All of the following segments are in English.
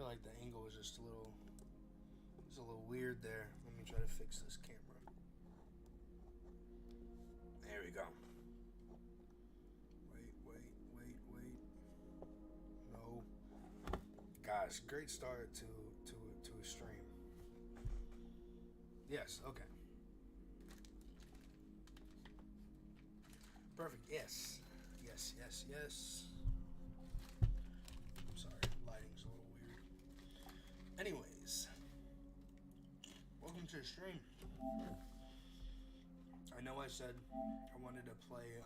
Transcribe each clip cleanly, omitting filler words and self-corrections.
feel like the angle was just a little weird there. Let me try to fix this camera. There we go. Wait. No. Gosh, great start to a stream. Yes, okay. Perfect, yes. Yes. I'm sorry, lighting's a little weird. Anyways, welcome to the stream. I know I said I wanted to play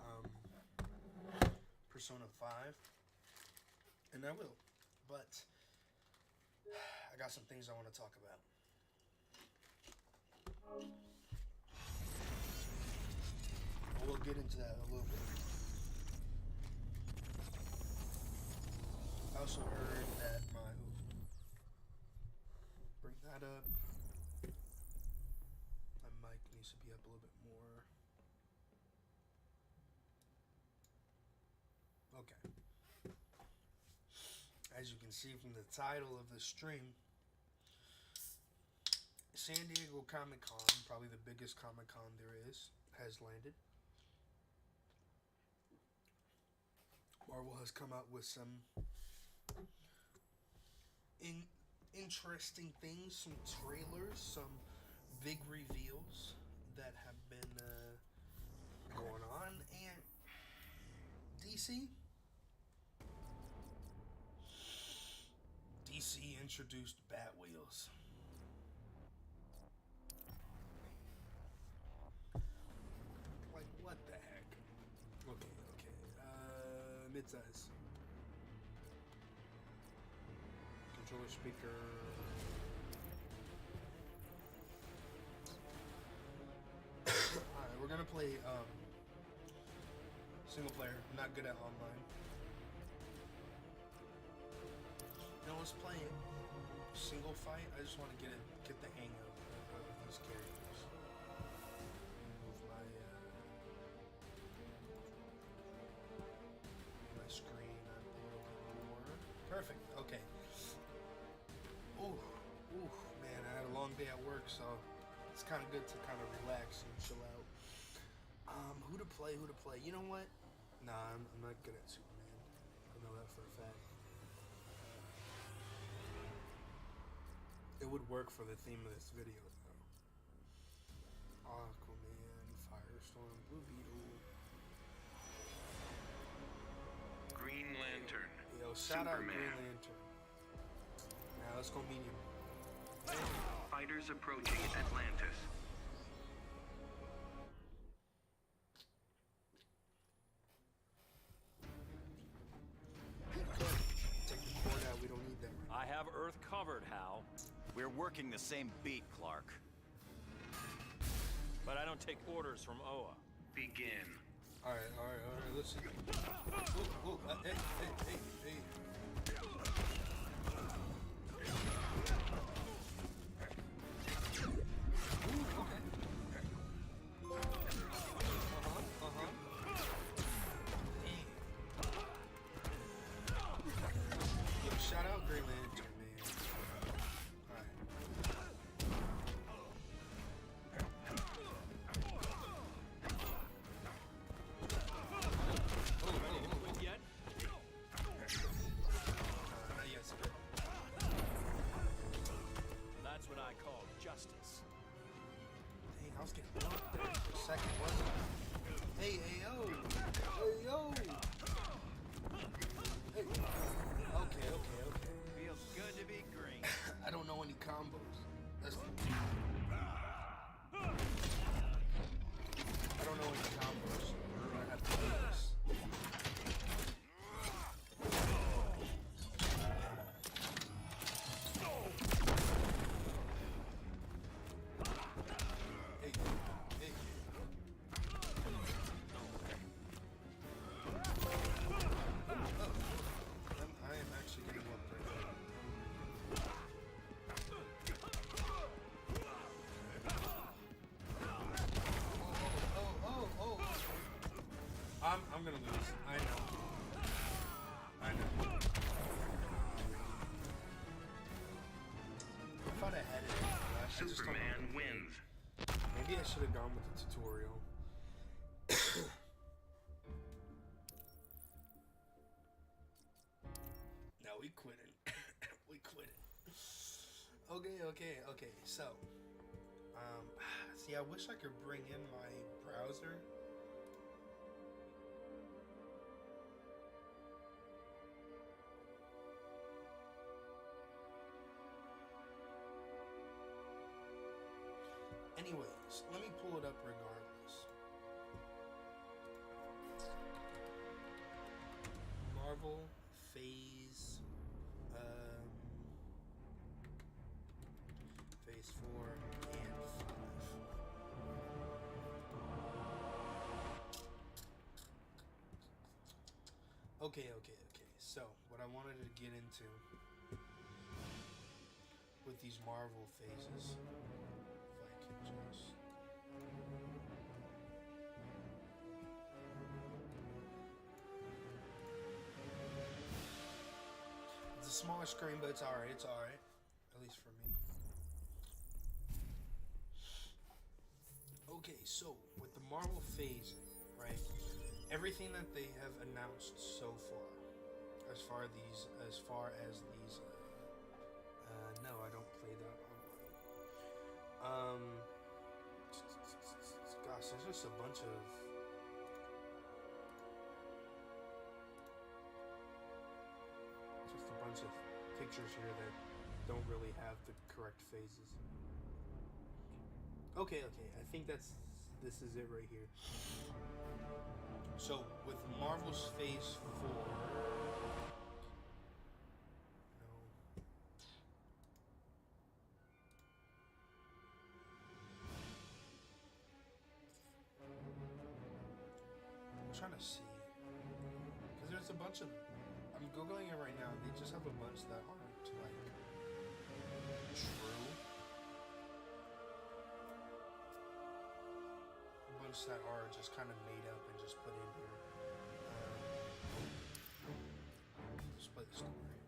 Persona 5, and I will, but I got some things I want to talk about. We'll get into that in a little bit. I also heard that bring that up. My mic needs to be up a little bit more. Okay. As you can see from the title of the stream, San Diego Comic-Con, probably the biggest Comic-Con there is, has landed. Marvel has come out with some interesting things, some trailers, some big reveals that have been going on. And DC introduced Batwheels. Like, what the heck? Okay. Mid-size. Controller speaker. Alright, we're gonna play single player. I'm not good at online. Now let's play it. Single fight. I just want to get the hang of these characters. Move my screen up a little bit more. Perfect. Okay. Ooh, man, I had a long day at work, so it's kind of good to kind of relax and chill out. Who to play? You know what? Nah, I'm not good at Superman. I know that for a fact. It would work for the theme of this video, though. Aquaman, Firestorm, Blue Beetle. Green Lantern. Yo, shout out Superman. Green Lantern. Now let's go medium. Fighters approaching Atlantis. Take the cord out. We don't need that. I have Earth covered, Hal. We're working the same beat, Clark. But I don't take orders from Oa. Begin. All right. Let's see. Hey. Ooh, okay. Yo, shout out Green Lantern, man. Alright. Quit yet? Not yet, sir. That's what I call justice. Dang, I was getting blocked there for a second, wasn't I? Hey, yo! Hey. Okay. Feels good to be green. I don't know any combos. I don't know any combos. We're gonna have to do this. Hey. I am actually getting up there. I'm gonna lose. I know. just don't know how to Superman play. wins. Maybe I should have gone with the tutorial. No, we quitting. We quitting. Okay. So, see, I wish I could bring in my browser. Anyways, let me pull it up regardless. Marvel Phase, Phase 4 and 5. Okay. So, what I wanted to get into with these Marvel phases, if I can just... It's a smaller screen, but it's alright. It's alright. At least for me. Okay, so with the Marvel phase, right? Everything that they have announced so far, as far as these, no, I don't play that online. Gosh, there's just a bunch of. Just a bunch of pictures here that don't really have the correct phases. Okay, I think this is it right here. So, with Marvel's Phase 4... No. I'm trying to see. Because there's a bunch of... I'm Googling it right now. They just have a bunch that aren't, like, true. That are just kind of made up and just put in here. Just play the story.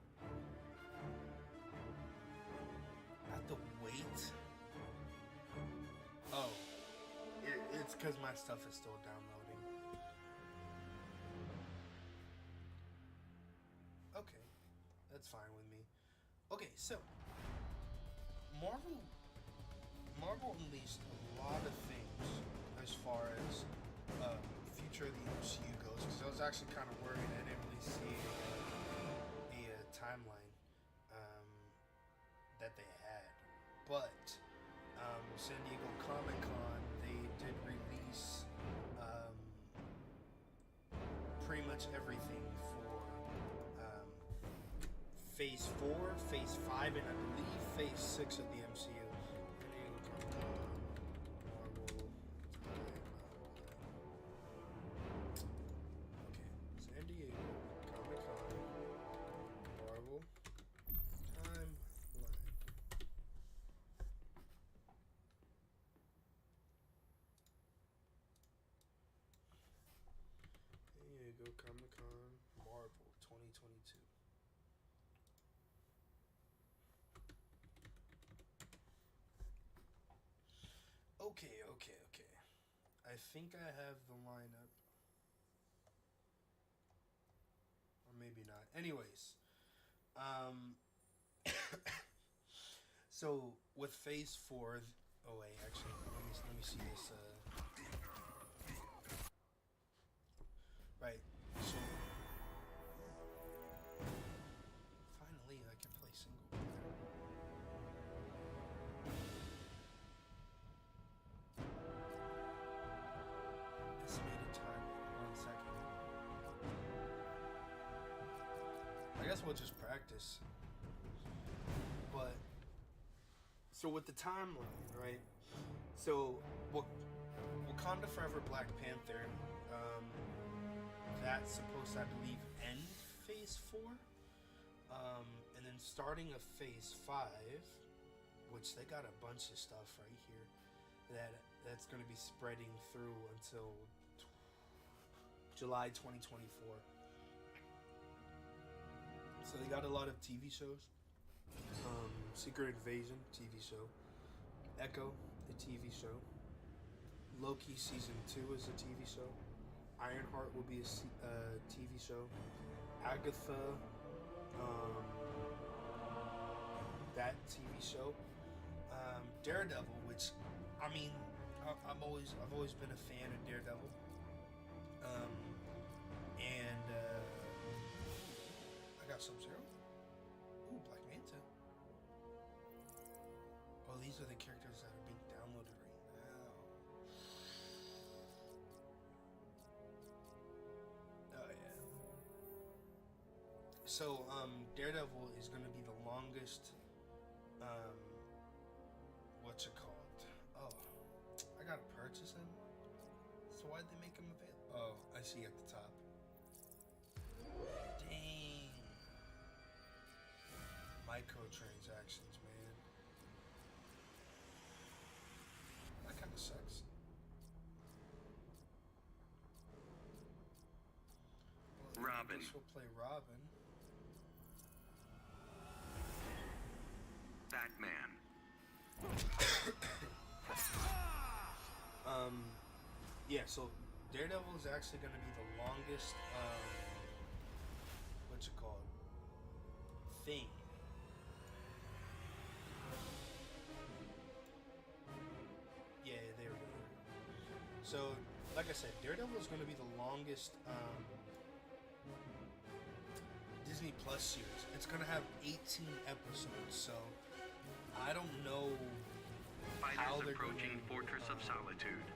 I have to wait. Oh, it's because my stuff is still downloading. Okay, that's fine with me. Okay, so Marvel unleashed a lot of things as far as future of the MCU goes, because I was actually kind of worried. I didn't really see a timeline that they had, but San Diego Comic-Con, they did release pretty much everything for Phase 4, Phase 5, and I believe Phase 6 of the MCU. Comic-Con Marvel 2022. Okay. I think I have the lineup. Or maybe not. Anyways. So with Phase 4, oh wait, actually, let me see this. Right. So finally, I can play single player. Estimated time, 1 second. I guess we'll just practice. But so with the timeline, right? So Wakanda Forever, Black Panther. That's supposed to, I believe, end Phase 4. And then starting of Phase 5, which they got a bunch of stuff right here that's going to be spreading through until July 2024. So they got a lot of TV shows. Secret Invasion TV show. Echo, the TV show. Loki season 2 is a TV show. Ironheart will be a TV show. Agatha, that TV show. Daredevil, which I mean, I've always been a fan of Daredevil. And I got Sub-Zero. Ooh, Black Manta. Oh, these are the characters that are being downloaded right now. Oh yeah. So Daredevil is gonna be the longest what's it called? Oh, I gotta purchase him. So why'd they make him available? Oh, I see at the top. Dang. Microtransactions, man. That kind of sucks. Well, Robin. I guess we'll play Robin. Batman. Yeah, so Daredevil is actually going to be the longest, what's it called, thing. Yeah, there we go. So, like I said, Daredevil is going to be the longest Disney Plus series. It's going to have 18 episodes, so I don't know how Fighters they're approaching gonna, Fortress of Solitude.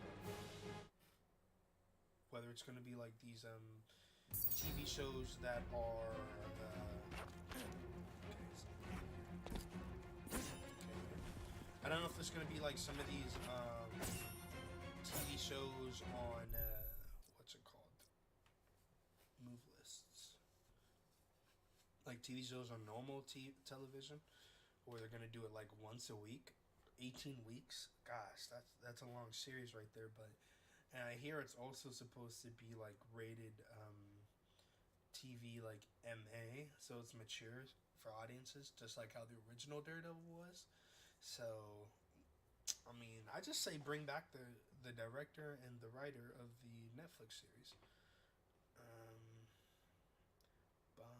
whether it's going to be like these TV shows that are I don't know if it's going to be like some of these TV shows on what's it called, move lists, like TV shows on normal television, or they're going to do it like once a week. 18 weeks, gosh, that's a long series right there. But and I hear it's also supposed to be like rated TV, like MA, so it's mature for audiences, just like how the original Daredevil was. So I mean, I just say bring back the director and the writer of the Netflix series. Down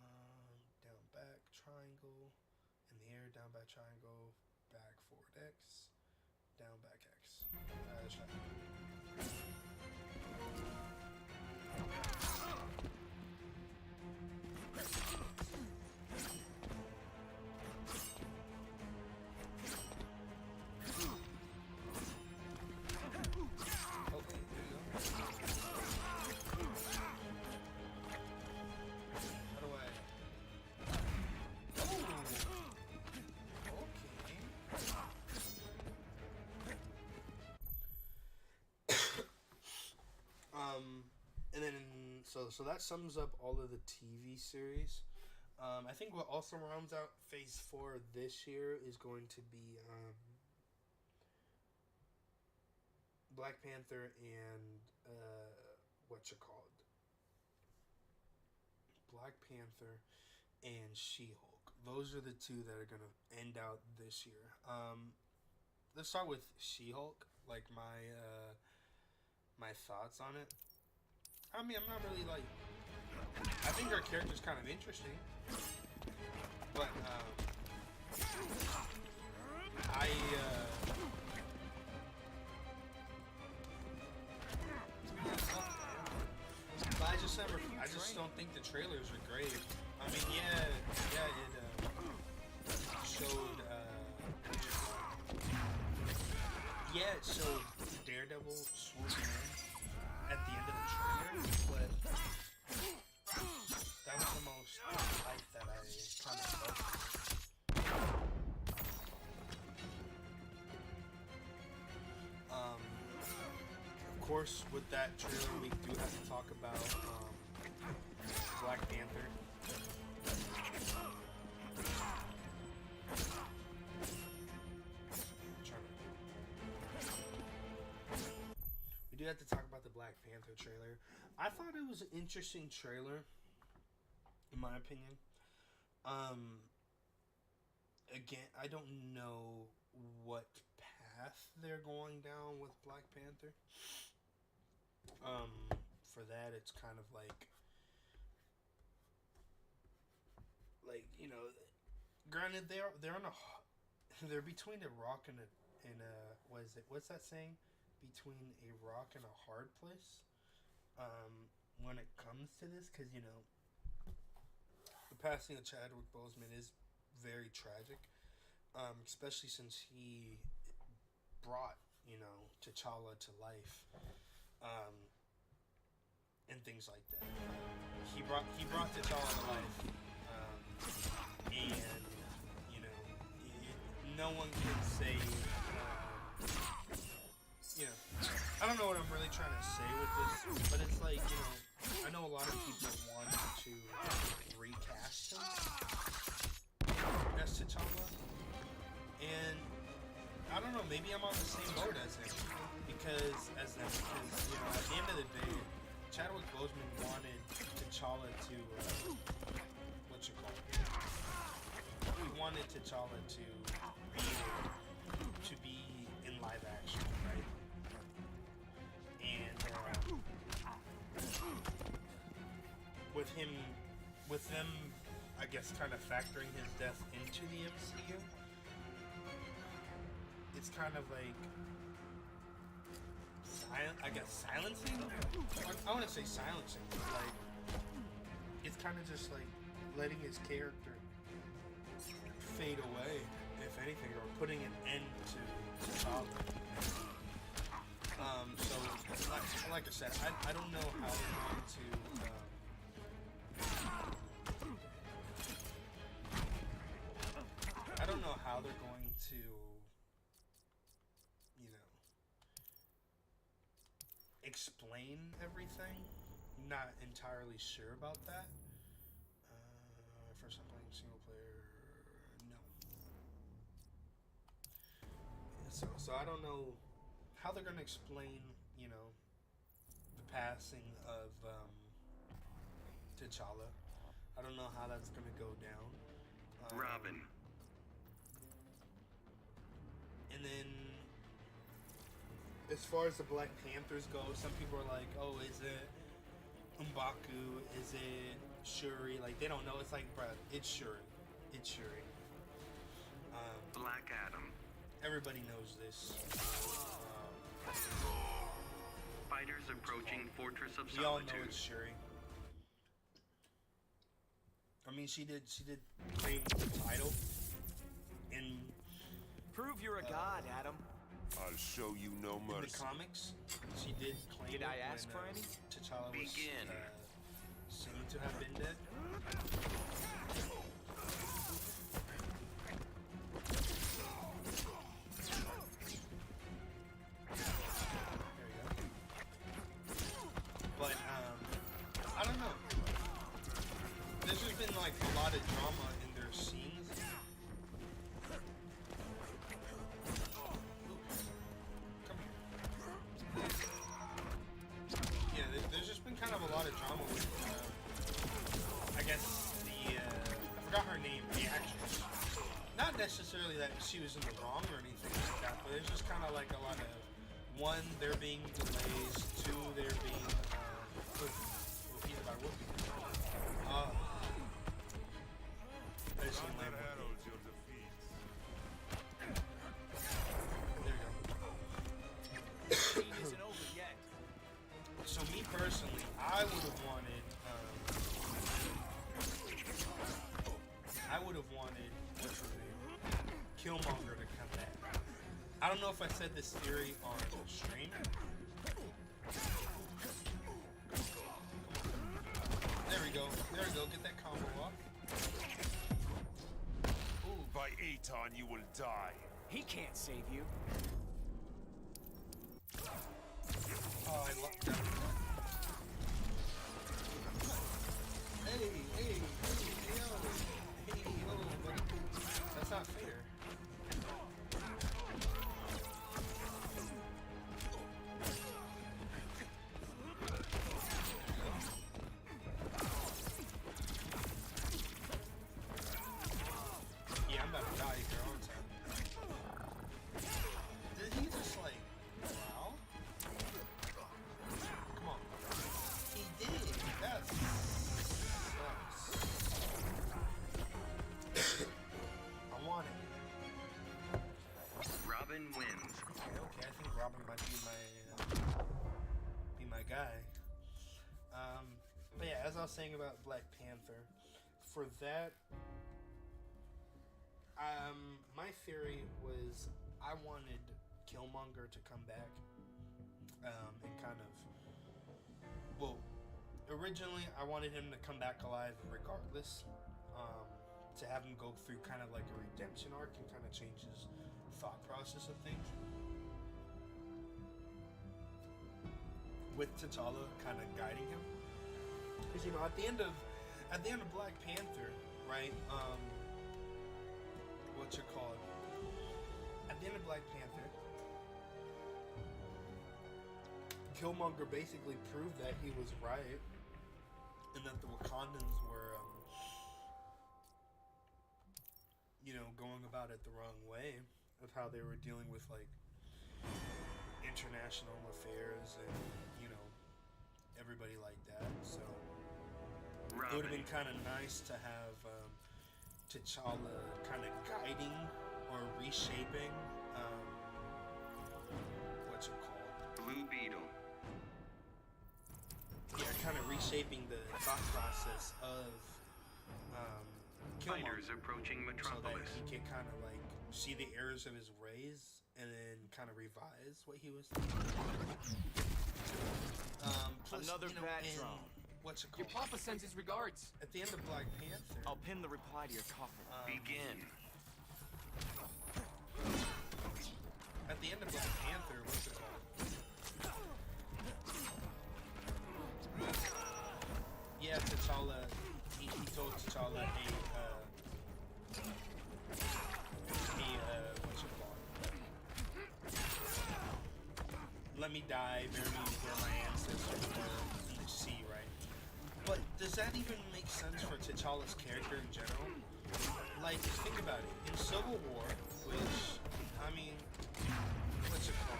back triangle, in the air, down back triangle, back forward X, down back X. Let's try. Okay, there you go. How do I? Oh! And then so that sums up all of the TV series. I think what also rounds out Phase 4 this year is going to be Black Panther and what's it called? Black Panther and She-Hulk. Those are the two that are gonna end out this year. Let's start with She-Hulk. Like my thoughts on it. I mean, I'm not really like. I think her character's kind of interesting, but I just don't think the trailers are great. I mean, yeah, it showed. It showed Daredevil swooping in at the end of the trailer, but that was the most hype that I kind of felt. Of course, with that trailer, we do have to talk about Black Panther. We do have to talk about the Black Panther trailer. I thought it was an interesting trailer, in my opinion. Again, I don't know what path they're going down with Black Panther. For that, it's kind of like you know, granted they're on a they're between a rock and a what is it? What's that saying? Between a rock and a hard place. When it comes to this, because you know, the passing of Chadwick Boseman is very tragic, especially since he brought T'Challa to life. And things like that. He brought T'Challa to life, and you know, no one can say, you know, I don't know what I'm really trying to say with this, but it's like, you know, I know a lot of people want to recast him as T'Challa, and I don't know, maybe I'm on the same boat as him, because you know, at the end of the day, Chadwick Boseman wanted T'Challa to, he wanted T'Challa to be in live action, right? And with them, I guess, kind of factoring his death into the MCU, it's kind of like, silencing? I want to say silencing, but like, it's kind of just like letting his character fade away, if anything, or putting an end to T'Challa. So, like I said, I don't know how they're going to, I don't know how they're going to, you know, explain everything. Not entirely sure about that. First time playing single player, no. So I don't know how they're gonna explain, you know, the passing of T'Challa. I don't know how that's gonna go down. Robin. And then, as far as the Black Panthers go, some people are like, oh, is it M'Baku? Is it Shuri? Like, they don't know. It's like, bruh, it's Shuri. It's Shuri. Black Adam. Everybody knows this. Fighters approaching Fortress of We all know Solitude. it's Shuri. I mean, she did claim the title in Prove you're a god, Adam. I'll show you no in the mercy. comics. She did claim Did it I ask when for any? T'Challa was Begin. seemed to have been dead. There we go. But I don't know. There's just been like a lot of drama in their scenes. Come here. Yeah, there's just been kind of a lot of drama with, I guess, I forgot her name, the actress. Not necessarily that she was in the wrong or anything like that, but there's just kind of like a lot of, one, there being delays, two, there being, he's about whooping. There's some Thunder land whooping. heralds your defeat. There we go. Scene isn't over yet. So me personally, I would have wanted, what's her name, Killmonger to come back. I don't know if I said this theory on stream. There we go. Get that combo off. Ooh. By Aton, you will die. He can't save you. Oh, I love that. Hey, yo, buddy. That's not fair. Yeah, I'm about to die here all the time. Did he Robin wins. Okay, I think Robin might be my guy. But yeah, as I was saying about Black Panther, for that, my theory was I wanted Killmonger to come back, and kind of, well, originally I wanted him to come back alive regardless, to have him go through kind of like a redemption arc and kind of change his thought process of things. With T'Challa kind of guiding him, because you know at the end of Black Panther, right? What's it called? At the end of Black Panther, Killmonger basically proved that he was right, and that the Wakandans were, going about it the wrong way of how they were dealing with like international affairs and everybody like that. So it would have been kind of nice to have T'Challa kind of guiding or reshaping what's it called? Blue Beetle. Yeah, kind of reshaping the thought process of Fighters Killmonger, approaching so that Metropolis. he can kind of like see the errors of his ways and then kind of revise what he was thinking. Plus, Another bad in, drone. what's it Your called? papa sends his regards. At the end of Black Panther, I'll pin the reply to your coffin. Begin. at the end of Black Panther, what's it called? Yeah, T'Challa. He told T'Challa, hey, what's it called? Let me die, bury me where my ancestors were in the sea, right? But does that even make sense for T'Challa's character in general? Like, think about it. In Civil War, which, I mean, what's it called?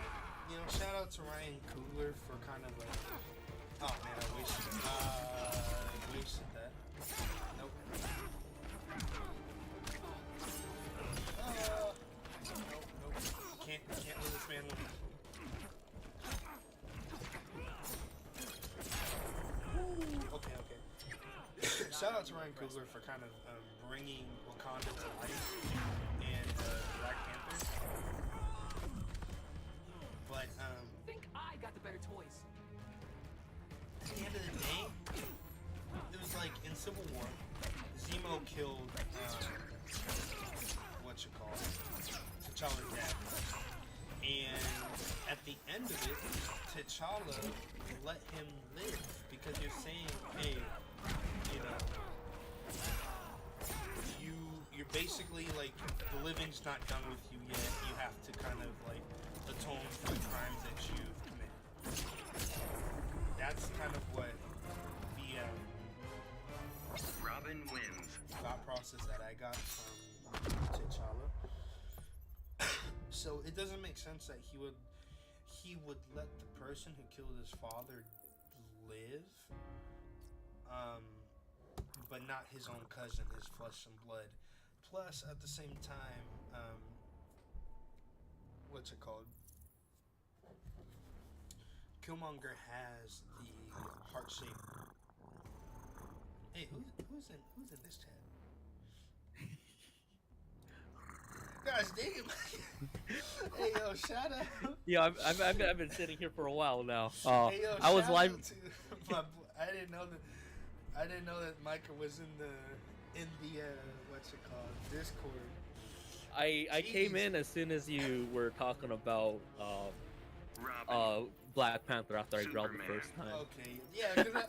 Shout out to Ryan Coogler for kind of like, oh man, I wasted that. Nope. Nope. Can't let this man win. Okay. Shout out to Ryan Coogler for kind of bringing Wakanda to life in Black Panther. But I think I got the better toys. at the end of the day, it was like in Civil War, Zemo killed T'Challa's dad. And at the end of it, T'Challa let him live because you're saying, hey, you're basically like, the living's not done with you yet. You have to kind of like atone for the crimes that you've committed. That's kind of what the Robin wins. thought process that I got from T'Challa. So it doesn't make sense that he would let the person who killed his father live, but not his own cousin, his flesh and blood. Plus, at the same time, what's it called? Killmonger has the heart-shaped. Hey, who's in this chat? Gosh dang it! Hey yo, shout out! Yeah, I've been sitting here for a while now. Hey yo, I was shout live. out to I didn't know that Micah was in the what's it called, Discord. I came in as soon as you were talking about Robin. Black Panther after I growled the Superman. first time. Okay, yeah, because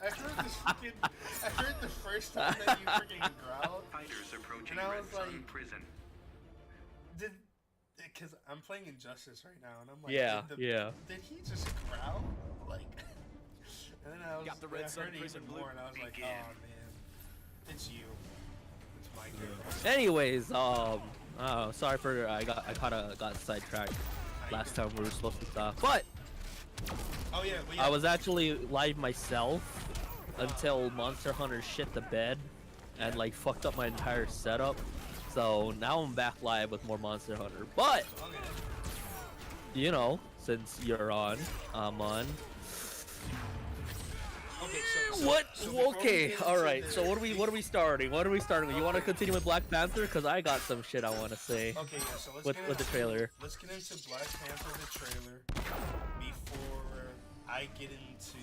I heard the first time that you freaking growled. Fighters approaching And I Red was Sun like- prison. Because I'm playing Injustice right now, and I'm like, Yeah, did he just growl? Like, and then I was, Got the Red I Sun heard it prison even blue. more, and I was like, Begin. oh man, it's you, it's Micah. Anyways, sorry for I kind of got sidetracked last time we were supposed to stop, but Oh yeah, I was actually live myself until Monster Hunter shit the bed and like fucked up my entire setup. So now I'm back live with more Monster Hunter. But Okay. you know, since you're on, I'm on. Okay, so What? before we Okay, get all into right. the- So what are we starting? What are we starting with? You want to continue with Black Panther? Because I got some shit I want to say Okay, yeah. So let's with get with the into- trailer. Let's get into Black Panther the trailer before I get into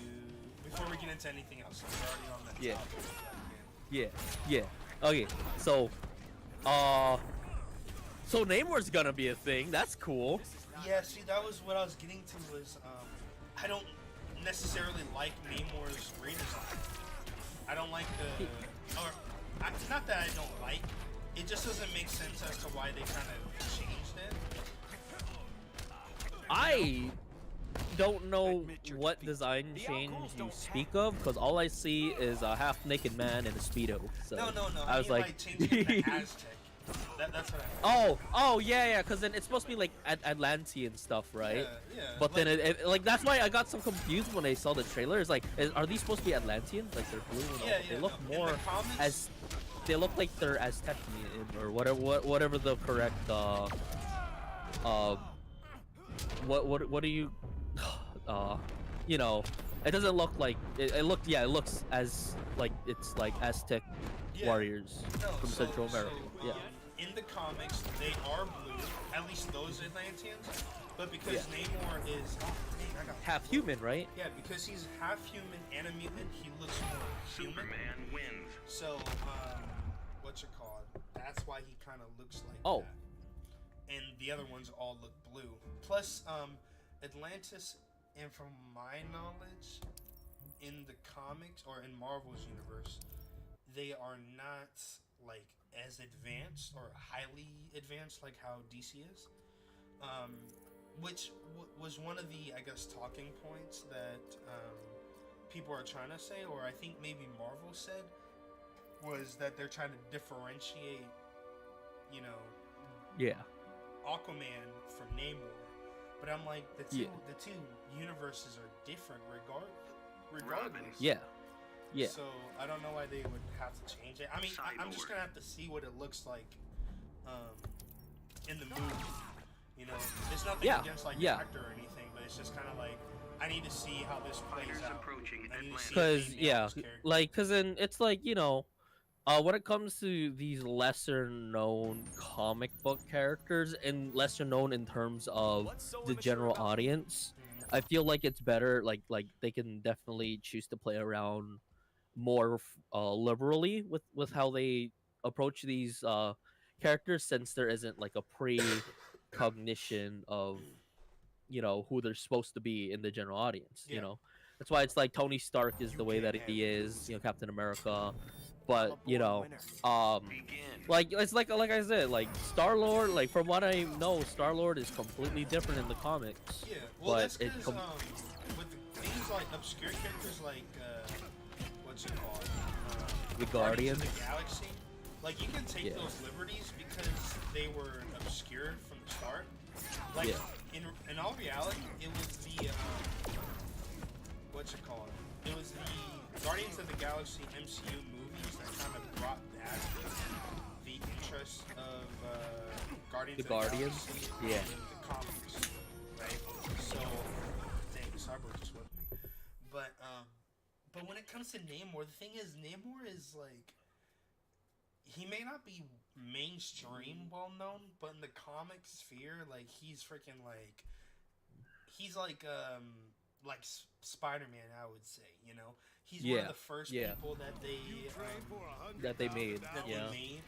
before we get into anything else. We're already on that Yeah. topic. of Black Panther. Yeah. Okay. So Namor's gonna be a thing. That's cool. Yeah, see, that was what I was getting to. Was I don't necessarily like Namor's redesign. I don't like not that I don't like. It just doesn't make sense as to why they kind of changed it. I don't know what design change you speak of, because all I see is a half-naked man in a speedo. So No. I was like, changing it to Aztec. That's what I meant. oh yeah, because then it's supposed to be like Atlantean stuff, right? Yeah. But then it like that's why I got so confused when I saw the trailer. It's like, are these supposed to be Atlanteans? Like they're blue and all? Yeah, They yeah, look no. In more the comics- as they look like they're Aztecian or whatever the correct what do you you know, it doesn't look like it looks as like it's like Aztec Yeah. warriors No, from so- Central America. so, Yeah. In the comics, they are blue. At least those Atlanteans. But because Yeah. Namor is I got Half human, right? Yeah, because he's half human and a mutant, he looks more human. Superman wins. So, what's it called? That's why he kind of looks like Oh. that. And the other ones all look blue. Plus, Atlantis, and from my knowledge, in the comics or in Marvel's universe, they are not like as advanced or highly advanced like how DC is. Which was one of the, I guess, talking points that people are trying to say, or I think maybe Marvel said, was that they're trying to differentiate, you know, Yeah. Aquaman from Namor. But I'm like, the two universes are different regardless. Yeah. Yeah. So I don't know why they would have to change it. I mean, I'm just Cyborg. gonna have to see what it looks like in the movie. You know, it's nothing Yeah, against like yeah. the actor or anything, but it's just kind of like I need to see how this plays Fighters out. approaching I need to see if Because they nail yeah, this character. like because then it's like, you know, when it comes to these lesser known comic book characters and lesser known in terms of the general audience, I feel like it's better like they can definitely choose to play around more liberally with how they approach these characters, since there isn't like a precognition of, you know, who they're supposed to be in the general audience. Yeah. You know, that's why it's like Tony Stark is the way that he is, you know, Captain America. But you know, Begin. like it's like I said, like Star-Lord, like from what I know, Star-Lord is completely different in the comics. Yeah, well, but that's it because with the things like obscure characters like what's it called? The Guardians Guardians. of the Galaxy. Like you can take Yeah. those liberties because they were obscured from the start. Like Yeah. in all reality, it was the what's it called? It was the Guardians of the Galaxy MCU movies that kind of brought back the interest of Guardians The of Guardians? the Galaxy Yeah. in the comics, right? So, dang, Cyborg just whipped me. But when it comes to Namor, the thing is, Namor is like, he may not be mainstream well known, but in the comic sphere, like he's freaking like, he's like Spider-Man, I would say. You know, he's one of Yeah, the first yeah. people that they made. that Yeah. they made.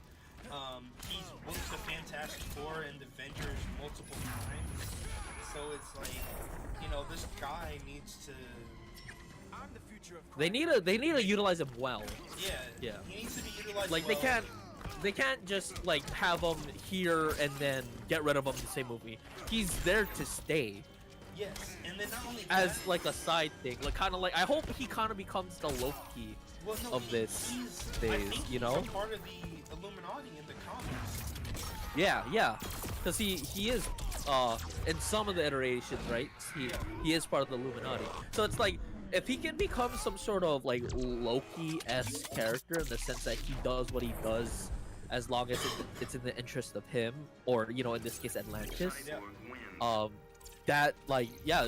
He's whooped the Fantastic Four and the Avengers multiple times. So it's like, you know, this guy needs to. They need to utilize him well. Yeah. Yeah. He needs to be utilized. Like well. they can't just like have him here and then get rid of him in the same movie. He's there to stay Yes, and then not only as that, like a side thing. Like kind of like, I hope he kind of becomes the Loki well, no, of this I phase, think you he's know? a part of the Illuminati in the comics. Yeah, because he is in some of the iterations, right? He is part of the Illuminati. So it's like, if he can become some sort of like Loki-esque character in the sense that he does what he does as long as it's in the interest of him, or, you know, in this case Atlantis, Yeah. Cyborg wins. that, like, yeah,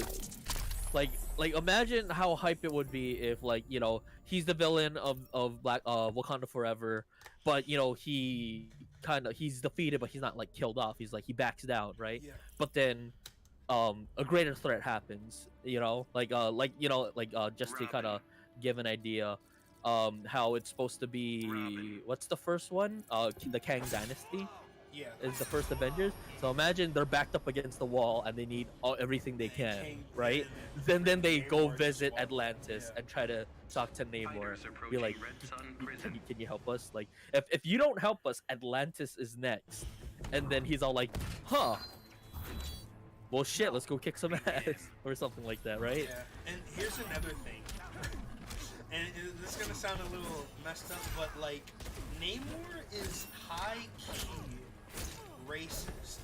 like imagine how hype it would be if, like, you know, he's the villain of Black Wakanda Forever, but you know he's defeated, but he's not like killed off. He's like he backs down, right? Yeah. But then a greater threat happens, you know, just to kind of give an idea, how it's supposed to be. What's the first one? The Kang Dynasty. Yeah. Is the first Avengers. So imagine they're backed up against the wall and they need everything they can, right? Then they go visit Atlantis and try to talk to Namor. Be like, can you help us? Like, if you don't help us, Atlantis is next. And then he's all like, huh? Well, shit, let's go kick some ass or something like that, right? Yeah. And here's another thing. And this is gonna sound a little messed up, but like, Namor is high-key racist.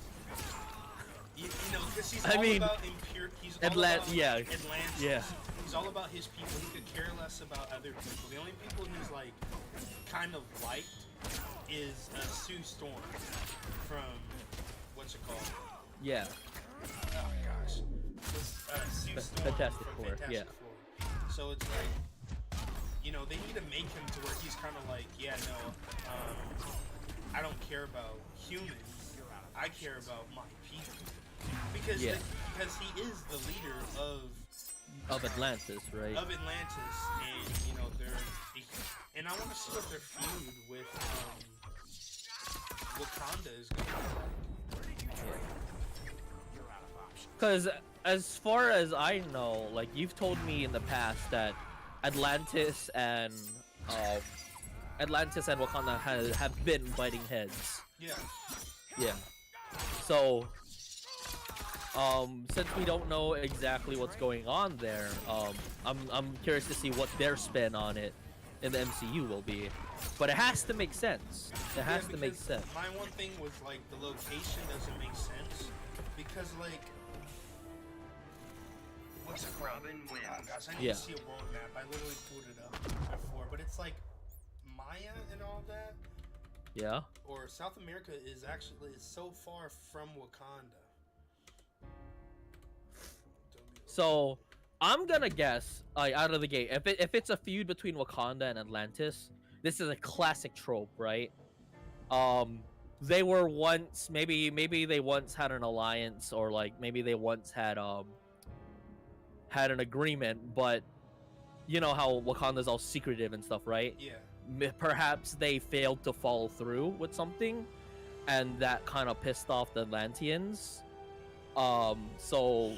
You know, because he's all about impure. He's all about Atlantis. Yeah. He's all about his people. He could care less about other people. The only people he's like kind of liked is Sue Storm from what's it called? Yeah. Oh gosh. Sue Storm Fantastic from Four. Fantastic Four. So it's like, you know, they need to make him to where he's kind of like, yeah, no, I don't care about humans. I care about my people, because he is the leader of Atlantis, right? Of Atlantis, and you know and I want to see what their feud with Wakanda is going to be like. Because as far as I know, like you've told me in the past that Atlantis and Wakanda have been butting heads. Yeah. Yeah. So, since we don't know exactly what's going on there, I'm curious to see what their spin on it in the MCU will be. But it has to make sense. It has to make sense. My one thing was like the location doesn't make sense because like what's it called? Oh gosh, I need to see a world map. I literally pulled it up before, but it's like Maya and all that. Yeah. Or South America is so far from Wakanda. So I'm gonna guess, like out of the gate, if it's a feud between Wakanda and Atlantis, this is a classic trope, right? They were once maybe they once had an alliance, or like maybe they once had an agreement, but you know how Wakanda's all secretive and stuff, right? Yeah. Perhaps they failed to follow through with something, and that kind of pissed off the Atlanteans. So,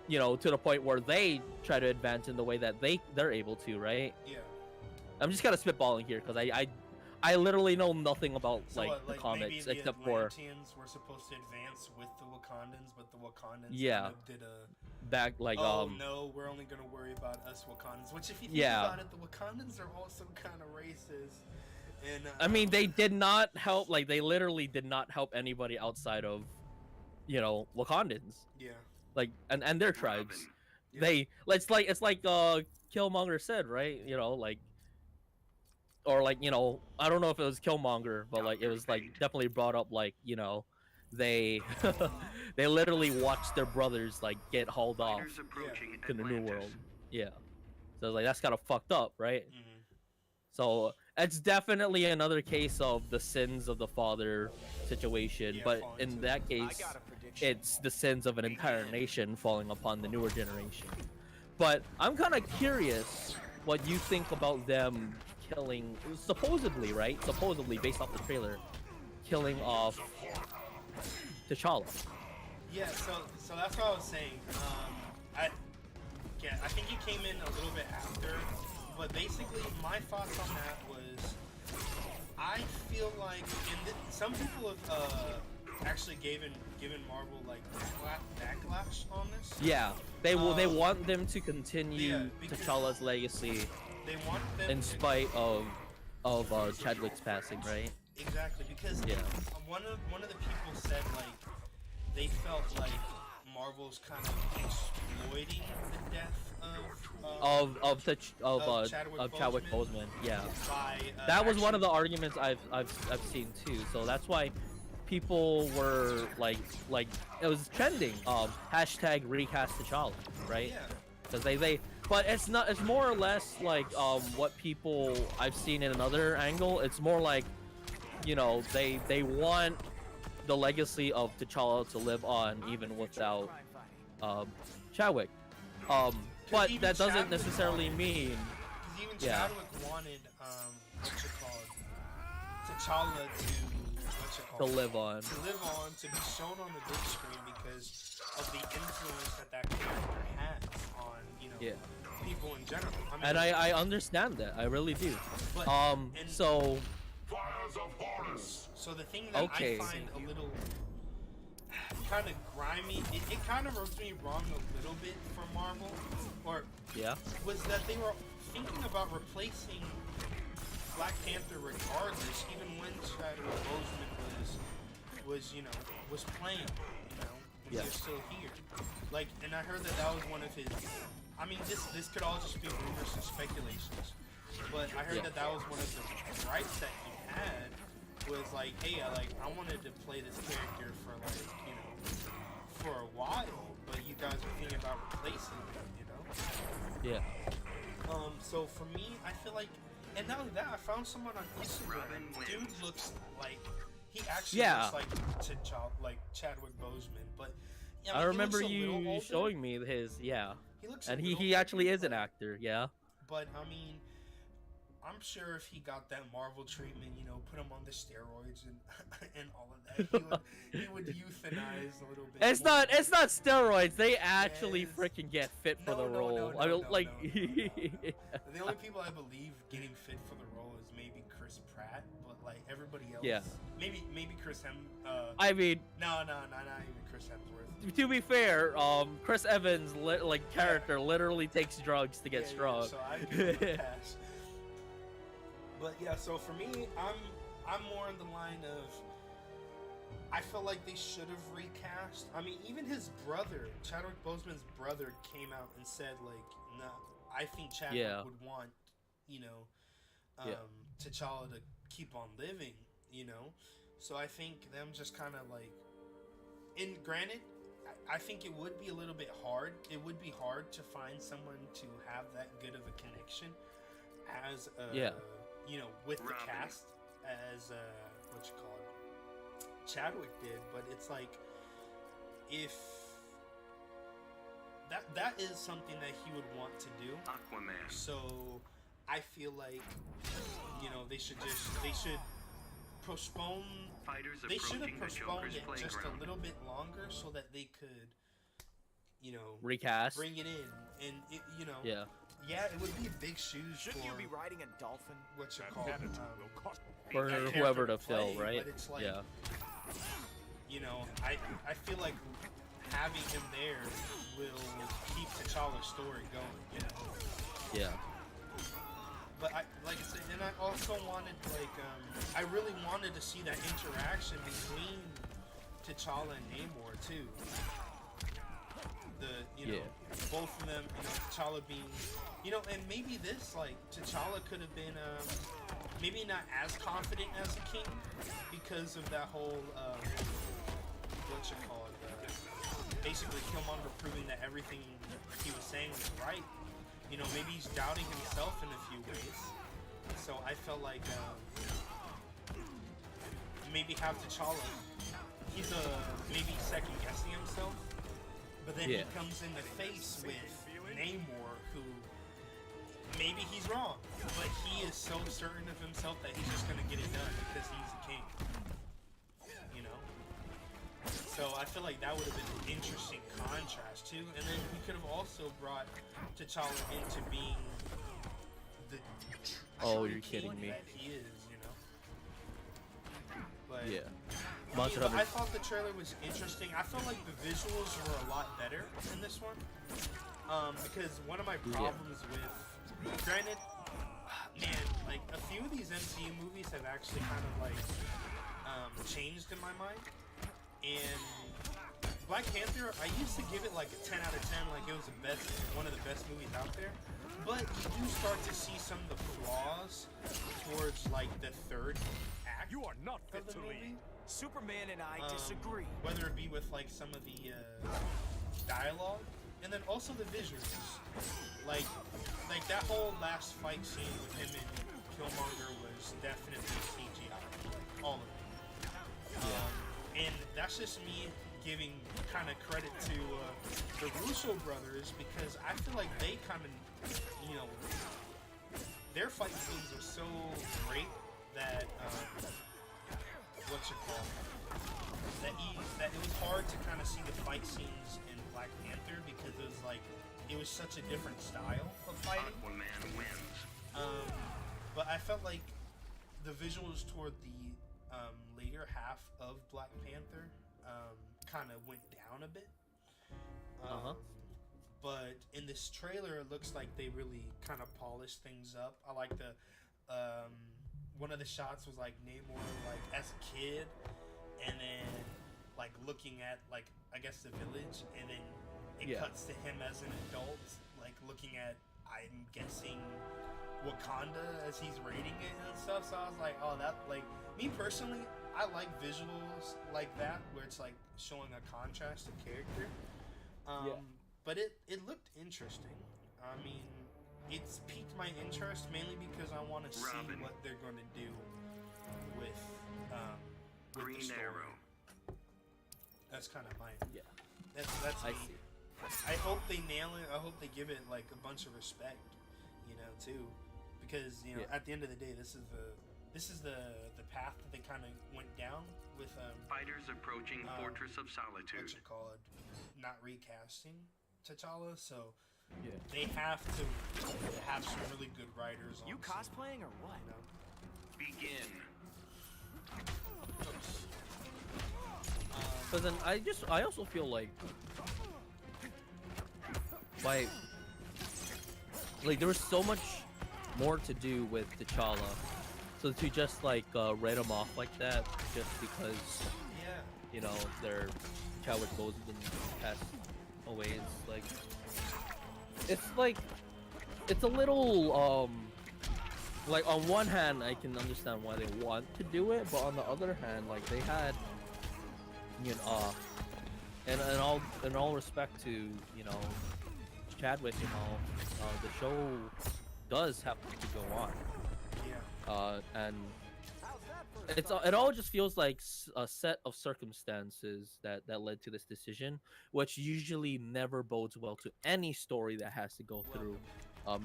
you know, to the point where they try to advance in the way that they're able to, right? Yeah. I'm just kind of spitballing here because I literally know nothing about so like what, the comics maybe except the for Atlanteans were supposed to advance with the Wakandans, but the Wakandans Yeah. kind of did a back like oh no, we're only gonna worry about us Wakandans. Which, if you think Yeah. about it, the Wakandans are also kind of racist. And I mean, they did not help. Like, they literally did not help anybody outside of, you know, Wakandans. Yeah. Like, and their tribes. Yeah. It's like Killmonger said, right? You know, like, or like, you know, I don't know if it was Killmonger, but like it was like definitely brought up, like, you know, they they literally watched their brothers like get hauled off to the New World. Yeah. So like that's kind of fucked up, right? Mm-hmm. So it's definitely another case of the sins of the father situation, Yeah, but falling in to that case, it's the sins of an entire nation falling upon the newer generation. But I'm kind of curious what you think about them killing, supposedly, right? Supposedly, based off the trailer, killing off T'Challa. Yeah, so that's what I was saying. I think it came in a little bit after, but basically my thoughts on that was, I feel like some people have actually given Marvel like backlash on this. Yeah, they want them to continue T'Challa's legacy. They want them in spite of Chadwick's passing, right? Exactly, because one of the people said like they felt like Marvel's kind of exploiting the death of Chadwick Boseman. Yeah, by, that was one of the arguments I've seen too. So that's why people were like it was trending. Hashtag recast T'Challa, right? Yeah. Because but it's not. It's more or less like what people I've seen in another angle. It's more like, you know, they want the legacy of T'Challa to live on even without Chadwick. But even that doesn't Chadwick necessarily mean. Because even Yeah. Chadwick wanted, what's it called? T'Challa To live on. To live on, to be shown on the big screen because of the influence that character has on, you know, Yeah. people in general. I mean, And I understand that. I really do. But- So So the thing that Okay. I find a little kind of grimy, it kind of rubs me wrong a little bit for Marvel, or yeah. was that they were thinking about replacing Black Panther regardless, even when Chadwick Boseman was you know, was playing, you know, when Yeah. he was still here. Like, and I heard that was one of his. I mean, this could all just be rumors and speculations, but I heard Yeah. that was one of the rights that he had. Was like, hey, I wanted to play this character for like, you know, for a while, but you guys are thinking about replacing him, you know. Yeah. So for me, I feel like, and not only that, I found someone on Instagram, and dude looks like he actually Yeah. looks like like Chadwick Boseman, but yeah, I mean, remember he looks a little you older. showing me his. Yeah. He looks, And a he little actually older, is an but- actor. Yeah. But I mean, I'm sure if he got that Marvel treatment, you know, put him on the steroids and and all of that, he would euthanize a little bit. It's more. not steroids. They actually Yes. freaking get fit for No, the no, role. no, I no, mean, no, like. no, no. The only people I believe getting fit for the role is maybe Chris Pratt, but like everybody else, Yeah. maybe Chris I mean, no, not even Chris Hemsworth. to be fair, Chris Evans character literally takes drugs to get Yeah, strong. so I give him a pass. But yeah, so for me, I'm more on the line of I felt like they should have recast. I mean, even his brother, Chadwick Boseman's brother, came out and said like, no, I think Chadwick Yeah. would want, you know, Yeah. T'Challa to keep on living, you know. So I think them just kind of like, and granted, I think it would be a little bit hard. It would be hard to find someone to have that good of a connection as Yeah. you know, with the Robin. cast as what you call it, Chadwick did. But it's like, if that is something that he would want to do. Aquaman. So I feel like, you know, they should postpone. Fighters They should have approaching the postponed Joker's it just a playground. little bit longer so that they could, you know, Recast. bring it in, and it, you know, Yeah. it would be big shoes Shouldn't for you be riding a dolphin? what you call it, For that character whoever to play, fill, right? But it's like, Yeah. you know, I feel like having him there will keep T'Challa's story going, you know. Yeah. But like I said, and I also wanted I really wanted to see that interaction between T'Challa and Namor too. Both of them, you know, T'Challa being, you know, and maybe this T'Challa could have been maybe not as confident as a king because of that whole what you call it, basically Killmonger proving that everything he was saying was right. You know, maybe he's doubting himself in a few ways. So I felt like maybe have T'Challa. He's maybe second guessing himself, but then he comes in the face with Namor, who maybe he's wrong, but he is so certain of himself that he's just gonna get it done because he's the king. You know. So I feel like that would have been an interesting contrast too, and then he could have also brought T'Challa into being the Oh, true you're kidding king me. that he is, you know. But Yeah. I, Monster mean, I Hunter. thought the trailer was interesting. I felt like the visuals were a lot better in this one, because one of my problems with, granted, man, like a few of these MCU movies have actually kind of like changed in my mind. And Black Panther, I used to give it like a 10 out of 10, like it was one of the best movies out there. But you do start to see some of the flaws towards like the third act. You are not of fit the to movie. lead. Superman and I Um, disagree. Whether it be with like some of the dialogue, and then also the visuals. Like that whole last fight scene with him and Killmonger was definitely CGI. Like, all of it. And that's just me giving kind of credit to the Russo brothers, because I feel like they kind of, you know, their fight scenes are so great that what's it called? That it was hard to kind of see the fight scenes in Black Panther because it was such a different style of fighting. Aquaman wins. But I felt like the visuals toward the later half of Black Panther kind of went down a bit. But in this trailer, it looks like they really kind of polished things up. I like the one of the shots was like Namor like as a kid, and then like looking at like I guess the village, and then it cuts to him as an adult, like looking at, I'm guessing, Wakanda as he's raiding it and stuff. So I was like, oh, that, like, me personally, I like visuals like that where it's like showing a contrast of character. But it looked interesting. I mean, it's piqued my interest mainly because I want to see Robin. what they're going to do with Green the story. Arrow. That's kind of my That's I me. see. I hope they nail it. I hope they give it like a bunch of respect, you know, too, because you know at the end of the day, this is the path that they kind of went down with Fighters approaching Fortress of Solitude. what's it called, not recasting T'Challa, so Yeah. they have to have some really good writers. You on cosplaying or what? You know? Begin. But then I also feel like there was so much more to do with T'Challa, so to just like write him off like that just because you know their Chadwick Boseman passed away, it's a little like on one hand I can understand why they want to do it, but on the other hand, like they had, you know, and in all respect to, you know, Chadwick and all, the show does have to go on. And it all just feels like a set of circumstances that led to this decision, which usually never bodes well to any story that has to go through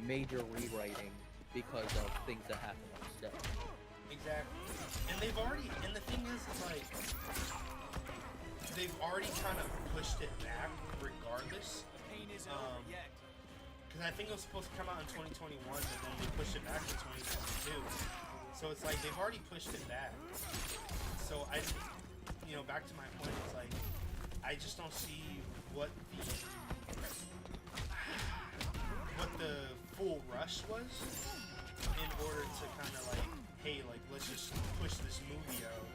major rewriting because of things that happen on set. Exactly. And the thing is like, they've already kind of pushed it back regardless. Pain isn't over yet. Because I think it was supposed to come out in 2021, but then they pushed it back to 2022. So it's like, they've already pushed it back. So you know, back to my point, it's like, I just don't see what the full rush was in order to kind of like, hey, like, let's just push this movie out.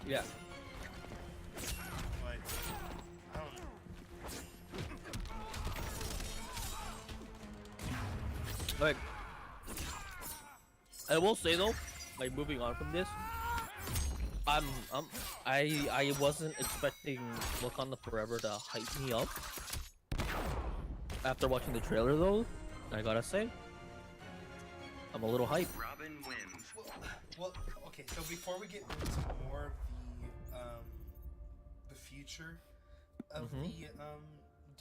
Yeah. But I don't know. Like, I will say though, like moving on from this, I wasn't expecting Wakanda Forever to hype me up. After watching the trailer though, I gotta say, I'm a little hyped. Robin wins. Well, okay. So before we get into more of the future of the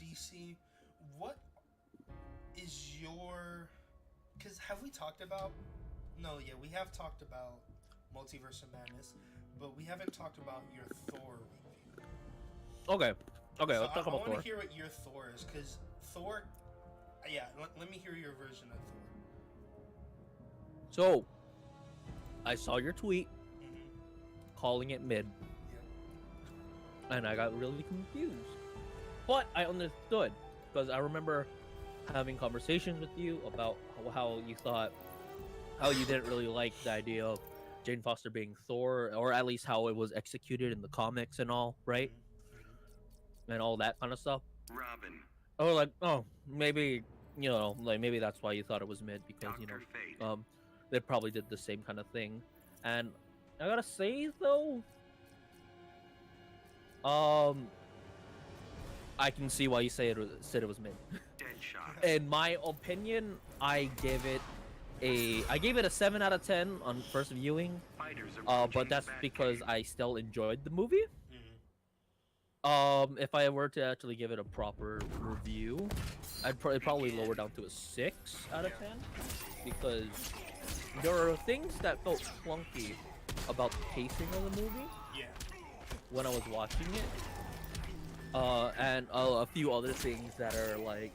DC, what is your? Because have we talked about? No, yeah, we have talked about Multiverse of Madness, but we haven't talked about your Thor review. Okay, So let's talk I about want Thor. to hear what your Thor is, because Thor. Yeah, let me hear your version of Thor. So, I saw your tweet calling it mid, and I got really confused. But I understood because I remember having conversations with you about how you didn't really like the idea of Jane Foster being Thor, or at least how it was executed in the comics and all, right? And all that kind of stuff. Robin. I was like, oh, maybe you know, like maybe that's why you thought it was mid because you Dr. Fate. know, they probably did the same kind of thing. And I gotta say though, I can see why you said it was mid. Deadshot. In my opinion, I gave it a 7 out of 10 on first viewing. Fighters But approaching that's the because Batcave. I still enjoyed the movie. Mhm. If I were to actually give it a proper review, I'd probably lower down to a 6 out of 10 because there are things that felt clunky about the pacing of the movie Yeah. when I was watching it. And a few other things that are like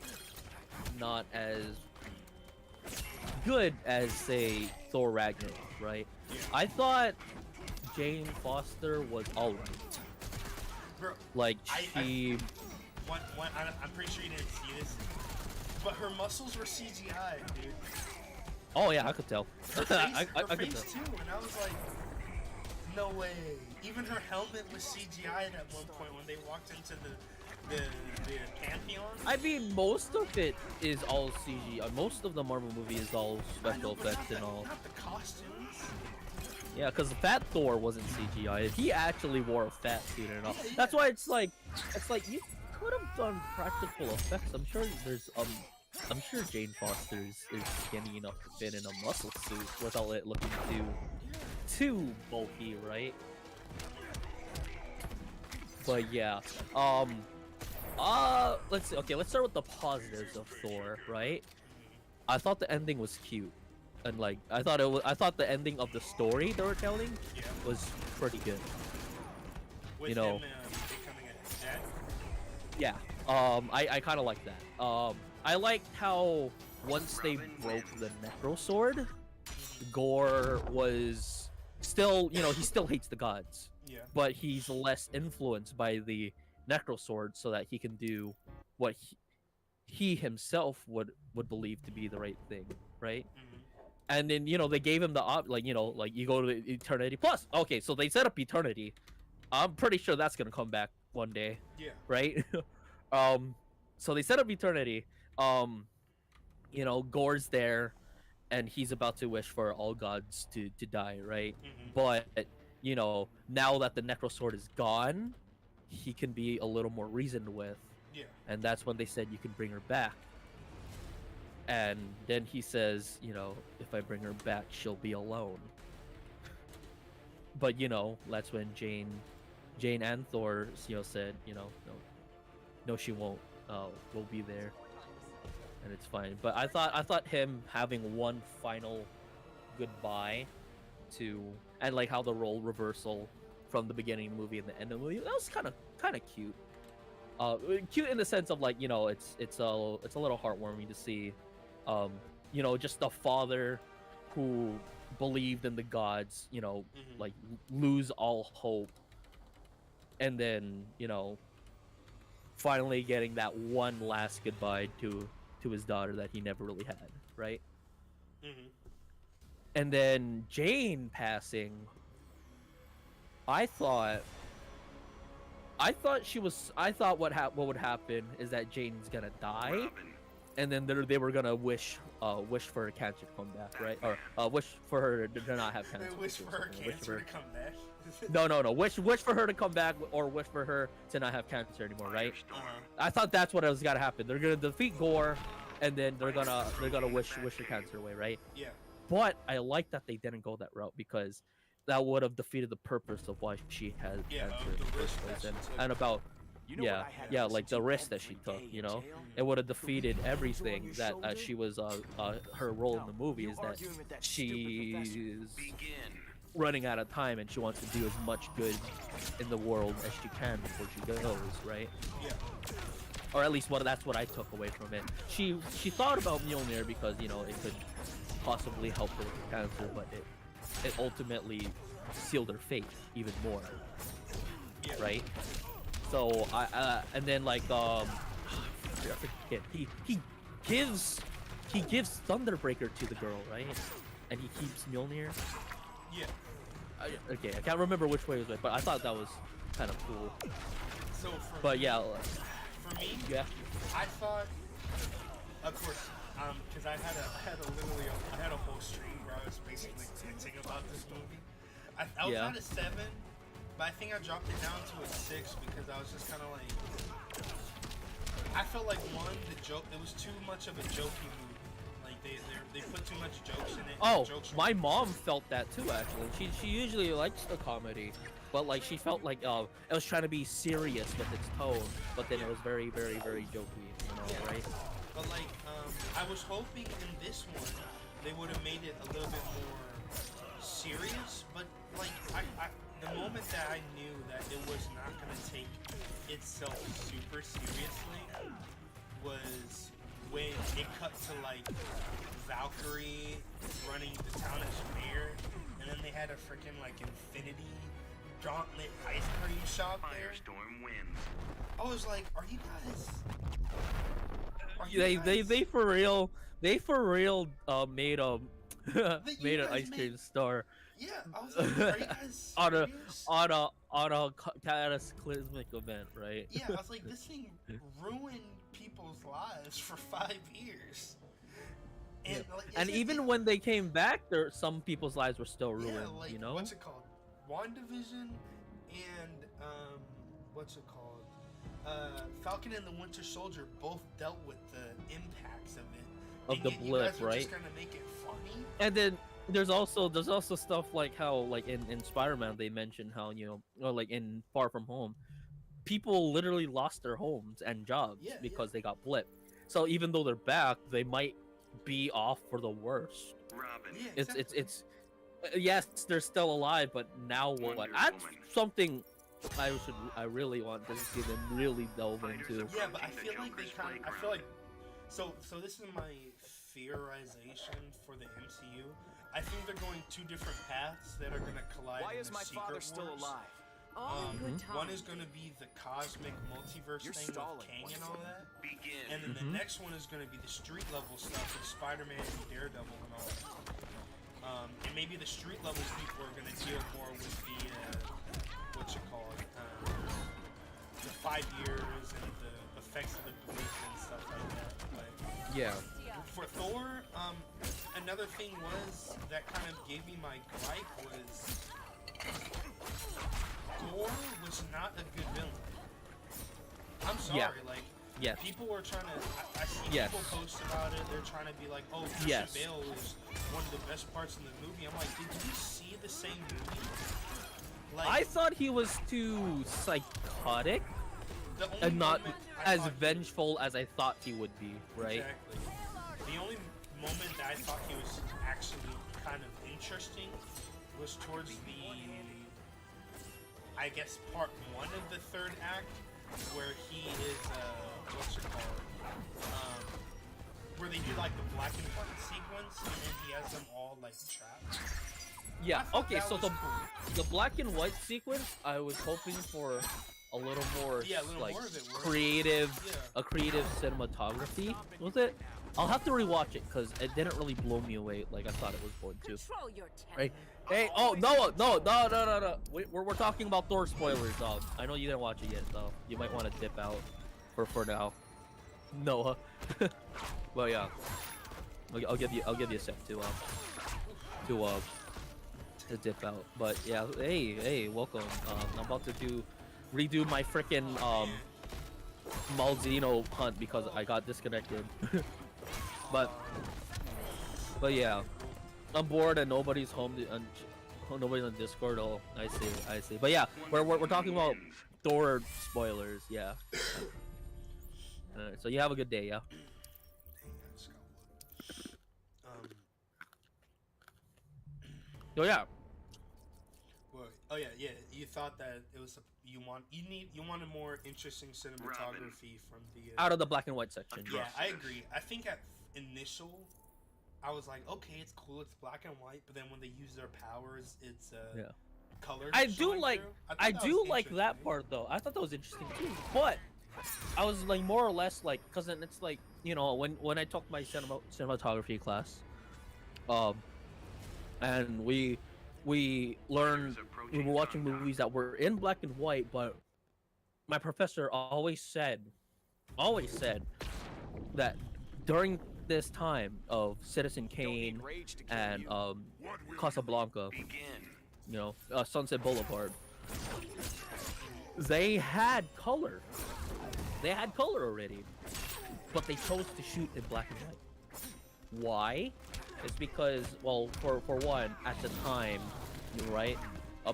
not as good as say Thor Ragnarok, right? Yeah. I thought Jane Foster was alright. Bro, Like I- she, I'm pretty sure you didn't see this, but her muscles were CGI, dude. oh yeah, I could tell. Her face, I her could face tell. too, and I was like, no way. Even her helmet was CGI at one point when they walked into the Pantheon. I mean, most of it is all CG. Most of the Marvel movie is all I special know, but effects and all. Not the costumes. Yeah, because the Fat Thor wasn't CGI. He actually wore a fat suit and all. Yeah, yeah. That's why it's like you could have done practical effects. I'm sure I'm sure Jane Foster is skinny enough to fit in a muscle suit without it looking too bulky, right? But yeah, let's see. Okay, let's start with the positives of Thor, right? I thought the ending was cute, and like I thought the ending of the story they were telling Yeah. was pretty good. With You know. him becoming a jet. Yeah. I kind of like that. I liked how once they broke the Necro Sword, Gore was still, you know, he still hates the gods, Yeah. but he's less influenced by the Necro Sword, so that he can do what he himself would believe to be the right thing, right? Mhm. And then you know they gave him the like you know like you go to Eternity Plus. Okay, so they set up Eternity. I'm pretty sure that's gonna come back one day, Yeah. right? So they set up Eternity. You know, Gore's there, and he's about to wish for all gods to die, right? Mhm. But you know, now that the Necro Sword is gone, he can be a little more reasoned with, Yeah. and that's when they said you can bring her back. And then he says, you know, if I bring her back, she'll be alone. But you know, that's when Jane and Thor, you know, said, you know, no, she won't. We'll be there, and it's fine. But I thought him having one final goodbye to, and like how the role reversal from the beginning of the movie and the end of the movie, that was kind of cute. Cute in the sense of like, you know, it's a little heartwarming to see, you know, just a father who believed in the gods, you know, Mhm. like lose all hope, and then you know, finally getting that one last goodbye to his daughter that he never really had, right? Mhm. And then Jane passing, I thought what would happen is that Jane's gonna die, Robin. and then they were gonna wish for her cancer to come back, right? Or wish for her to not have cancer. They wish for her Wish cancer to come back. No. Wish for her to come back, or wish for her to not have cancer anymore, right? Firestorm. I thought that's what was gonna happen. They're gonna defeat Gore, and then they're gonna wish her cancer away, right? Yeah. But I like that they didn't go that route because that would have defeated the purpose of why she had Yeah, cancer of in the the risk first that place, she and, took. and about You know what yeah, I had to yeah, listen like the to risk that every she took, day you in know, jail? it would have defeated For you everything on your that shoulder? she was her role in the movie You is that arguing with that stupid professor? she's Begin. running out of time and she wants to do as much good in the world as she can before she goes, right? Yeah. Or at least that's what I took away from it. She thought about Mjolnir because you know it could possibly help her with cancer, but it ultimately sealed her fate even more, Yeah. right? So I and then like I forget, he gives Thunderbreaker to the girl, right? And he keeps Mjolnir. Yeah. Okay, I can't remember which way it was, but I thought that was kind of cool. So for But yeah, for me, yeah. I thought of course, because I had a whole stream where I was basically ranting about this movie. I was Yeah. at a 7, but I think I dropped it down to a 6 because I was just kind of like, I felt like it was too much of a jokey movie. Like they put too much jokes in it. Oh, jokes my mom felt that too. Actually, she usually likes the comedy, but like she felt like it was trying to be serious with its tone, but then it was very, very, very jokey. You know, Yeah. right? But like, I was hoping in this one they would have made it a little bit more serious. But like, the moment that I knew that it was not gonna take itself super seriously was when it cut to like Valkyrie running the town as mayor, and then they had a freaking like Infinity Gauntlet ice cream shop there. Firestorm wins. I was like, are you guys? They for real made a made an guys ice cream made- store Yeah, I was like, are you guys on a serious? on a cataclysmic event, right? Yeah, I was like, this thing ruined people's lives for 5 years. And, like, And isn't even it- when they came back, some people's lives were still ruined. yeah, like, you know? what's it called? WandaVision and what's it called? Falcon and the Winter Soldier both dealt with the impacts of it. Of And the yet blip, you guys are right? just gonna make it funny. And then there's also stuff like how like in Spider-Man they mentioned how or like in Far From Home, people literally lost their homes and jobs Yeah, because they got blipped. So even though they're back, they might be off for the worst. Robin. Yeah, It's yes, they're still alive, but now what? Wonder That's Woman. something I really want to see them really delve into. Yeah, but I The feel like they Joker's kind of. I feel playground. like. So this is my theorization for the MCU. I think they're going 2 different paths that are gonna collide. Why in is the my Secret father still Wars. alive? All in good time. One is gonna be the cosmic multiverse You're thing with stalling, Kang and Wonder all Woman. that, Begin. and then the next one is gonna be the street level stuff with Spider-Man and Daredevil and all that. And maybe the street level people are gonna deal more with the what you call it, the 5 years and the effects of the blip and stuff like that. But Yeah. for Thor, another thing was that kind of gave me my gripe was Thor was not a good villain. I'm sorry, Yeah. like Yes. people were trying to. I see Yes. people post about it. They're trying to be like, "Oh, Christian Yes. Bale is one of the best parts in the movie." I'm like, did you see the same movie? Like, I thought he was too psychotic the only and not moment I as thought- vengeful as I thought he would be, right? Exactly. The only moment that I thought he was actually kind of interesting was towards I guess, part 1 of the 3rd act, where he is, what's it called? Where they do like the black and white sequence, and then he has them all like trapped. I Yeah. thought Okay. that So was the cool. black and white sequence, I was hoping for a little more Yeah, a little like more of it, where- creative, Yeah. a creative cinematography with it. I'll have to rewatch it because it didn't really blow me away like I thought it was going to. Control your temper. Right? Hey, oh no. We're talking about Thor spoilers. I know you didn't watch it yet, so you might want to dip out for now. Noah. Well, yeah. I'll give you a sec to dip out. But yeah, hey, welcome. I'm about to redo my frickin' Malzino hunt because I got disconnected. but yeah, I'm bored and nobody's home. Nobody's on Discord. Oh, I see. But yeah, we're talking about Thor spoilers. Yeah. Alright, so you have a good day. Yeah. Dang, I just got one. Oh yeah. What? Oh yeah. You thought that it was you wanted more interesting cinematography from the. Out of the black and white section. Yeah, I agree. I think at initial, I was like, okay, it's cool, it's black and white, but then when they use their powers, it's Yeah. colors. I do showing like through. thought I that do was like that interesting. part though. I thought that was interesting too. But I was like more or less like, cause then it's like when I took my cinematography class, and we learned we were watching movies that were in black and white, but my professor always said that during this time of Citizen Kane rage to kill and you. Casablanca, Begin. you know, Sunset Boulevard, they had color. They had color already, but they chose to shoot in black and white. Why? It's because, well, for one, at the time, right,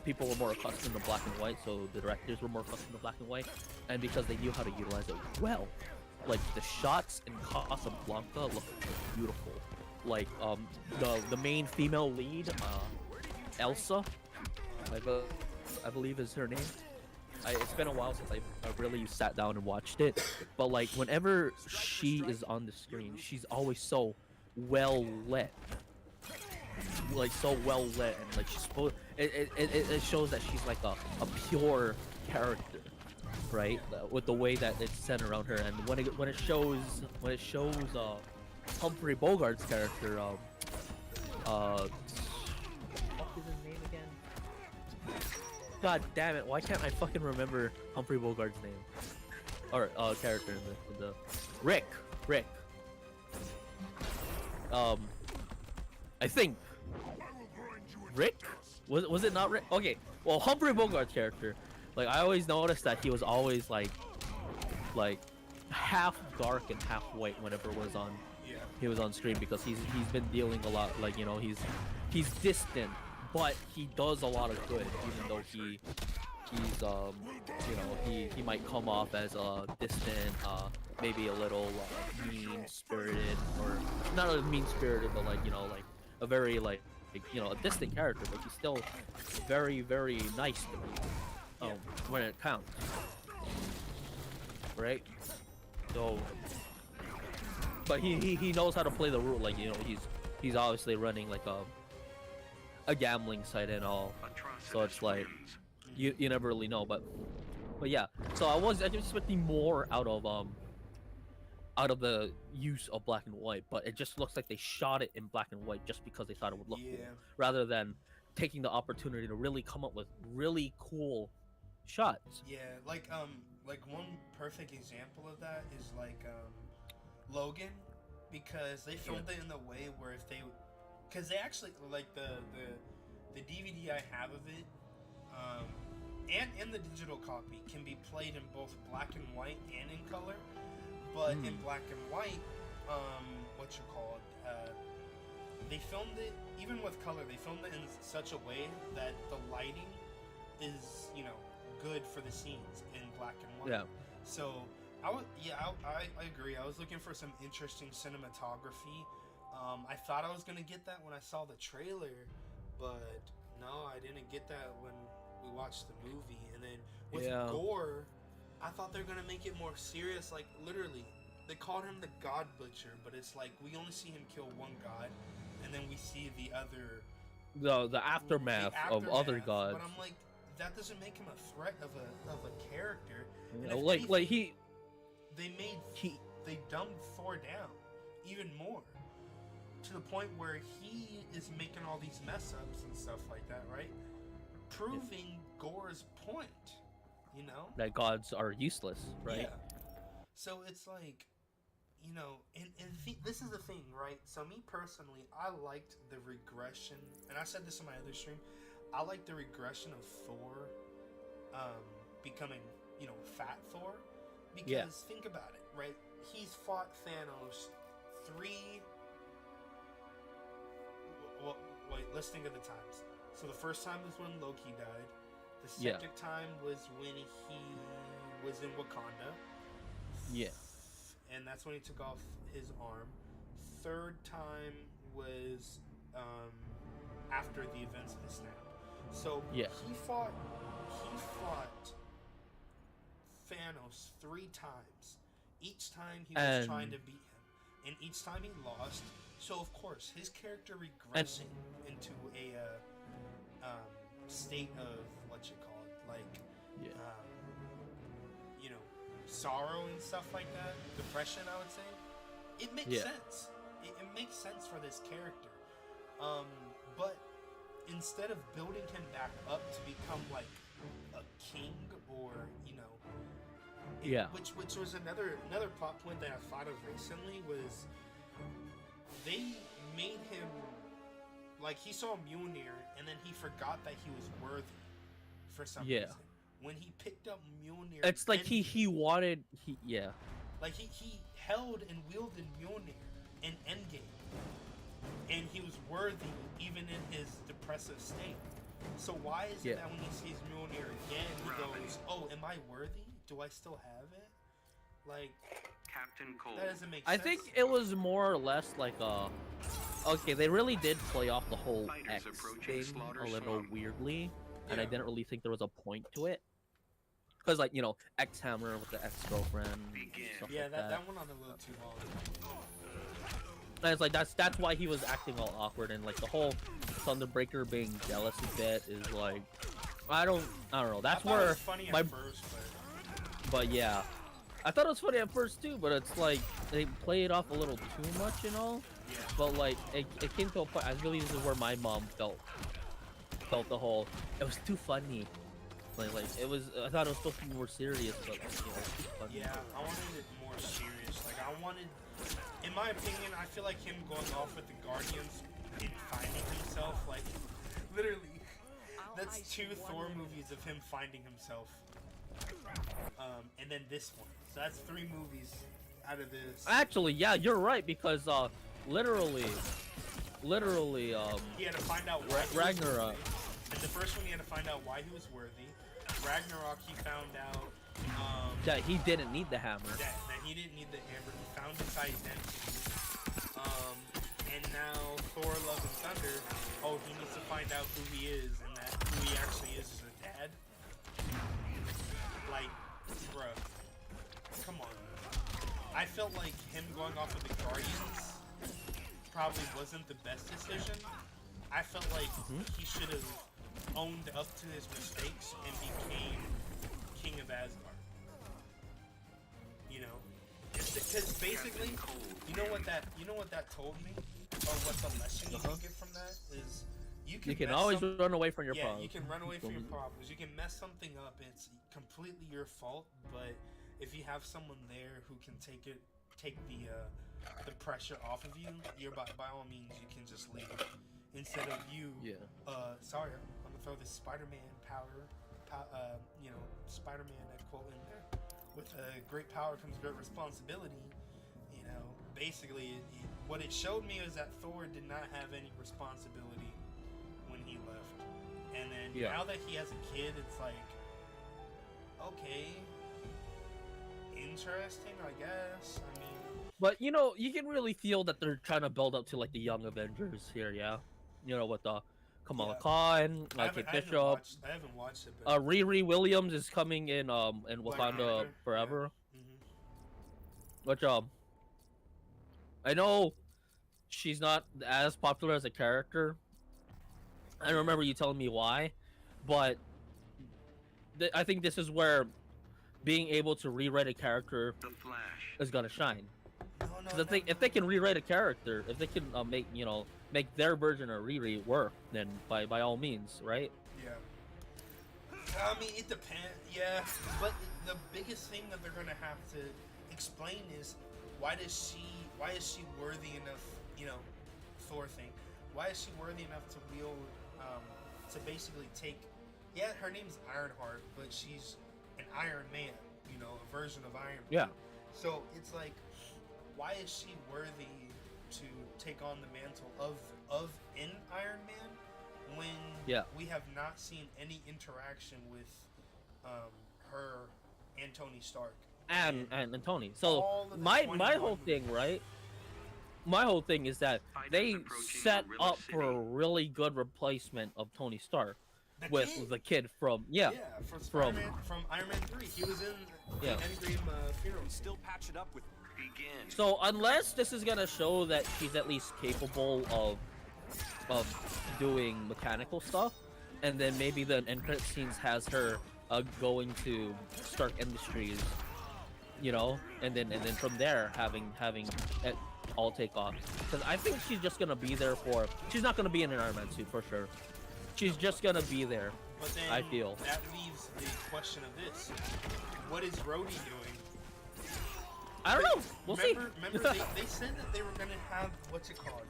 people were more accustomed to black and white, so the directors were more accustomed to black and white, and because they knew how to utilize it well. Like, the shots in Casablanca look beautiful. Like, the main female lead, Elsa, I believe is her name. It's been a while since I really sat down and watched it, but like whenever she is on the screen, she's always so well lit, like so well lit, and like she's supposed. It shows that she's like a pure character, right? With the way that it's set around her, and when it shows Humphrey Bogart's character, what is his name again? God damn it! Why can't I fucking remember Humphrey Bogart's name or character in the Rick? I think Rick was it not Rick? Okay, well Humphrey Bogart's character, like I always noticed that he was always like half dark and half white whenever he was on screen because he's been dealing a lot, like, you know, he's distant. But he does a lot of good, even though he's you know, he might come off as a distant, maybe a little mean-spirited, or not a mean-spirited, but like, you know, like a very like you know, a distant character, but he's still very, very nice to me when it counts, right? So, but he knows how to play the role, like, you know, he's obviously running like a gambling site and all, so it's like you never really know, but yeah. So I was expecting more out of the use of black and white, but it just looks like they shot it in black and white just because they thought it would look cool, rather than taking the opportunity to really come up with really cool shots. Yeah, like one perfect example of that is like Logan, because they filmed it in the way where if they, because they actually, like the DVD I have of it, and the digital copy can be played in both black and white and in color, but in black and white, they filmed it, even with color, they filmed it in such a way that the lighting is, you know, good for the scenes in black and white. Yeah. So I agree. I was looking for some interesting cinematography. I thought I was gonna get that when I saw the trailer, but no, I didn't get that when we watched the movie. And then with gore, I thought they were gonna make it more serious. Like literally, they called him the God Butcher, but it's like we only see him kill one god, and then we see the other, the aftermath of other gods. But I'm like, that doesn't make him a threat of a character. You And know, if like anything, he they dumbed Thor down even more, to the point where he is making all these mess ups and stuff like that, right? Proving Gore's point, you know? that gods are useless, right? Yeah. So it's like, you know, and this is the thing, right? So me personally, I liked the regression, and I said this in my other stream, I like the regression of Thor becoming, you know, fat Thor, because think about it, right? He's fought Thanos wait, let's think of the times. So the first time was when Loki died. The second time was when he was in Wakanda. Yeah. And that's when he took off his arm. Third time was after the events of the snap. So he fought Thanos 3 times. Each time he was trying to beat him, and each time he lost. So of course his character regressing into a state of you know, sorrow and stuff like that, depression, I would say. It makes sense. It makes sense for this character. But instead of building him back up to become like a king, or, you know, Yeah. Which was another plot point that I thought of recently was they made him like he saw Mjolnir and then he forgot that he was worthy for some Yeah. reason. When he picked up Mjolnir, It's like then he wanted yeah. like he held and wielded Mjolnir in Endgame, and he was worthy even in his depressive state. So why is it that when he sees Mjolnir again, he goes, "Oh, am I worthy? Do I still have it?" Like Captain Cold. that doesn't make I sense. think it was more or less like okay, they really did play off the whole Fighters X approaching thing Slaughter a little Swamp. weirdly, and I Yeah. didn't really think there was a point to it. Because, like, you know, X Hammer with the ex-girlfriend. Begin. Stuff Yeah, like that went on a little too long. And it's like that's why he was acting all awkward, and like the whole Thunderbreaker being jealous a bit is like I don't know. That's I thought it where was funny my at first, but yeah, I thought it was funny at first too, but it's like they play it off a little too much, you know. yeah. But like it came to a point. I believe this is where my mom felt the whole. It was too funny. Like it was. I thought it was supposed to be more serious, but like, you know, it's too funny. Yeah, I wanted it more serious. Like I wanted, in my opinion, I feel like him going off with the Guardians and finding himself. Like literally, that's two Thor movies of him finding himself. And then this one. So that's 3 movies out of this. Actually, yeah, you're right because literally, He had to find out why he was Ragnarok. worthy. And the first one, he had to find out why he was worthy. Ragnarok, he found out that he didn't need the hammer. that he didn't need the hammer. He found his identity. And now Thor: Love and Thunder. Oh, he needs to find out who he is and that who he actually is a dad. Like, bruh, come on. I felt like him going off with the Guardians probably wasn't the best decision. I felt like he should have owned up to his mistakes and became King of Asgard. You know, because basically, you know what that told me, or what the lesson you can get from that is, you can mess always some- run away from your yeah, problems. you can run away from your problems. You can mess something up. It's completely your fault. But if you have someone there who can take the pressure off of you, you're by all means you can just leave. Instead of you, sorry, I'm gonna throw this Spider-Man Spider-Man quote in there. With great power comes great responsibility. You know, basically, what it showed me is that Thor did not have any responsibility when he left. And then now that he has a kid, it's like, okay, interesting, I guess. I mean, But you know, you can really feel that they're trying to build up to like the Young Avengers here, yeah. You know, with Kamala Khan, Kate Bishop. I haven't watched it, but Riri Williams is coming in Wakanda Panther, Forever. yeah. Which I know she's not as popular as a character. I don't remember you telling me why, but I think this is where being able to rewrite a character The Flash. is gonna shine. No, Because if they can rewrite a character, if they can make their version of Riri work, then by all means, right? Yeah. I mean, it depends. Yeah, but the biggest thing that they're gonna have to explain is why is she worthy enough? You know, Thor thing. Why is she worthy enough to wield, to basically take? Yeah, her name's Ironheart, but she's an Iron Man. You know, a version of Iron Man. Yeah. So it's like, why is she worthy to take on the mantle of an Iron Man when we have not seen any interaction with her and Tony Stark And Tony. So all of the my 21 whole movies. thing, right? My whole thing is that they approaching set Gorilla up for a City. really good replacement of Tony Stark The with kid. the kid from from Spider-Man, from Iron Man 3. He was in the Yeah. Endgame funeral. Still patch it up with Begin. So unless this is gonna show that she's at least capable of doing mechanical stuff, and then maybe the end credit scenes has her going to Stark Industries, you know, and then from there having it all take off. Because I think she's just gonna be there for. She's not gonna be in an Iron Man suit for sure. She's just gonna be there. But then I feel. that leaves the question of this: what is Rhodey doing? I don't know. We'll Remember, they said that they were gonna have what's it called?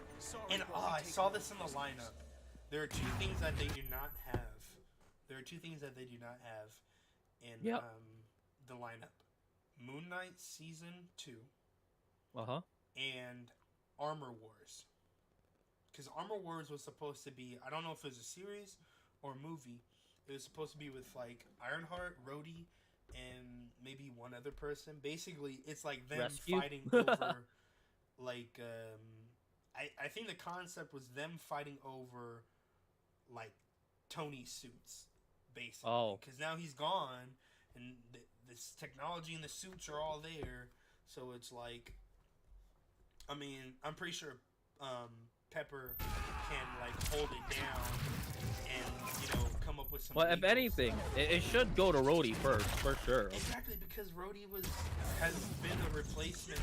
And I saw this in the lineup. There are two things that they do not have. There are two things that they do not have in the lineup: Moon Knight season 2. And Armor Wars. Because Armor Wars was supposed to be, I don't know if it was a series or a movie. It was supposed to be with like Ironheart, Rhodey, and maybe one other person. Basically, it's like them fighting over, like, I think the concept was them fighting over, like, Tony's suits, basically. Oh. Because now he's gone, and this technology and the suits are all there. So it's like, I mean, I'm pretty sure Pepper can, like, hold it down and, you know, come up with some... Well, if anything, it should go to Rhodey first, for sure. Exactly, because Rhodey has been a replacement,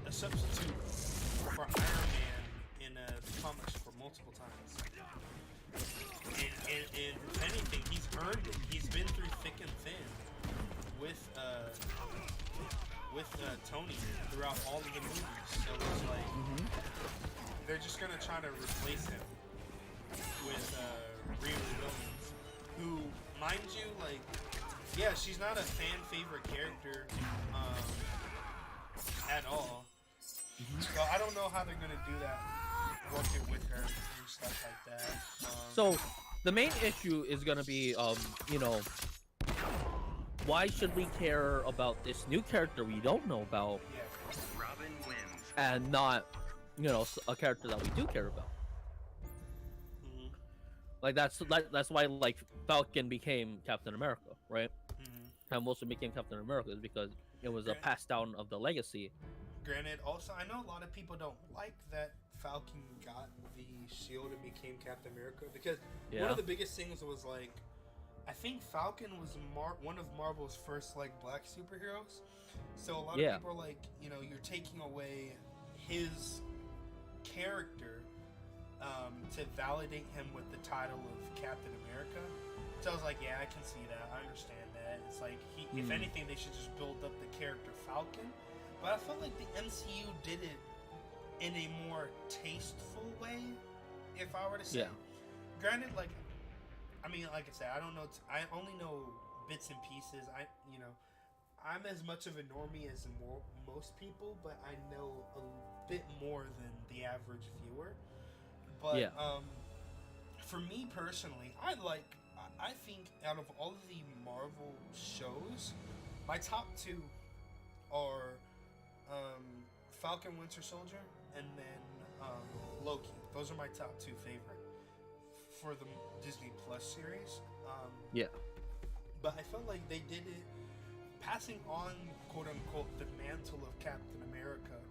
a substitute for Iron Man in the comics for multiple times. And if anything, he's earned it. He's been through thick and thin with Tony throughout all of the movies. So it's like they're just gonna try to replace him with Riri Williams, who, mind you, like, yeah, she's not a fan favorite character at all. So I don't know how they're gonna do that, working with her and stuff like that. So the main issue is gonna be, you know, why should we care about this new character we don't know about, Robin wins. and not, you know, a character that we do care about? Like that's why, like, Falcon became Captain America, right? And Wilson became Captain America is because it was a pass down of the legacy. Granted, also I know a lot of people don't like that Falcon got the shield and became Captain America, because one of the biggest things was, like, I think Falcon was one of Marvel's first, like, black superheroes. So a lot of people are like, you know, you're taking away his character to validate him with the title of Captain America. So I was like, yeah, I can see that. I understand that. It's like, if anything, they should just build up the character Falcon. But I felt like the MCU did it in a more tasteful way, if I were to say. Granted, like, I mean, like I said, I don't know. I only know bits and pieces. I'm as much of a normie as most people, but I know a bit more than the average viewer. But for me personally, I think out of all of the Marvel shows, my top two are Falcon Winter Soldier and then Loki. Those are my top two favorite for the Disney Plus series. But I felt like they did it, passing on, quote unquote, the mantle of Captain America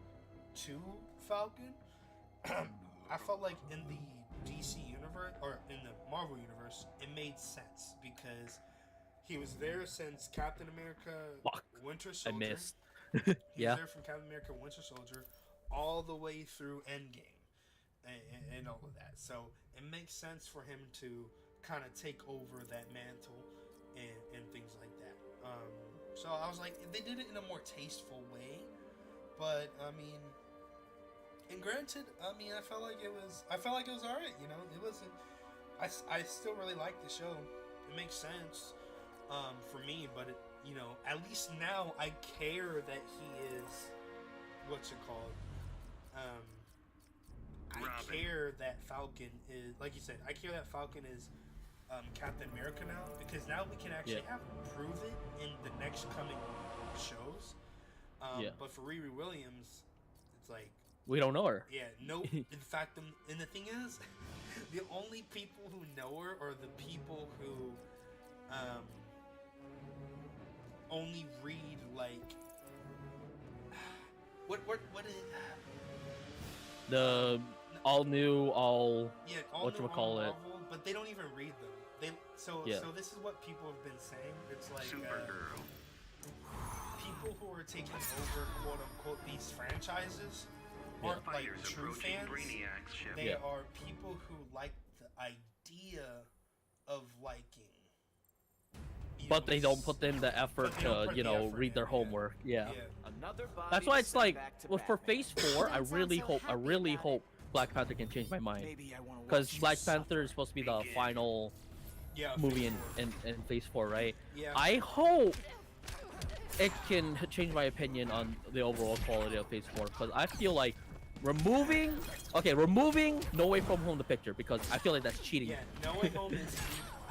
to Falcon. I felt like in the DC universe, or in the Marvel universe, it made sense because he was there since Captain America Winter Soldier. I missed. He was there from Captain America Winter Soldier all the way through Endgame and all of that. So it makes sense for him to kind of take over that mantle and things like that. So I was like, they did it in a more tasteful way, but I mean, and granted, I mean, I felt like it was all right. You know, it wasn't. I still really like the show. It makes sense for me, but you know, at least now I care that he is what's it called. I care that Falcon is, like you said, I care that Falcon is Captain America now, because now we can actually have him prove it in the next coming shows. But for Riri Williams, it's like, we don't know her. Yeah, no. In fact, and the thing is, the only people who know her are the people who only read, like, what is it? The all new, all whatchamacallit, but they don't even read them. So this is what people have been saying. It's like Supergirl. People who are taking over, quote unquote, these franchises aren't like true fans. They are people who like the idea of liking but they don't put in the effort But they don't to, put you the know, effort read their in, yeah. homework. Yeah. Another body That's why to it's send like, back to well, for Batman. Phase 4, I Don't really sound so happy about hope it. Black Panther can change my mind. Maybe I wanna Because watch you Black suffer. Panther is supposed to be the final Yeah. movie Phase in four. Phase 4, right? Yeah. I hope it can change my opinion on the overall quality of Phase 4, because I feel like removing No Way From Home the picture, because I feel like that's cheating. Yeah. No Way Home is.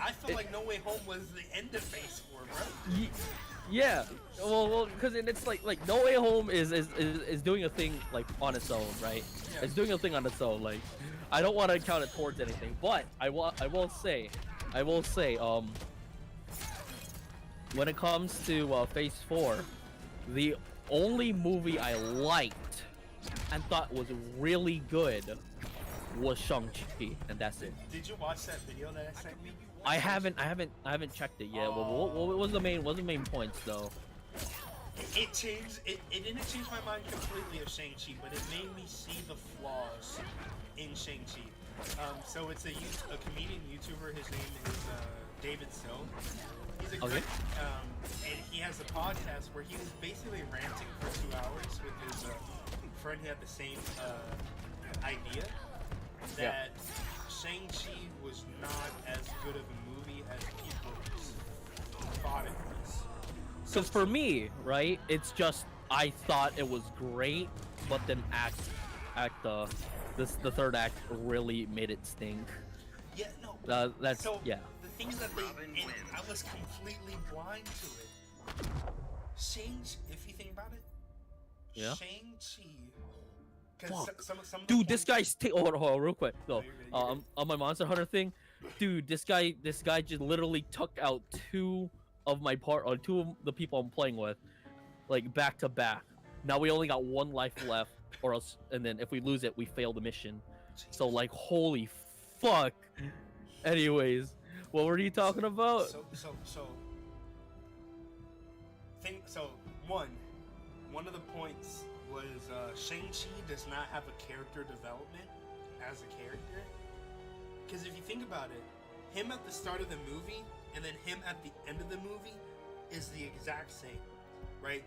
I feel like No Way Home was the end of Phase 4, bro. Yeah, well, because it's like No Way Home is doing a thing like on its own, right? Yeah. It's doing a thing on its own. Like, I don't want to count it towards anything, but I will say, when it comes to Phase 4, the only movie I liked and thought was really good was Shang-Chi, and that's it. Did you watch that video that I sent you? I haven't checked it yet. What was the main points though? It changed. It didn't change my mind completely of Shang-Chi, but it made me see the flaws in Shang-Chi. So it's a comedian YouTuber. His name is David So. He's a great, and he has a podcast where he was basically ranting for 2 hours with his friend who had the same idea that Shang-Chi was not as good of a movie as people thought it was. Because for me, right, it's just I thought it was great, but then the third act really made it stink. Yeah, no. That's so yeah. The things that and I was completely blind to it. If you think about it, Yeah. Shang-Chi. Fuck. Some of the Dude, this points- guy's hold on, real quick. No, you're good. on my Monster Hunter thing, dude, this guy just literally took out two of the people I'm playing with, like back to back. Now we only got one life left, or else, and then if we lose it, we fail the mission. So like, holy fuck. Anyways, what were you talking about? One of the points was Shang-Chi does not have a character development as a character. Because if you think about it, him at the start of the movie and then him at the end of the movie is the exact same, right?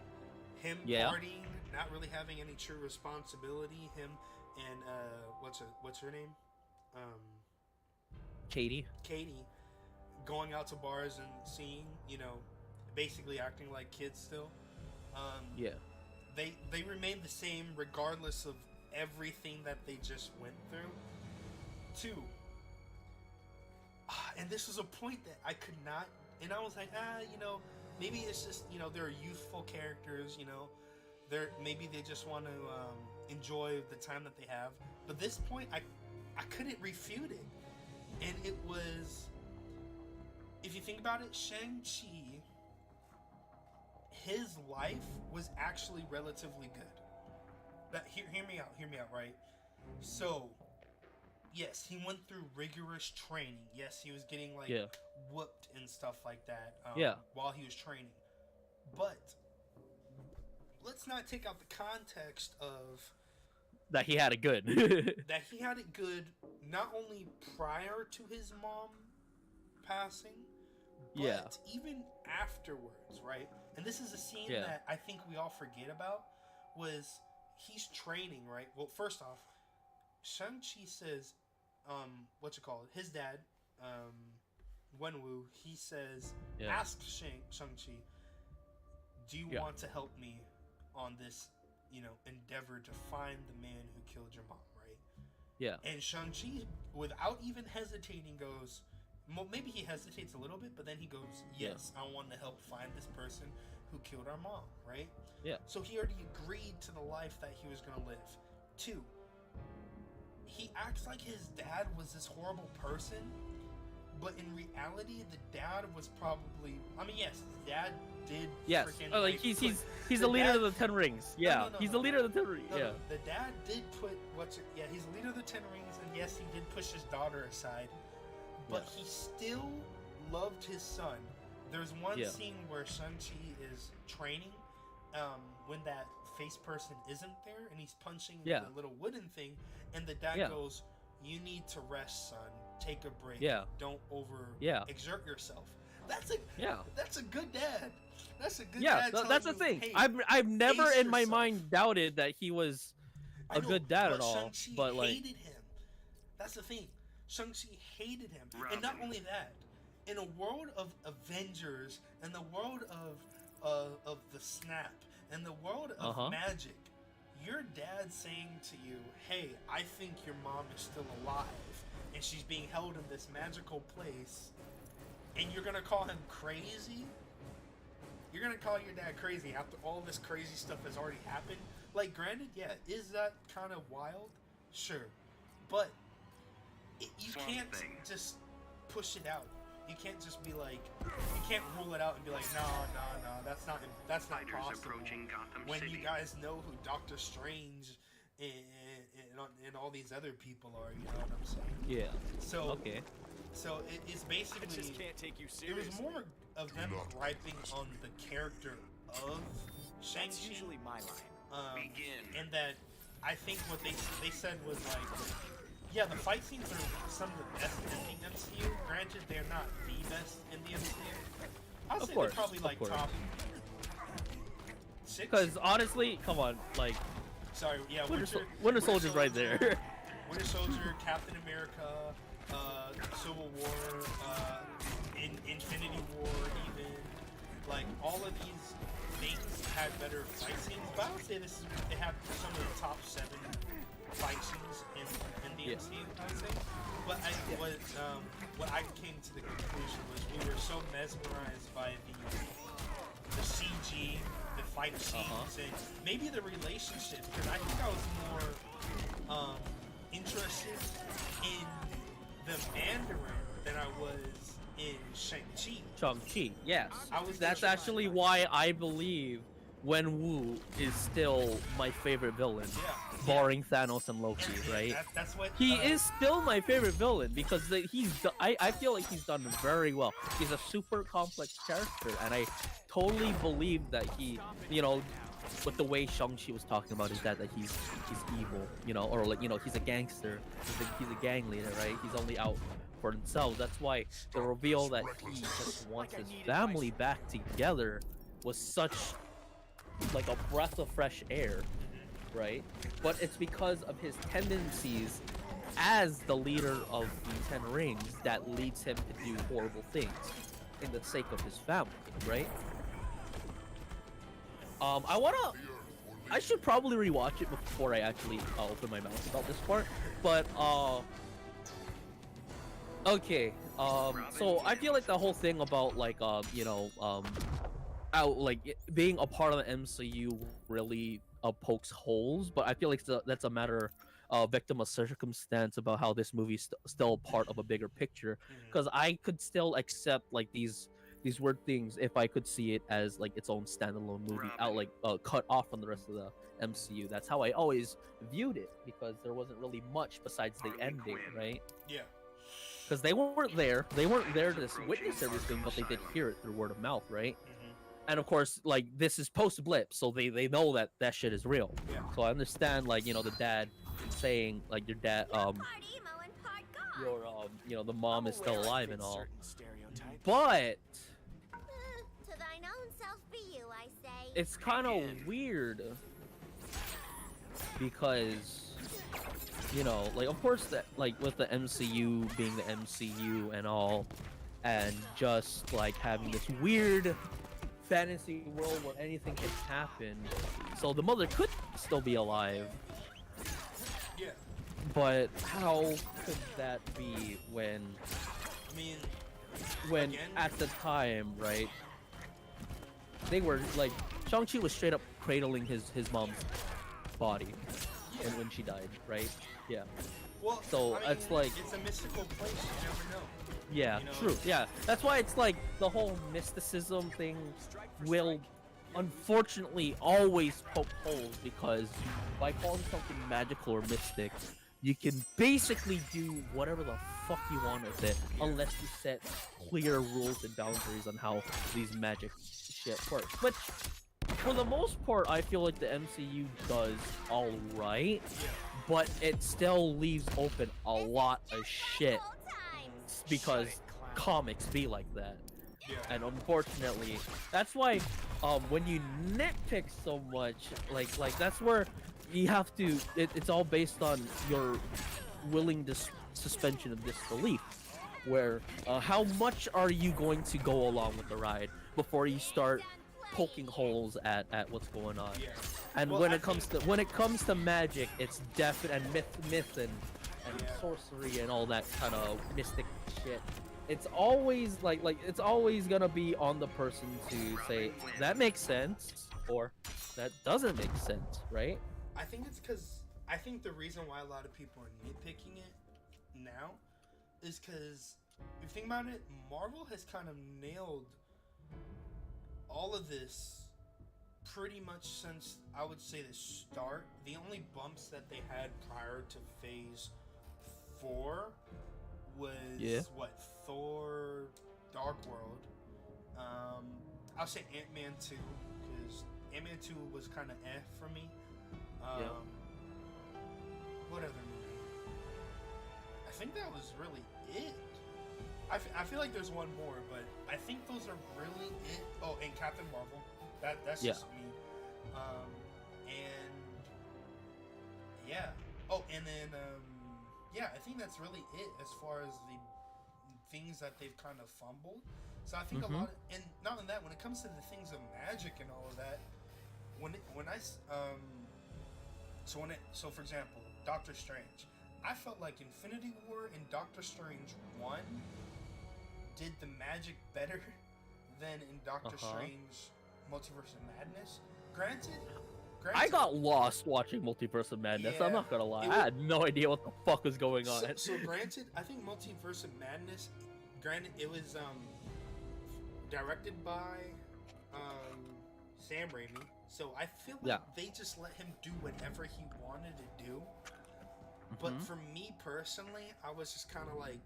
Him partying, not really having any true responsibility. Him and what's her name? Katie going out to bars and seeing, basically acting like kids still. They remain the same regardless of everything that they just went through. Two, and this was a point that I could not, and I was like, maybe it's just, they're youthful characters, maybe they just want to enjoy the time that they have. But this point, I couldn't refute it. And it was, if you think about it, Shang-Chi, his life was actually relatively good. But hear me out, right? So, yes, he went through rigorous training. Yes, he was getting whooped and stuff like that while he was training. But let's not take out the context of that he had it good. that he had it good not only prior to his mom passing, but even afterwards, right? And this is a scene that I think we all forget about, was he's training, right? Well, first off, Shang-Chi says, his dad, Wenwu, he says, ask Shang-Chi, do you want to help me on this, endeavor to find the man who killed your mom, right? Yeah. And Shang-Chi, without even hesitating, goes, maybe he hesitates a little bit, but then he goes, yes, I want to help find this person who killed our mom, right? Yeah. So he already agreed to the life that he was going to live. Two, he acts like his dad was this horrible person, but in reality, the dad was probably, yes, his dad did freaking, he's the leader of the Ten Rings. Yeah, he's the leader of the Ten Rings. No, the dad did put he's the leader of the Ten Rings, and yes, he did push his daughter aside, but he still loved his son. There's one scene where Shang-Chi is training, when that face person isn't there, and he's punching the little wooden thing, and the dad goes, "You need to rest, son. Take a break. Don't exert yourself." Yeah. That's a good dad. That's a good Yeah, dad. telling that's the you, thing. Hey, I've never pace in my yourself. mind doubted that he was I a know, good dad but at all. Shang-Chi But like, hated him. That's the thing. Shang-Chi hated him, and not Robin. only that, in a world of Avengers, in the world of the Snap, in the world of Uh-huh. magic, your dad saying to you, "Hey, I think your mom is still alive, and she's being held in this magical place," and you're gonna call him crazy? You're gonna call your dad crazy after all this crazy stuff has already happened? Like, granted, yeah, is that kind of wild? Sure, but you Swamp can't Thing. just push it out. You can't just be like, you can't rule it out and be like, no, that's not Fighters possible. approaching Gotham When City. you guys know who Doctor Strange and all these other people are, you know what I'm saying? yeah. So, Okay. so it's I basically. just can't take you It was seriously. more of them griping on the character of That's Shang-Chi, usually my line. Begin. and that I think what they said was like, yeah, the fight scenes are some of the best in the MCU. Granted, they're not the best in the MCU. I'll Of say course, they're probably of like course. top 6. Because honestly, come on, like Sorry, yeah, Winter Soldier's right there. Winter Soldier, Captain America, Civil War, Infinity War, even like all of these things had better fight scenes. But I would say they have some of the top 7 fight scenes in the Yeah. MCU. I'd say. But what I came to the conclusion was we were so mesmerized by the CG, the fight scenes, and maybe the relationships. Because I think I was more interested in the Mandarin than I was in Shang-Chi. Shang-Chi, yes. That's interested- actually why I believe Wen Wu is still my favorite villain, Yeah. barring Thanos and Loki, right? That's what He is still my favorite villain because I feel like he's done very well. He's a super complex character, and I totally believe that he, you know, with the way Shang-Chi was talking about his dad, that he's evil, you know, or like, you know, he's a gangster, he's a gang leader, right? He's only out for himself. That's why the reveal that he just wants his family back together was such like a breath of fresh air, right? But it's because of his tendencies as the leader of the Ten Rings that leads him to do horrible things in the sake of his family, right? I should probably rewatch it before I actually open my mouth about this part, but okay, so I feel like the whole thing about like being a part of the MCU really pokes holes, but I feel like that's a matter victim of circumstance about how this movie's still part of a bigger picture, because I could still accept like these weird things if I could see it as like its own standalone movie, out like cut off from the rest of the MCU. That's how I always viewed it, because there wasn't really much besides the Harley ending, Quinn. right? Yeah. Because they weren't there to witness everything, but they did hear it through word of mouth, right? And of course, like, this is post blip, so they know that shit is real. Yeah. So I understand, like, you know, the dad saying like your dad Part emo and part goth. your you know, the mom is still Aware I alive fit and all, certain stereotypes. but To thine own self be you, I say. it's kind of weird because, you know, like, of course, that, like, with the MCU being the MCU and all, and just like having this weird fantasy world where anything can happen, so the mother could still be alive. Yeah. But how could that be when I mean, again, at the time, right? They were like, Shang-Chi was straight up cradling his mom's body when she died, right? Yeah. well, So, I mean, it's like- it's a mystical place. You never know. Yeah, You know? true. Yeah, that's why it's like the whole mysticism thing will unfortunately always poke holes, because by calling something magical or mystic, you can basically do whatever the fuck you want with it, unless you set clear rules and boundaries on how these magic shit works. Which, for the most part, I feel like the MCU does all right, but it still leaves open a lot of shit, because comics be like that. Yeah. And unfortunately, that's why when you nitpick so much, like that's where you have to. It's all based on your willing suspension of disbelief. Where how much are you going to go along with the ride before you start poking holes at what's going on? Yeah. And Well, when I it comes to magic, it's definite and myth and Yeah. sorcery and all that kind of mystic shit. It's always like it's always gonna be on the person to say that makes sense or that doesn't make sense, right? I think it's because I think the reason why a lot of people are nitpicking it now is because if you think about it, Marvel has kind of nailed all of this pretty much since I would say the start. The only bumps that they had prior to Phase 4 was what, Thor Dark World. I'll say Ant-Man 2 because Ant-Man 2 was kind of for me. What other movie? I think that was really it. I feel like there's one more, but I think those are really it. Oh, and Captain Marvel. That's just me. And yeah. Oh, and then yeah, I think that's really it as far as the things that they've kind of fumbled. So I think a lot, and not only that, when it comes to the things of magic and all of that, so for example, Doctor Strange, I felt like Infinity War and Doctor Strange 1 did the magic better than in Doctor Strange Multiverse of Madness. Granted, I got lost watching Multiverse of Madness. I'm not gonna lie, I had no idea what the fuck was going on. So granted, I think Multiverse of Madness, granted it was directed by Sam Raimi, so I feel like they just let him do whatever he wanted to do. But for me personally, I was just kind of like,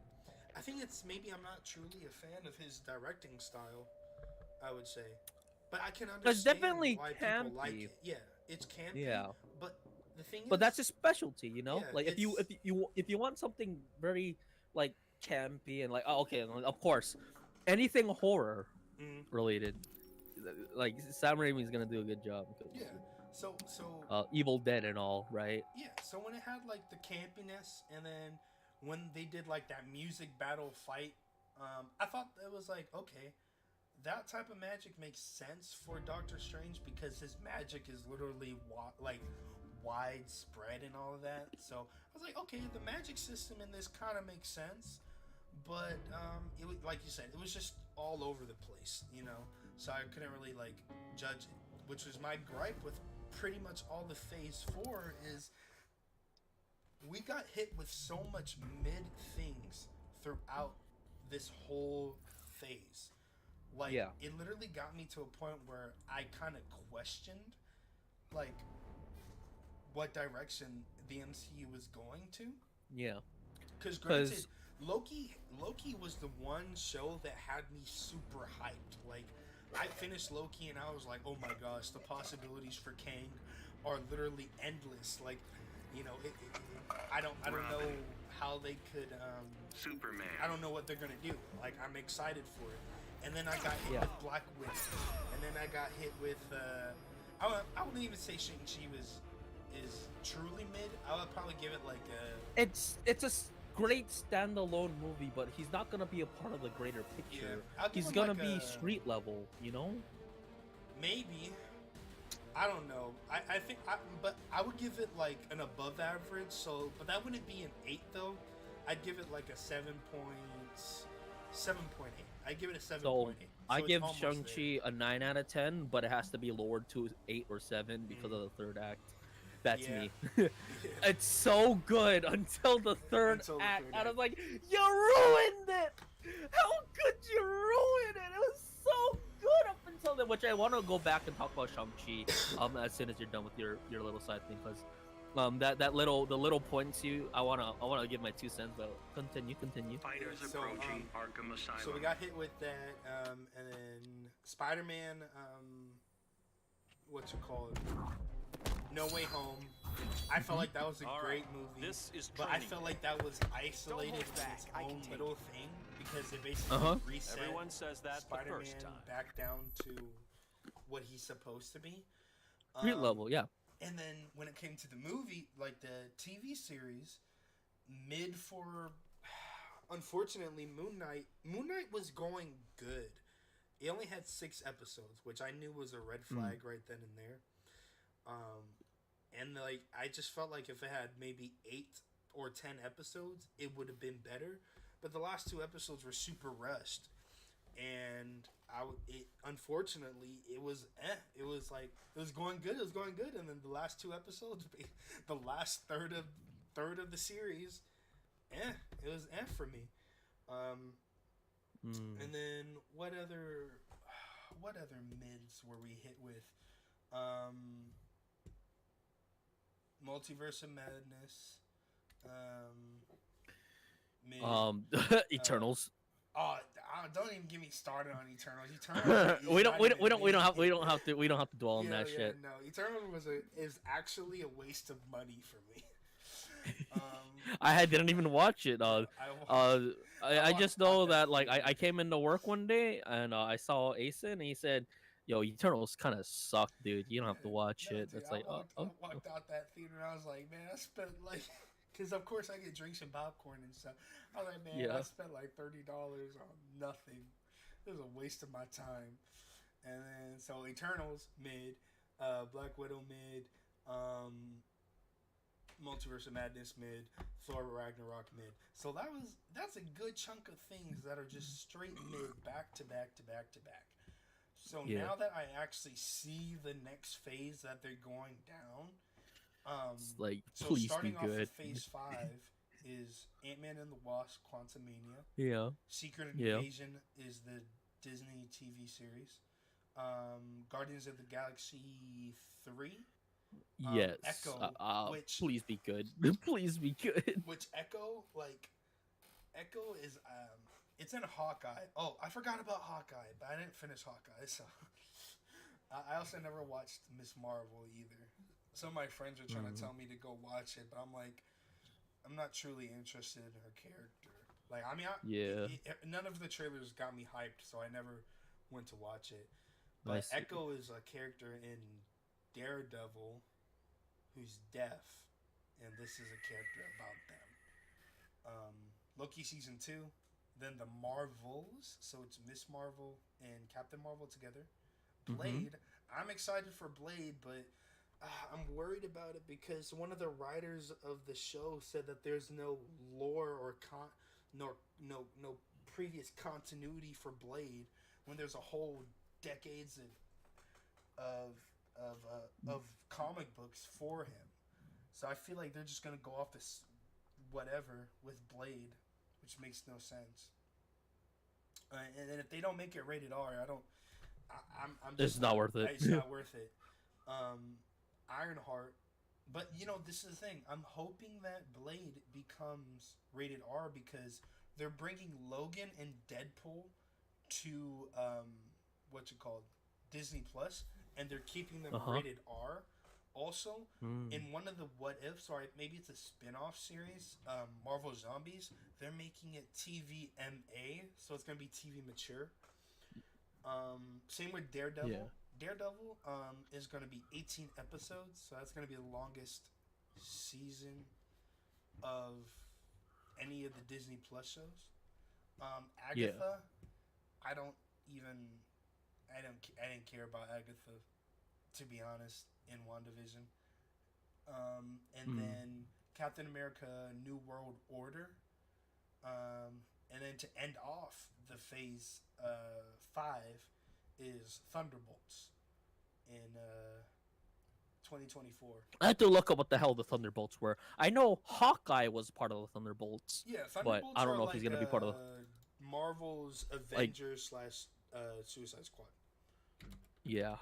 I think it's maybe I'm not truly a fan of his directing style, I would say. But I can understand definitely why campy. people like it. Yeah, it's campy. Yeah. But the thing is, But that's his specialty, you know. Yeah, Like if you want something very like campy and like okay, of course, anything horror related, like Sam Raimi's gonna do a good job. Yeah. So Evil Dead and all, right? yeah. So when it had like the campiness, and then when they did like that music battle fight, I thought it was like okay, that type of magic makes sense for Doctor Strange because his magic is literally widespread and all of that. So I was like, okay, the magic system in this kind of makes sense, but it was like you said, it was just all over the place, you know. So I couldn't really like judge it, which was my gripe with pretty much all the Phase 4 is we got hit with so much mid things throughout this whole phase. Like, it literally got me to a point where I kind of questioned, like, what direction the MCU was going to. Yeah. Because granted, Loki was the one show that had me super hyped. Like, I finished Loki and I was like, oh my gosh, the possibilities for Kang are literally endless. Like, you know, I don't know how they could. Superman. I don't know what they're gonna do. Like, I'm excited for it. And then I got hit with Black Widow. And then I got hit with. I wouldn't even say Shang-Chi is truly mid. I would probably give it like a. It's a great standalone movie, but he's not gonna be a part of the greater picture. Yeah, he's gonna be street level, you know. Maybe. I don't know. I think, but I would give it like an above average. So, but that wouldn't be an 8 though. I'd give it like a 7.8. I'd give it a 7.8. So I give Shang-Chi a 9 out of 10, but it has to be lowered to 8 or 7 because of the third act. That's me. It's so good until the third act. And I was like, you ruined it! How could you ruin it? It was so good up until then, which I want to go back and talk about Shang-Chi as soon as you're done with your little side thing, because the little points I wanna give my 2 cents, but continue. Fighters approaching Arkham Asylum. So we got hit with that, and then Spider-Man, what's it called? No Way Home. I felt like that was a great movie, but I felt like that was isolated in its own little thing because they basically reset Everyone says that the Spider-Man first time. back down to what he's supposed to be. Street level, yeah. And then when it came to the movie, like the TV series, unfortunately, Moon Knight was going good. It only had 6 episodes, which I knew was a red flag right then and there. And like I just felt like if it had maybe 8 or 10 episodes, it would have been better. But the last 2 episodes were super rushed, and unfortunately it was it was like it was going good, and then the last 2 episodes, the last third of the series, it was for me. And then what other mids were we hit with? Multiverse of Madness. Eternals. Don't even get me started on Eternals. we don't have to dwell on that shit. No, Eternals is actually a waste of money for me. I didn't even watch it. I just know that like I came into work one day and I saw Asa and he said, "Yo, Eternals kind of suck, dude. You don't have to watch it." Dude, It's like, I walked out that theater and I was like, man, I spent like, because of course I get drinks and popcorn and stuff. I was like, man, I spent like $30 on nothing. It was a waste of my time. And then so Eternals mid, Black Widow mid, Multiverse of Madness mid, Thor Ragnarok mid. So that's a good chunk of things that are just straight mid, back to back to back to back. So now that I actually see the next phase that they're going down, it's like, so please starting be off good. with phase 5 is Ant-Man and the Wasp: Quantumania. Yeah. Secret Invasion is the Disney TV series. Guardians of the Galaxy 3. Yes. Echo, which please be good. Please be good. Which Echo is it's in Hawkeye. Oh, I forgot about Hawkeye, but I didn't finish Hawkeye, so I also never watched Miss Marvel either. Some of my friends are trying to tell me to go watch it, but I'm like, I'm not truly interested in her character. Like, I mean, none of the trailers got me hyped, so I never went to watch it. But Echo is a character in Daredevil who's deaf, and this is a character about them. Loki season 2, then the Marvels, so it's Miss Marvel and Captain Marvel together. Blade, I'm excited for Blade, but I'm worried about it because one of the writers of the show said that there's no lore or no previous continuity for Blade when there's a whole decades of comic books for him. So I feel like they're just gonna go off this whatever with Blade, which makes no sense. And then if they don't make it rated R, It's not worth it. It's not worth it. Ironheart, but this is the thing. I'm hoping that Blade becomes rated R because they're bringing Logan and Deadpool to Disney Plus, and they're keeping them rated R. Also, in one of the what ifs, or maybe it's a spin-off series, Marvel Zombies, they're making it TVMA, so it's gonna be TV mature. Same with Daredevil. Yeah. Daredevil is going to be 18 episodes, so that's going to be the longest season of any of the Disney Plus shows. Agatha, I didn't care about Agatha, to be honest, in WandaVision. And then Captain America: New World Order, and then to end off the phase 5 is Thunderbolts in 2024. I have to look up what the hell the Thunderbolts were. I know Hawkeye was part of the Thunderbolts. Yeah, but Thunderbolts I don't know are if he's gonna be part of Marvel's Avengers / Suicide Squad. Yeah,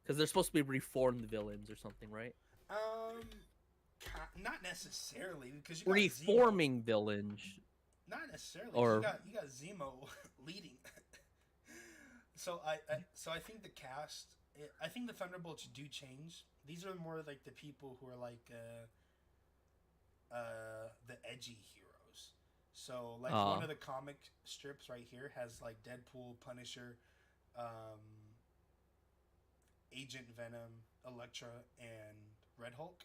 because they're supposed to be reformed villains or something, right? Not necessarily, because you got Reforming villains. Not necessarily. Or you got Zemo leading. So I think the cast. I think the Thunderbolts do change. These are more like the people who are like the edgy heroes. So like one of the comic strips right here has like Deadpool, Punisher, Agent Venom, Elektra, and Red Hulk.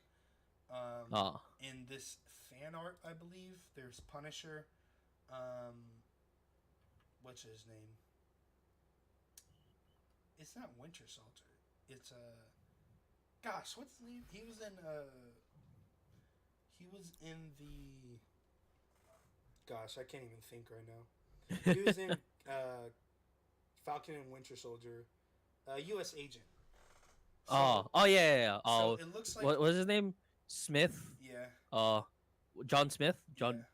In this fan art, I believe there's Punisher. What's his name? It's not Winter Soldier. It's gosh, what's the name? He was in the. Gosh, I can't even think right now. He was in Falcon and Winter Soldier, U.S. Agent. So, yeah. So it looks like what was his name? Smith. Yeah. John Smith. John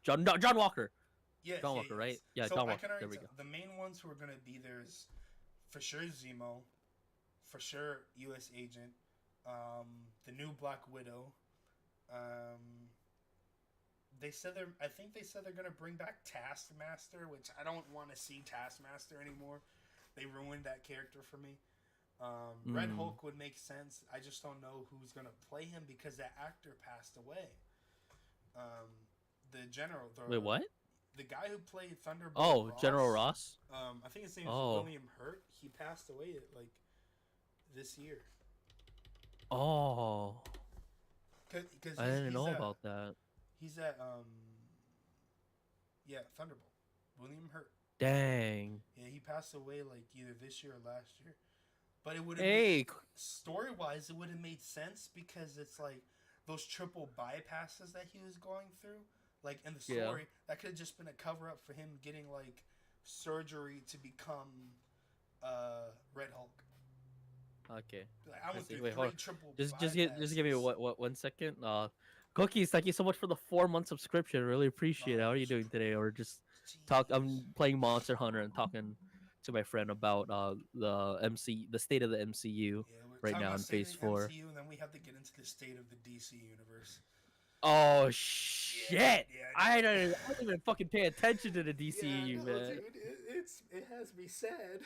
Walker. Yeah. John Walker, right? Yeah, so John I Walker. can already There we tell, go. the main ones who are gonna be there is for sure Zemo, for sure U.S. Agent, the new Black Widow. I think they said they're gonna bring back Taskmaster, which I don't want to see Taskmaster anymore. They ruined that character for me. Red Hulk would make sense. I just don't know who's gonna play him because that actor passed away. The general. Wait, what? The guy who played Thunderbolt. Oh, Ross, General Ross. I think his name is William Hurt. He passed away like this year. Oh. Cause I didn't know about that. He's at Thunderbolt. William Hurt. Dang. Yeah, he passed away like either this year or last year. But it would have story wise it would have made sense because it's like those triple bypasses that he was going through. Like in the story, that could have just been a cover up for him getting like surgery to become Red Hulk. Okay. Like, I went through Wait, hold on. triple Just bypasses. give me what 1 second. Cookies, thank you so much for the 4-month subscription. Really appreciate it. How are you doing today? Or just I'm playing Monster Hunter and talking to my friend about the state of the MCU right now in Phase 4. MCU, and then we have to get into the state of the DC universe. Oh shit! Yeah, I don't even fucking pay attention to the DCU, man. Dude, it has me sad.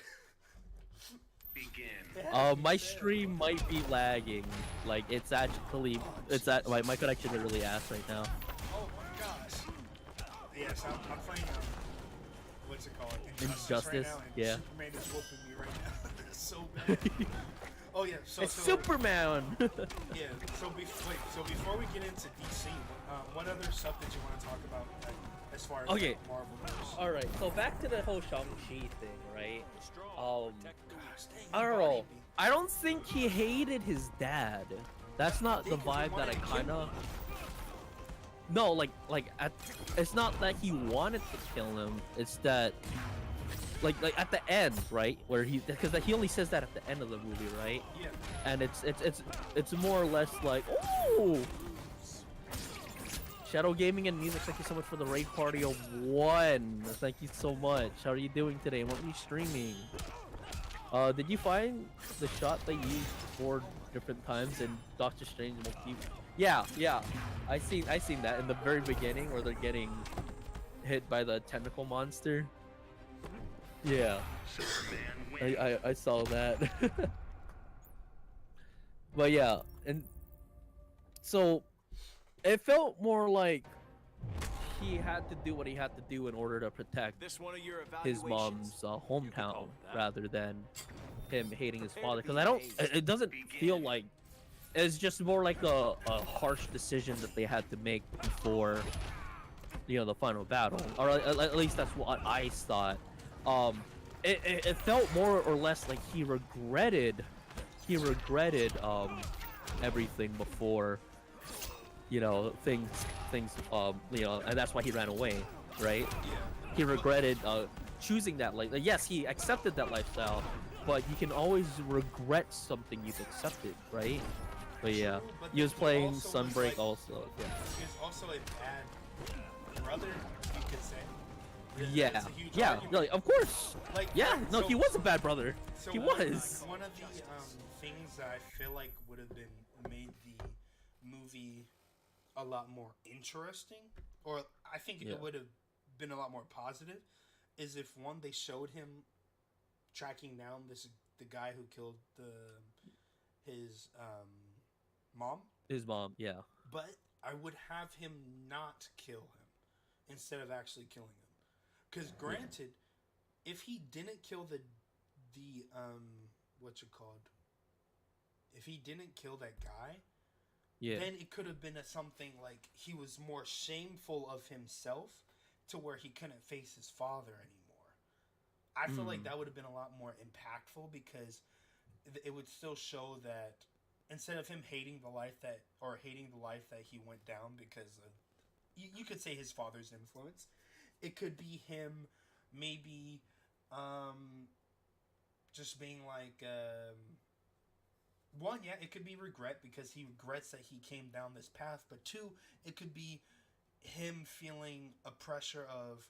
Begin. My stream might be lagging. Like it's actually my connection is really ass right now. Oh my gosh. Yes, I'm playing. What's it called? Injustice. Right now, and Yeah. Superman is whooping me right now. It's so bad. Oh yeah. It's Superman. Yeah. So before we get into DC, what other stuff did you want to talk about as far as Okay. Marvel goes? All right. So back to the whole Shang-Chi thing, right? Gosh, dang, I you don't know. bodied me. I don't think he hated his dad. That's not the vibe that I kind of. No, it's not that he wanted to kill him. It's that, like at the end, right, where because he only says that at the end of the movie, right? Yeah. And it's more or less like, oh, Shadow Gaming and Music, thank you so much for the raid party of 1. Thank you so much. How are you doing today? What are you streaming? Did you find the shot they used 4 different times in Doctor Strange Yeah. I seen that in the very beginning where they're getting hit by the tentacle monster. Yeah. I saw that. But yeah, and so it felt more like he had to do what he had to do in order to protect his mom's hometown rather than him hating his father. Because it doesn't feel like, it's just more like a harsh decision that they had to make before, the final battle, or at least that's what I thought. It felt more or less like he regretted everything before, things and that's why he ran away, right? He regretted choosing that yes, he accepted that lifestyle, but you can always regret something you've accepted, right? But yeah, he was playing Sunbreak also. Yeah. He was also a bad brother, you could say. Yeah, That's a huge yeah, argument. no, of course. Like, Yeah, no, so- he was a bad brother. So He one was. One of the things that I feel like would have made the movie a lot more interesting, or I think Yeah. it would have been a lot more positive, is if they showed him tracking down the guy who killed his mom. His mom, yeah. But I would have him not kill him. instead of actually killing him. Because granted, if he didn't kill the what's it called? If he didn't kill that guy, then it could have been something like he was more shameful of himself to where he couldn't face his father anymore. I feel like that would have been a lot more impactful because it would still show that instead of him hating the life that he went down because of, you could say his father's influence, it could be him maybe just being like one, yeah, it could be regret because he regrets that he came down this path, but two, it could be him feeling a pressure of,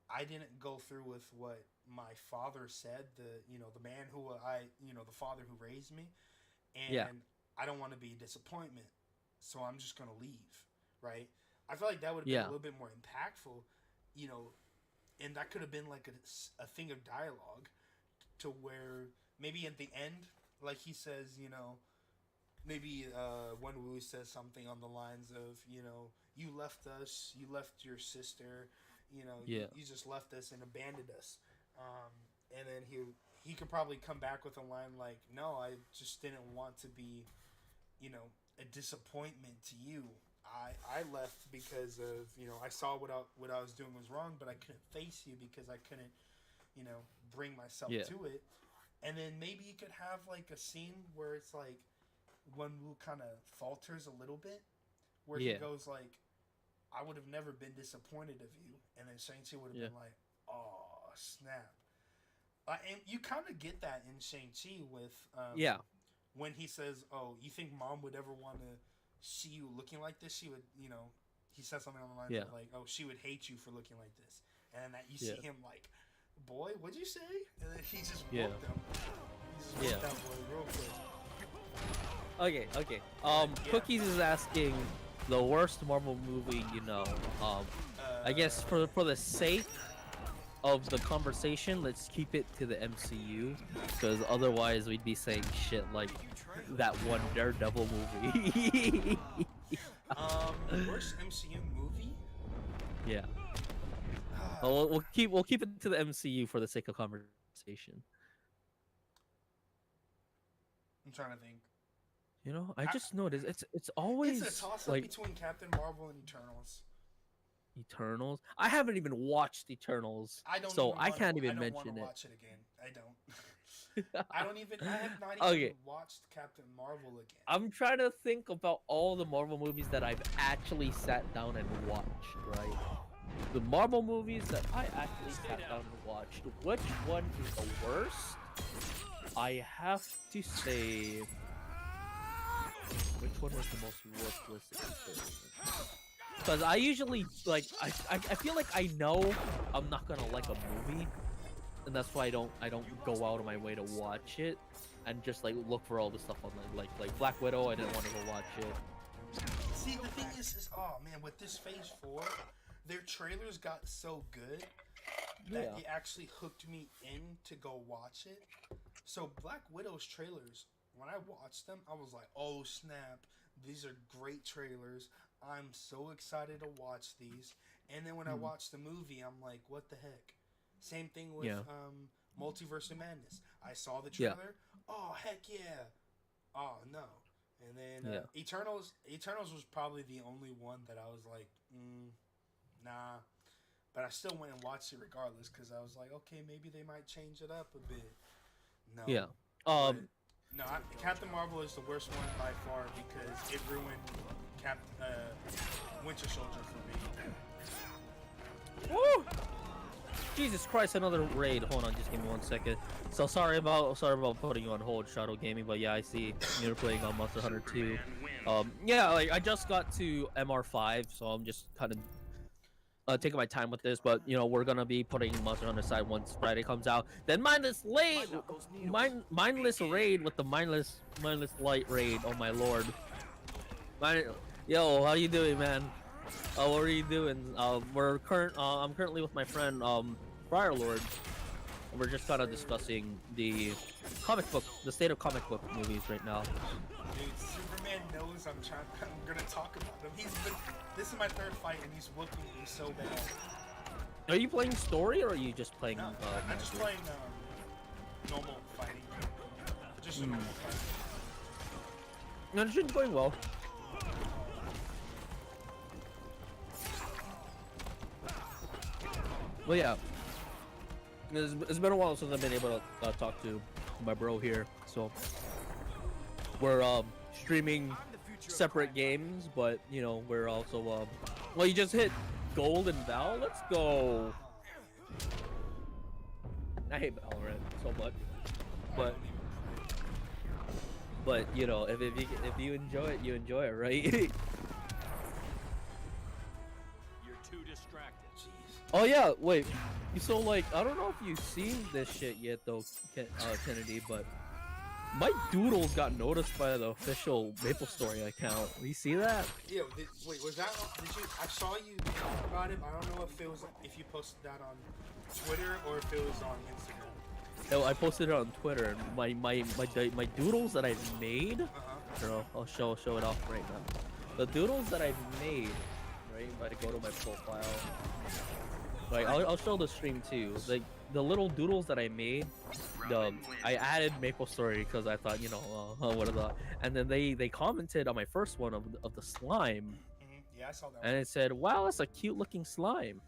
I didn't go through with what my father said, the man who the father who raised me, and I don't want to be a disappointment, so I'm just gonna leave, right? I feel like that would have been a little bit more impactful, and that could have been like a thing of dialogue to where maybe at the end, like he says, maybe Wen Wu says something on the lines of, you left us, you left your sister, you just left us and abandoned us. And then he could probably come back with a line like, no, I just didn't want to be, a disappointment to you. I left because of, I saw what I was doing was wrong, but I couldn't face you because I couldn't, bring myself to it. And then maybe you could have like a scene where it's like Wen Wu kind of falters a little bit, where he goes like, I would have never been disappointed of you. And then Shang-Chi would have been like, oh, snap. And you kind of get that in Shang-Chi with when he says, oh, you think mom would ever want to see you looking like this? She would, he says something on the lines of like, oh, she would hate you for looking like this. And then that you see him like, boy, what'd you say? And then he just whooped him. He just whooped that boy real quick. Okay. Cookies is asking the worst Marvel movie, I guess for the sake of the conversation, let's keep it to the MCU, because otherwise we'd be saying shit like that one Daredevil movie. Worst MCU movie? Yeah. We'll keep it to the MCU for the sake of conversation. I'm trying to think. I just noticed it's always it's a toss-up like between Captain Marvel and Eternals. Eternals. I haven't even watched Eternals, I can't even mention it. Watch it again. I don't. I have not even watched Captain Marvel again. I'm trying to think about all the Marvel movies that I've actually sat down and watched, right? The Marvel movies that I actually sat down and watched, which one is the worst? I have to say, which one was the most worthless experience? Because I usually, like, I feel like I know I'm not gonna like a movie, and that's why I don't go out of my way to watch it, and just like look for all the stuff on like Black Widow. I didn't want to go watch it. See, the thing is, oh man, with this Phase 4, their trailers got so good that it actually hooked me in to go watch it. So Black Widow's trailers, when I watched them, I was like, oh snap, these are great trailers. I'm so excited to watch these. And then when I watched the movie, I'm like, what the heck? Same thing with Multiverse of Madness. I saw the trailer. Oh, heck yeah. Oh, no. And then Eternals was probably the only one that I was like, nah. But I still went and watched it regardless because I was like, okay, maybe they might change it up a bit. No. Yeah. No, Captain Marvel is the worst one by far because it ruined Winter Soldier for me. Woo! Jesus Christ, another raid. Hold on, just give me 1 second. So sorry about putting you on hold, Shadow Gaming, but yeah, I see you're playing on Monster Hunter 2. I just got to MR5, so I'm just kind of taking my time with this, but we're gonna be putting Monster Hunter aside once Friday comes out. Then mindless raid with the mindless light raid. Oh my lord. Yo, how you doing, man? What are you doing? I'm currently with my friend Briar Lord. We're just kind of discussing the state of comic book movies right now. Dude, Superman man knows I'm gonna talk about him. This is my third fight and he's whooping me so bad. Are you playing story or are you just playing? No, I'm just playing normal fighting. Just a normal fighting. No, it's been going well. Well, yeah. It's been a while since I've been able to talk to my bro here, so we're streaming separate games, but you know we're also well, you just hit gold and Val. Let's go. I hate Valorant so much, but you know if you enjoy it, you enjoy it, right? You're too distracted. Oh yeah, wait. So like, I don't know if you've seen this shit yet though, Kennedy, but my doodles got noticed by the official MapleStory account. You see that? Yeah. Wait, was that? Did you? I saw you talk about it. But I don't know if you posted that on Twitter or if it was on Instagram. Oh, I posted it on Twitter. My doodles that I've made. I'll show it off right now. The doodles that I've made, right? If I go to my profile. Like I'll show the stream too. Like the little doodles that I made, I added MapleStory because I thought, you know, what are the? And then they commented on my first one of the slime. Yeah, I saw that. And it said, "Wow, that's a cute looking slime."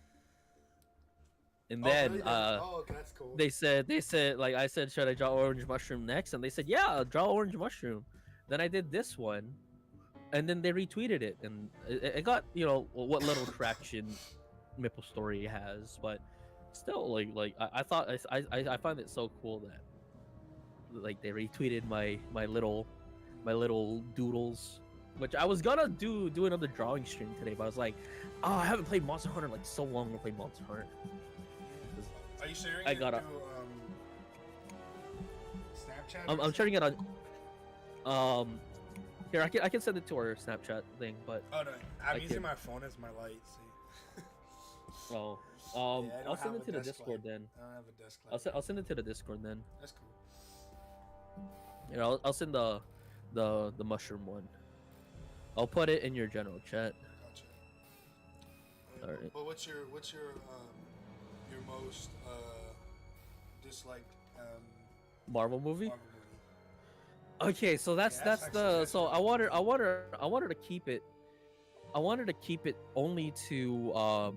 And Oh, then really? Okay, that's cool. they said like I said, should I draw orange mushroom next? And they said, yeah, draw orange mushroom. Then I did this one, and then they retweeted it, and it got, you know, what little traction MapleStory has, but still, like I thought I find it so cool that like they retweeted my little doodles, which I was gonna do another drawing stream today, but I was like, oh, I haven't played Monster Hunter like so long to play Monster Hunter. Are you sharing I gotta. it through Snapchat? I'm sharing it on. Here I can send it to our Snapchat thing, but. Oh no, I'm using can't. my phone as my light. See. Oh, Yeah, I don't I'll send have it to a the desk Discord light. then. I don't have a desk light. I'll send it to the Discord then. That's cool. You know, I'll send the mushroom one. I'll put it in your general chat. Gotcha. Alright. Well, what's your most disliked Marvel movie. Marvel movie? Okay, so that's Yeah, that's the actually- so I wanted to keep it. I wanted to keep it only to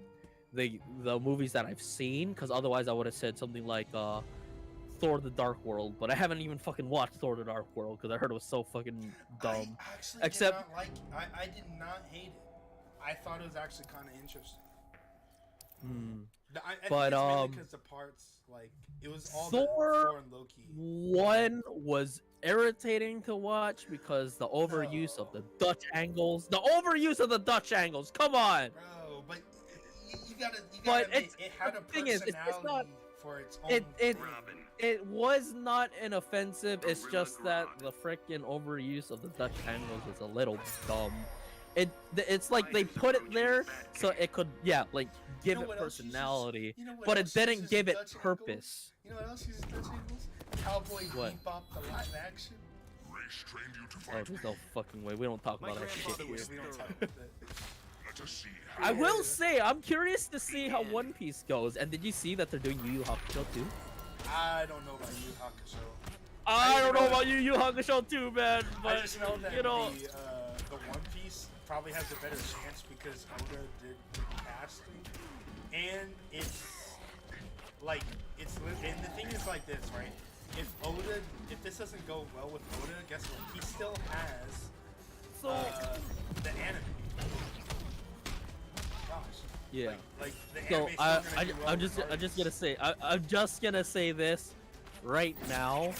the movies that I've seen, because otherwise I would have said something like Thor: The Dark World, but I haven't even fucking watched Thor: The Dark World because I heard it was so fucking dumb. I actually Except- did not like. I did not hate it. I thought it was actually kind of interesting. I think But, it's mainly because the parts, like, it was all Thor Thor and Loki. One was irritating to watch because the overuse of the Dutch angles. The overuse of the Dutch angles. Come on. Bro, but you gotta But admit, it had a the thing is, personality it's not- for its own. Robin. It was not inoffensive. It's Gorilla just that Grodd. the freaking overuse of the Dutch angles is a little dumb. It's like they put it there so it could, yeah, like give know it what else uses- personality, you know what but it else didn't uses give it Dutch angles? purpose. You know what else uses Dutch angles? Cowboy What? Bebop, the live action. Race trained you to Oh, fight there's me. no fucking way. We don't talk about that shit grandfather here. was We don't talk thorough. about that. Let us see I how will say, I'm curious to see how One Piece goes. And did you see that they're doing Yu Yu Hakusho too? I don't know about Yu Yu Hakusho. I don't know about Yu Yu Hakusho too, man. I But just know that you know, the One Piece probably has a better chance because Oda did the casting, and it's like and the thing is like this, right? If this doesn't go well with Oda, guess what? He still has so the anime. Gosh. yeah. Like the So anime's I'm still gonna do well just regardless. I'm just gonna say this right now.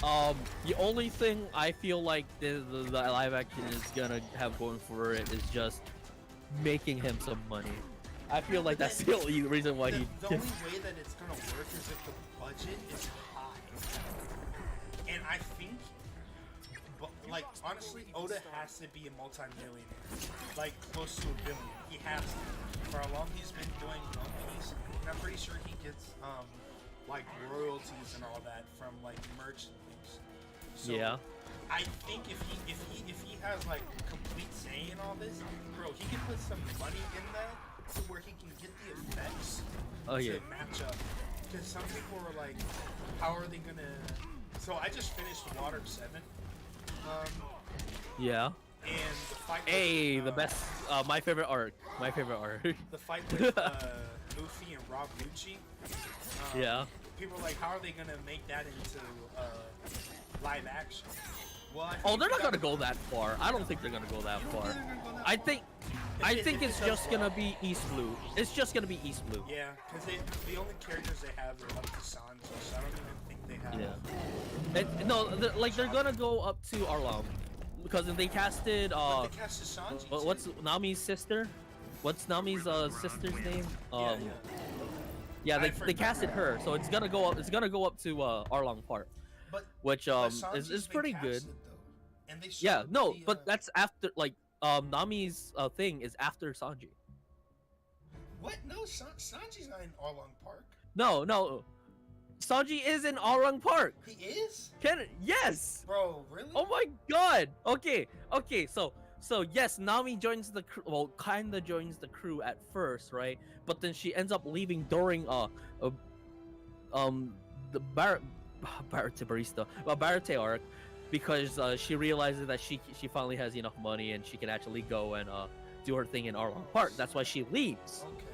The only thing I feel like the live action is gonna have going for it is just making him some money. I feel like that's the only reason why he. The only way that it's gonna work is if the budget is high. And I think, like, honestly, Oda has to be a multi-millionaire. Like, close to $1 billion. He has to. For how long he's been doing One Piece, and I'm pretty sure he gets, like, royalties and all that from, like, merch and things. So, Yeah. I think if he has like complete say in all this, bro, he can put some money in that to where he can get the effects to match up. Because some people were like, how are they gonna? So I just finished Water 7. Yeah. And the fight. Hey, with, the best. My favorite arc. My favorite arc. The fight with Luffy and Rob Lucci. Yeah. People are like, how are they gonna make that into live action? Well, Oh, they're not gonna go that far. I don't think they're gonna go that far. I think it's just gonna be East Blue. It's just gonna be East Blue. Yeah, because the only characters they have are up to Sanji, so I don't even think they have. Yeah. No, they're gonna go up to Arlong because if they casted But they casted Sanji. what's Nami's sister? What's Nami's sister's name? Yeah, they casted her, so it's gonna go up. It's gonna go up to Arlong Park, but, which Sanji's is been pretty good. casted, though. And they Yeah, showed no, the, but that's after like Nami's thing is after Sanji. What? No, Sanji's not in Arlong Park. No, Sanji is in Arlong Park. He is? Yes. Bro, really? Oh my God. Okay. So yes, Nami joins the crew. Well, kinda joins the crew at first, right? But then she ends up leaving during the Barate arc, because she realizes that she finally has enough money and she can actually go and do her thing in Arlong Park. That's why she leaves. Okay.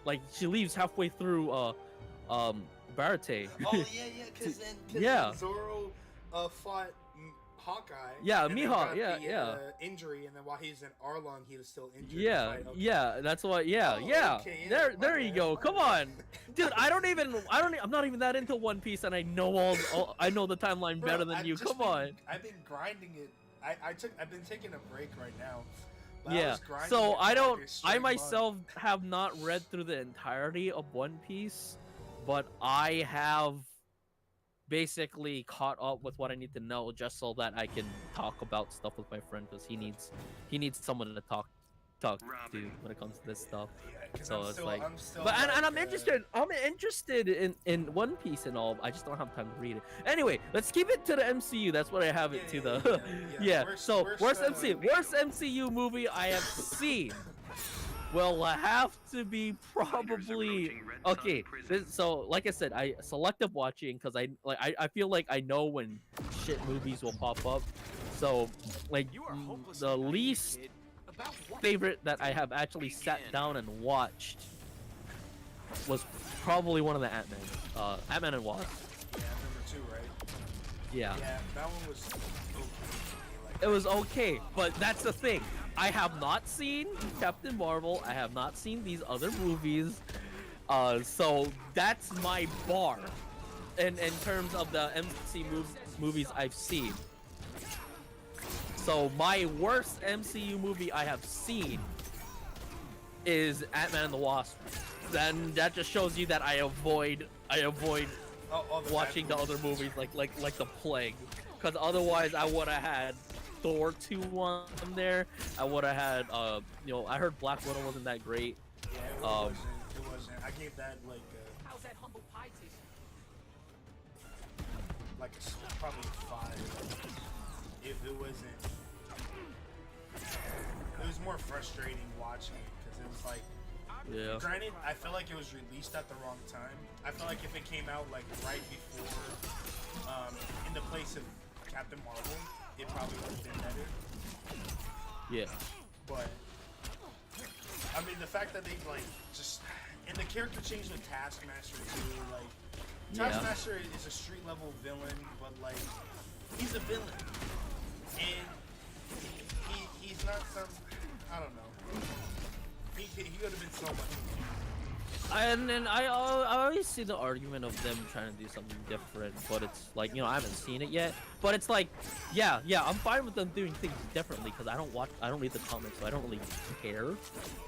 Like she leaves halfway through Barate. Oh yeah, because then Zoro fought Hawkeye. Yeah, and then Mihawk. got Yeah. the injury, and then while he's in Arlong, he was still injured. Yeah, Right, okay. yeah, that's what. Yeah, Oh, yeah. okay, yeah, my There you bad, go. my Come bad. on, dude. I'm not even that into One Piece, and I know I know the timeline Bro, better than I've you. just Come been- on. I've been grinding it. I've been taking a break right now. But I Yeah. was grinding So it I for don't. like a I straight myself month. have not read through the entirety of One Piece, but I have basically caught up with what I need to know just so that I can talk about stuff with my friend, because he needs someone to talk to when it comes to this stuff. Yeah, 'cause So I'm it's still, like, I'm still But and I'm like, interested. I'm interested in One Piece and all. I just don't have time to read it. Anyway, let's keep it to the MCU. That's what I have it to the. Yeah. So worst MCU movie I have seen. Will have to be probably okay. So like I said, I selective watching because I feel like I know when shit movies will pop up. So like the least favorite that I have actually sat down and watched was probably one of the Ant-Man. Ant-Man and Wasp. Yeah, number 2, right? Yeah. Yeah, that one was okay. It was okay, but that's the thing. I have not seen Captain Marvel. I have not seen these other movies. So that's my bar in terms of the movies I've seen. So my worst MCU movie I have seen is Ant-Man and the Wasp. Then that just shows you that I avoid watching the other movies like the plague. Because otherwise I would have had Thor 2 on there. I would have had I heard Black Widow wasn't that great. Yeah, it wasn't. I gave that like How's that humble pie taste? probably a 5. If it wasn't, it was more frustrating watching it because it was like. Yeah. Granted, I feel like it was released at the wrong time. I feel like if it came out like right before, in the place of Captain Marvel, it probably would have been better. Yeah. But I mean, the fact that they like just and the character change with Taskmaster too, like Taskmaster is a street level villain, but like he's a villain, and he's not some, I don't know. He could have been so much more. And then I always see the argument of them trying to do something different, but it's like, I haven't seen it yet. But it's like, yeah, I'm fine with them doing things differently because I don't read the comics, so I don't really care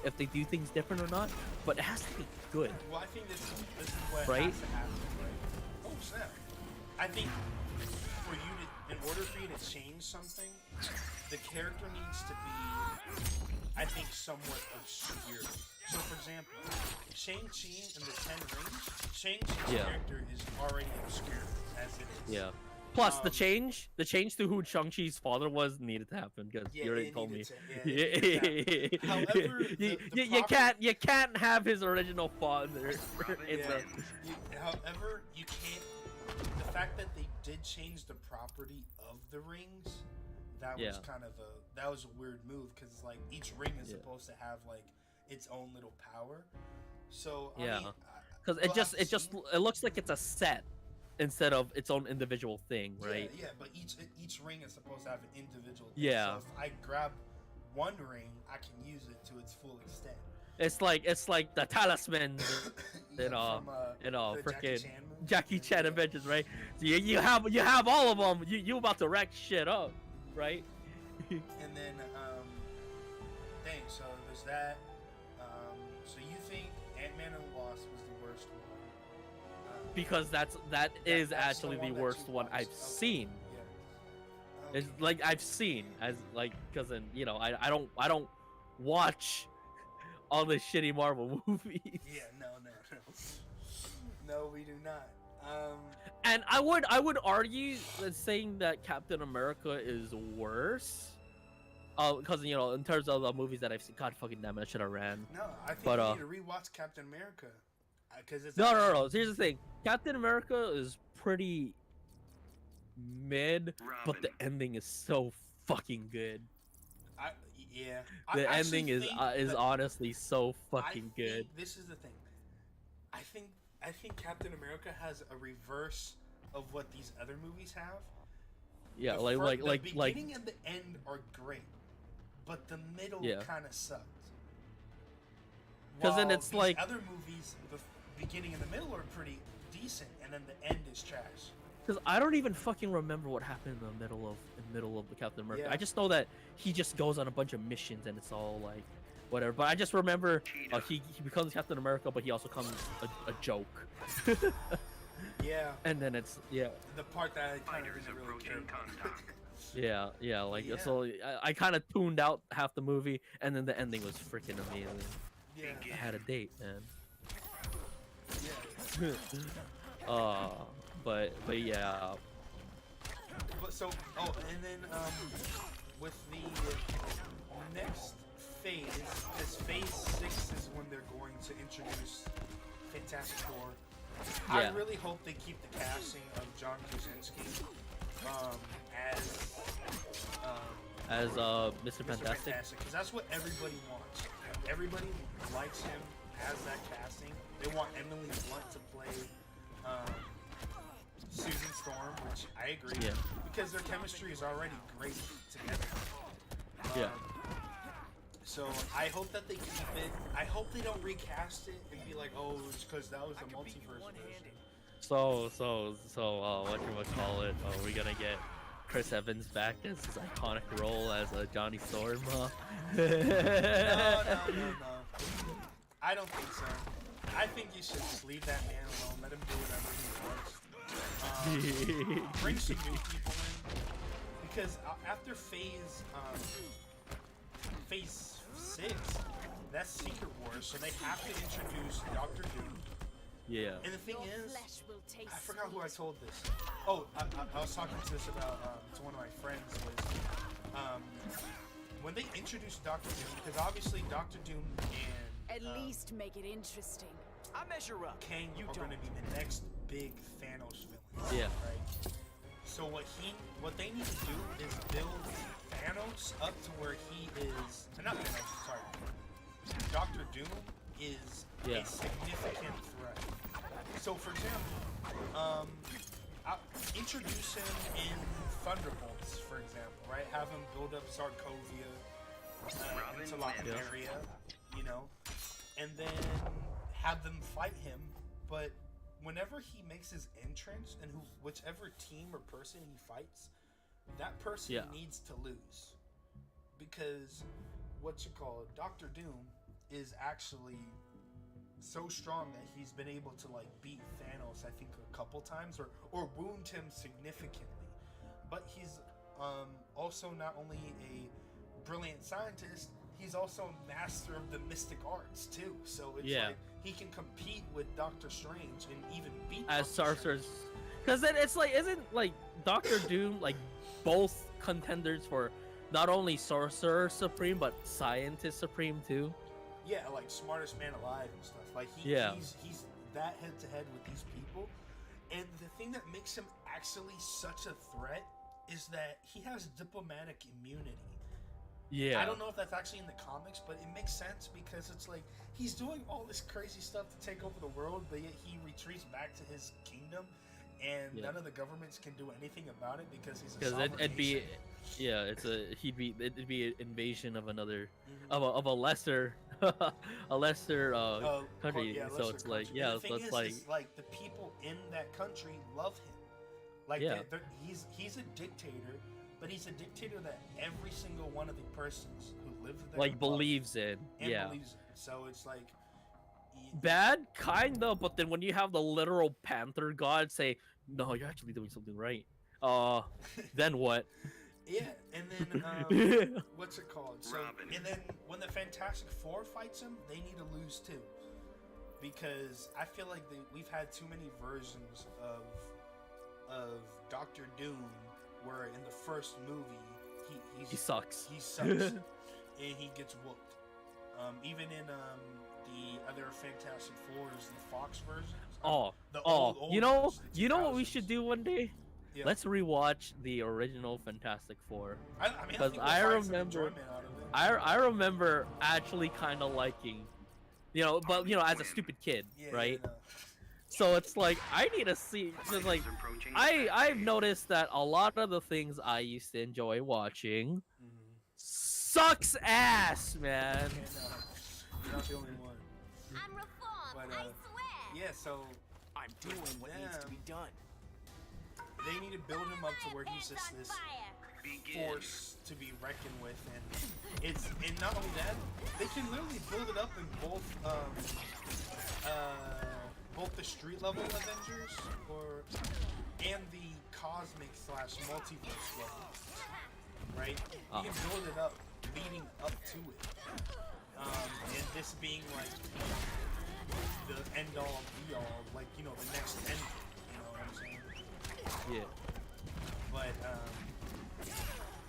if they do things different or not. But it has to be good. Well, I think this is what Right? has to happen, right? Oh snap! I think in order for you to change something, the character needs to be, I think, somewhat obscure. So, for example, Shang-Chi and the Ten Rings, Shang-Chi's character is already obscure as it is. Yeah. Plus, the change to who Shang-Chi's father was needed to happen because Yeah, you already it told me. needed to- yeah, it needed to happen. However, you can't have his original father in Yeah. the. However, you can't. The fact that they did change the property of the rings, that was Yeah. kind of that was a weird move because like each ring is Yeah. supposed to have like its own little power. So I Yeah. mean, Because we'll have to see. it looks like it's a set instead of its own individual thing, right? Yeah, but each ring is supposed to have an individual thing. Yeah. So if I grab one ring, I can use it to its full extent. It's like the talisman Yeah, in from, the Jackie freaking Chan movie. Jackie Chan Adventures, right? So you have all of them. You about to wreck shit up, right? And then dang, so there's that. So you think Ant-Man and the Wasp was the worst one? Because that is that's actually the the one that worst you one watched. I've Okay. seen. Yeah. It's like I've seen as like because I don't watch all the shitty Marvel movies. Yeah, no. No, we do not. And I would argue that saying that Captain America is worse. Because in terms of the movies that I've seen, God fucking damn it, I should have ran. No, I think But, we need to rewatch Captain America. Because it's No. Here's the thing: Captain America is pretty mid, but the ending is so fucking good. Yeah. The I actually ending is think that- honestly so I fucking good. think this is the thing. I think Captain America has a reverse of what these other movies have. Yeah, The like beginning and the end are great, but the middle Yeah. kind of sucked. 'Cause then While it's these like- other movies, the beginning and the middle are pretty decent, and then the end is trash. Because I don't even fucking remember what happened in the middle of the Captain America. Yeah. I just know that he just goes on a bunch of missions and it's all like whatever. But I just remember he becomes Captain America, but he also becomes a joke. Yeah, And then it's the part that I kind of Fighters didn't really care approaching about. contact. yeah, like Yeah. so I kind of tuned out half the movie, and then the ending was freaking amazing. Yeah, I had a date, man. yeah. But yeah, But so, and then with the next phase, because phase 6 is when they're going to introduce Fantastic Four. I Yeah. really hope they keep the casting of John Krasinski as Mr. Mr. Fantastic. because that's what everybody wants. Everybody likes him as that casting. They want Emily Blunt to play Susan Storm, which I agree. Yeah. Because their chemistry is already great together. Yeah. So I hope that they keep it. I hope they don't recast it and be like, oh, it's because that was the multiverse version. So what you would call it? Oh, we're gonna get Chris Evans back as his iconic role as Johnny Storm. No. I don't think so. I think you should just leave that man alone. Let him do whatever he wants. Bring some new people in. Because after phase 6, that's Secret Wars, so they have to introduce Doctor Doom. Yeah. And the thing Your is, flesh will taste I forgot who I sweet. told this. Oh, I was talking to this about to one of my friends. Was when they introduced Doctor Doom, because obviously Doctor Doom At and least make it interesting. I measure up. Kang You are going to don't. be the next big Thanos villain. Yeah. Right. So what they need to do is build Thanos up to where he is. Not Thanos, sorry. Doctor Doom is Yeah. a significant threat. So, for example, I'll introduce him in Thunderbolts, for example, right? Have him build up Sokovia, into Latveria, you know, and then have them fight him. But whenever he makes his entrance, and whichever team or person he fights, that person Yeah. needs to lose, because Doctor Doom is actually so strong that he's been able to like beat Thanos, I think, a couple times, or wound him significantly. But he's also not only a brilliant scientist, he's also a master of the mystic arts too. So it's Yeah. like he can compete with Doctor Strange and even beat As Doctor Sorcerer's, Strange. Because then it's like, isn't like Doctor Doom like both contenders for not only Sorcerer Supreme but Scientist Supreme too? Yeah, like smartest man alive and stuff. Like Yeah. he's that head to head with these people, and the thing that makes him actually such a threat is that he has diplomatic immunity. Yeah. I don't know if that's actually in the comics, but it makes sense because it's like he's doing all this crazy stuff to take over the world, but yet he retreats back to his kingdom, and none of the governments can do anything about it because he's a sovereign it'd be, nation. yeah, it'd be an invasion of another, of a lesser, a lesser country. Yeah, so lesser it's like, country. yeah, And the so thing it's like, is like the people in that country love him. Like Yeah. he's a dictator, but he's a dictator that every single one of the persons who live there like love believes in, and yeah. believes in. So it's like Bad, kinda, but then when you have the literal Panther God say, "No, you're actually doing something right," then what? yeah, and then what's it called? So Robin. and then when the Fantastic Four fights him, they need to lose too, because I feel like we've had too many versions of Doctor Doom where in the first movie He sucks. he sucks and he gets whooped. Even in the other Fantastic Fours, the Fox versions. The old You know ones, the what we 2000s. should do one day? Yeah. Let's rewatch the original Fantastic Four. I mean, I Because think I we'll find some remember- enjoyment out of it. I remember actually kind of liking, but as a stupid kid, Yeah, right? you know. So it's like I need to see, because like Approaching I've noticed that a lot of the things I used to enjoy watching sucks ass, man. And, you're not the only one. I'm reformed, But, I swear. Yeah, so I'm doing what needs to be done. they need to build him up to where he's just Heads on this fire. Begin. force to be reckoned with, and not only that, they can literally build it up in both the street level Avengers and the cosmic / multiverse level, right? You can build it up leading up to it, and this being like the end all be all, like the next end. You know what I'm saying? Yeah. But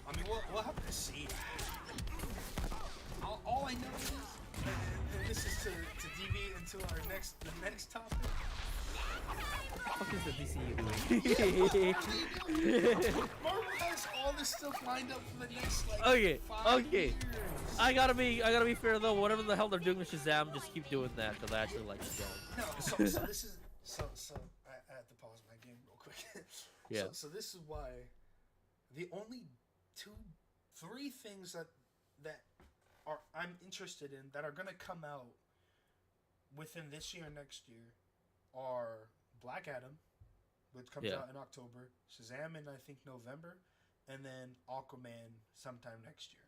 I mean, we'll have to see. All I know is, and this is to deviate into the next topic. What the fuck is the DCU doing? Marvel has all this stuff lined up for the next like Okay, 5 okay. years. I gotta be fair though. Whatever the hell they're doing with Shazam, just keep doing that because I actually like Shazam. No, so this is so I have to pause my game real quick. Yeah. So this is why the only 3 things that I'm interested in that are gonna come out within this year and next year are Black Adam, which comes out in October, Shazam in I think November, and then Aquaman sometime next year.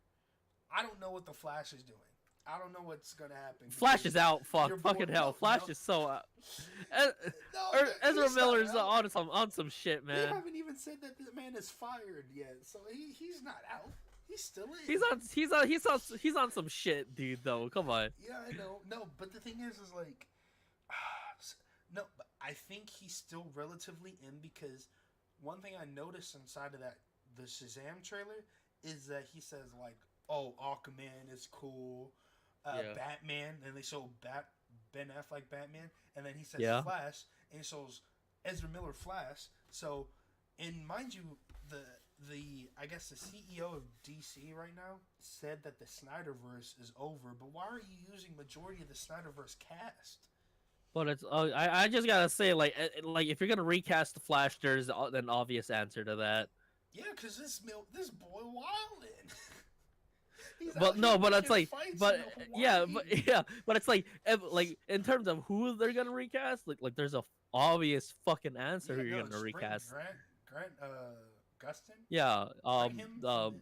I don't know what the Flash is doing. I don't know what's gonna happen. Flash is out. Your Fucking boy- hell. no, Flash no. is so out. No, Ezra he's not Miller's out. on some shit, They man. haven't even said that the man is fired yet, so he's not out. He's still in. He's on some shit, dude. Though, come on. Yeah, I know. No, but the thing is like, no, but I think he's still relatively in because one thing I noticed inside of the Shazam trailer is that he says like, "Oh, Aquaman is cool, Batman," and they show Ben Affleck Batman, and then he says Flash, and he shows Ezra Miller Flash. So, and mind you, the I guess the CEO of DC right now said that the Snyderverse is over, but why are you using majority of the Snyderverse cast? But it's I just gotta say like if you're gonna recast the Flash, there's an obvious answer to that. Yeah, because this boy wildin'. But no, but it's like, but it's like in terms of who they're gonna recast, like there's a obvious fucking answer who you're gonna recast. Grant Gustin. Yeah. Bring him boom,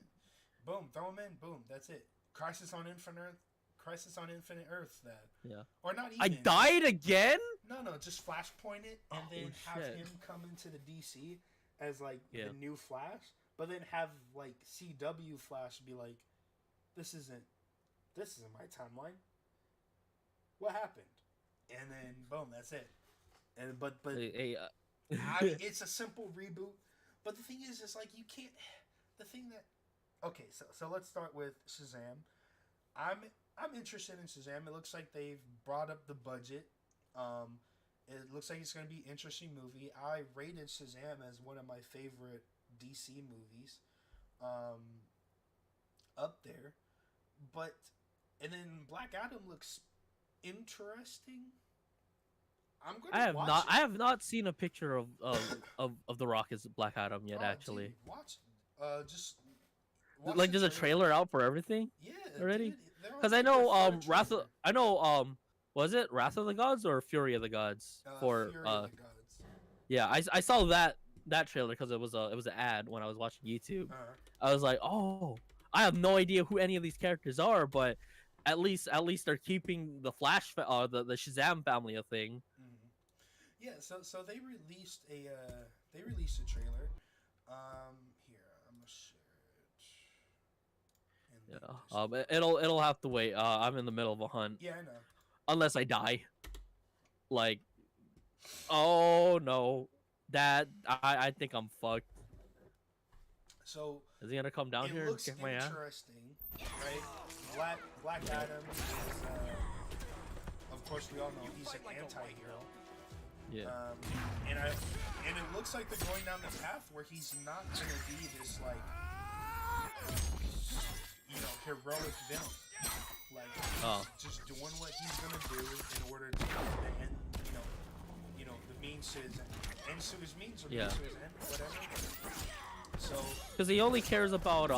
throw him in. Boom, that's it. Crisis on Infinite Earth. That. Yeah. Or not even. I died again. No, just Flashpoint it and then have shit. him come into the DC as like Yeah. the new Flash, but then have like CW Flash be like, this isn't my timeline. What happened? And then boom, that's it. And but Hey, It's a simple reboot, but the thing is, it's like you can't. The thing that okay, so let's start with Shazam. I'm interested in Shazam. It looks like they've brought up the budget. It looks like it's going to be an interesting movie. I rated Shazam as one of my favorite DC movies, up there. But and then Black Adam looks interesting. I'm going to watch it. I have not seen a picture of the Rock as Black Adam yet. Oh, actually, dude, watch. Just watch like the there's a trailer out for everything Yeah, already. dude, they're Because on I know the third Wrath of, trailer. I know was it Wrath of the Gods or Fury of the Gods for Fury of the Gods. yeah, I saw that trailer because it was an ad when I was watching YouTube. Uh-huh. I was like, oh, I have no idea who any of these characters are, but at least they're keeping the Flash the Shazam family a thing. Mm-hmm. Yeah, so they released a trailer. Here I'm gonna share it. Yeah. It'll have to wait. I'm in the middle of a hunt. Yeah, I know. Unless I die. Like, oh no, I think I'm fucked. So Is he gonna come down it here and looks kick my ass? interesting, right? Black Adam is, of course, we all know he's an anti-hero. Yeah. And it looks like they're going down the path where he's not gonna be this like, heroic villain. Like, just doing what he's gonna do in order to end, the means to his end. Ends to his means or means to his end, whatever. So. Because he only cares about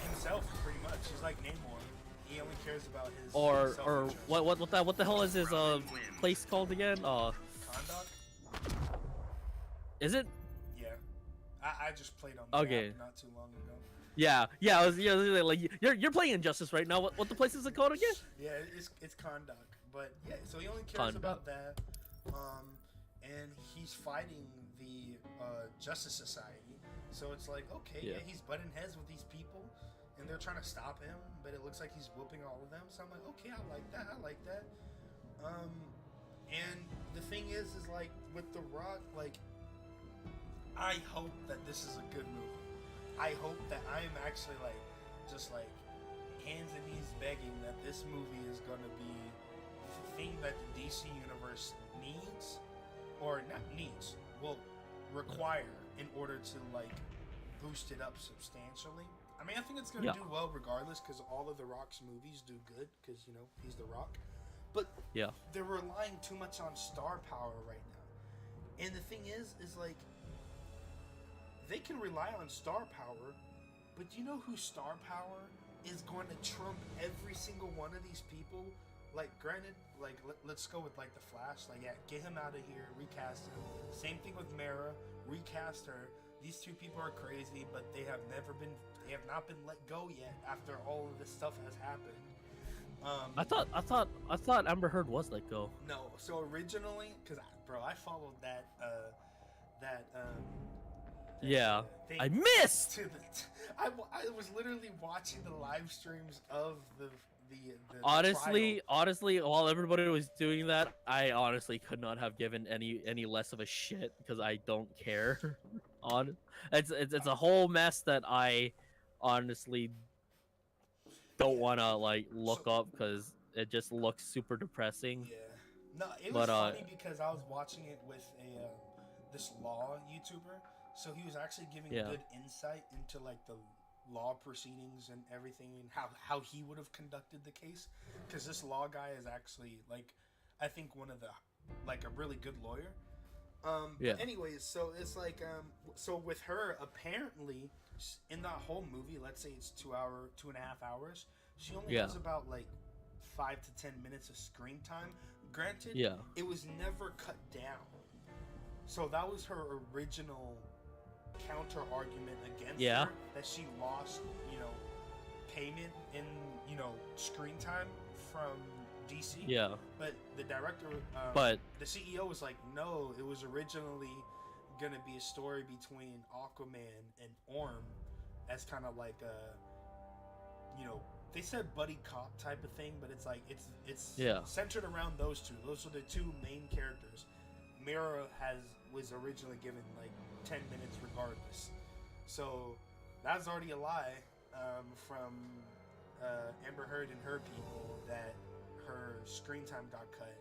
himself, pretty much. He's like Namor. He only cares about his. or what the hell is his place called again? Kondak? Is it? Yeah. I just played on the app not too long ago. Yeah. Like you're playing Injustice right now. What the place is it called again? Yeah, it's Kondak. But yeah, so he only cares about that. And he's fighting the Justice Society. So it's like, okay, yeah, he's butting heads with these people, and they're trying to stop him, but it looks like he's whooping all of them. So I'm like, okay, I like that. And the thing is like with The Rock, like, I hope that this is a good movie. I hope that I am actually like, just like, hands and knees begging that this movie is gonna be the thing that the DC universe needs, or not needs, will require in order to like boost it up substantially. I mean, I think it's gonna do well regardless, because all of The Rock's movies do good, because he's The Rock. But they're relying too much on star power right now. And the thing is like, they can rely on star power, but do you know who star power is going to trump every single one of these people? Like, granted, like, let's go with like the Flash. Like, yeah, get him out of here, recast him. Same thing with Mara, recast her. These two people are crazy, but they have not been let go yet after all of this stuff has happened. I thought Amber Heard was let go. No, so originally, because I followed that thing I missed. I was literally watching the live streams of the honestly, trial. while everybody was doing that, I honestly could not have given any less of a shit, because I don't care. It's a whole mess that I honestly don't want to like look up, because it just looks super depressing. Yeah. No, it was funny because I was watching it with this law YouTuber, so he was actually giving good insight into like the law proceedings and everything, and how he would have conducted the case, because this law guy is actually like, I think one of the, like, a really good lawyer. But anyways, so it's like, so with her, apparently in that whole movie, let's say it's 2.5 hours, she only has about like 5 to 10 minutes of screen time. Granted, it was never cut down, so that was her original counter argument against her, that she lost, payment in, screen time from DC. Yeah. But the director, the CEO was like, no, it was originally gonna be a story between Aquaman and Orm, as kind of like a, they said buddy cop type of thing, but it's like it's centered around those two. Those are the two main characters. Mira was originally given like 10 minutes regardless. So that's already a lie from Amber Heard and her people that her screen time got cut,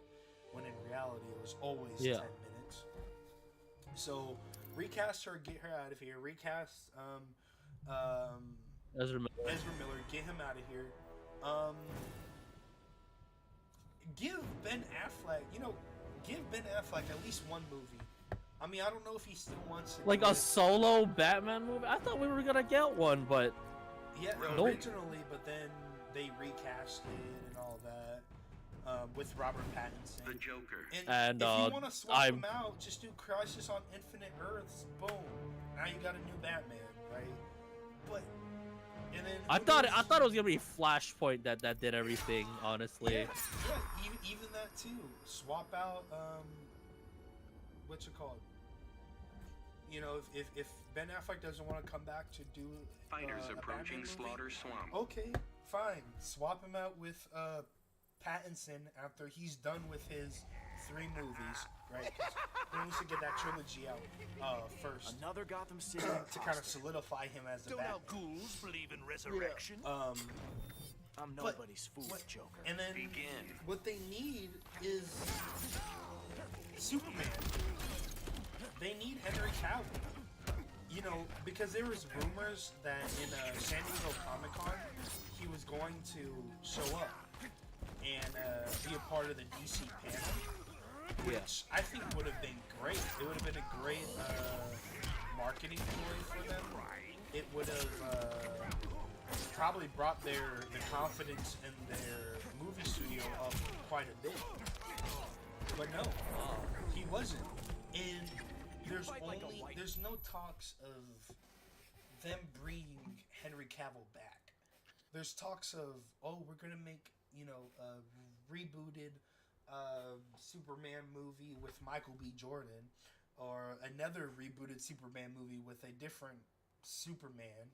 when in reality it was always 10 minutes. So recast her, get her out of here. Recast Ezra Miller, get him out of here. Give Ben Affleck, give Ben Affleck at least one movie. I mean, I don't know if he still wants to like do a it. solo Batman movie. I thought we were gonna get one, but Yeah, nope. originally, but then they recast it and all that with Robert Pattinson. The Joker. And if you want to swap them out, just do Crisis on Infinite Earths. Boom. Now you got a new Batman, right? But and then I thought it was gonna be Flashpoint that did everything. Honestly, yeah, even that too. Swap out what's it called? If Ben Affleck doesn't want to come back to do Fighters a approaching Batman movie, Slaughter Swamp. okay, fine. Swap him out with Pattinson after he's done with his 3 movies, right? 'Cause he needs to get that trilogy out first Another Gotham City to kind of solidify him as the Don't Batman. know ghouls believe in resurrection. I'm nobody's fool, Joker. And then Begin. what they need is Superman. They need Henry Cavill. Because there was rumors that in San Diego Comic-Con, he was going to show up and be a part of the DC panel, which I think would have been great. It would have been a great marketing ploy for them. It would have probably brought the confidence in their movie studio up quite a bit. But no, he wasn't. And there's no talks of them bringing Henry Cavill back. There's talks of, we're gonna make a rebooted Superman movie with Michael B. Jordan, or another rebooted Superman movie with a different Superman.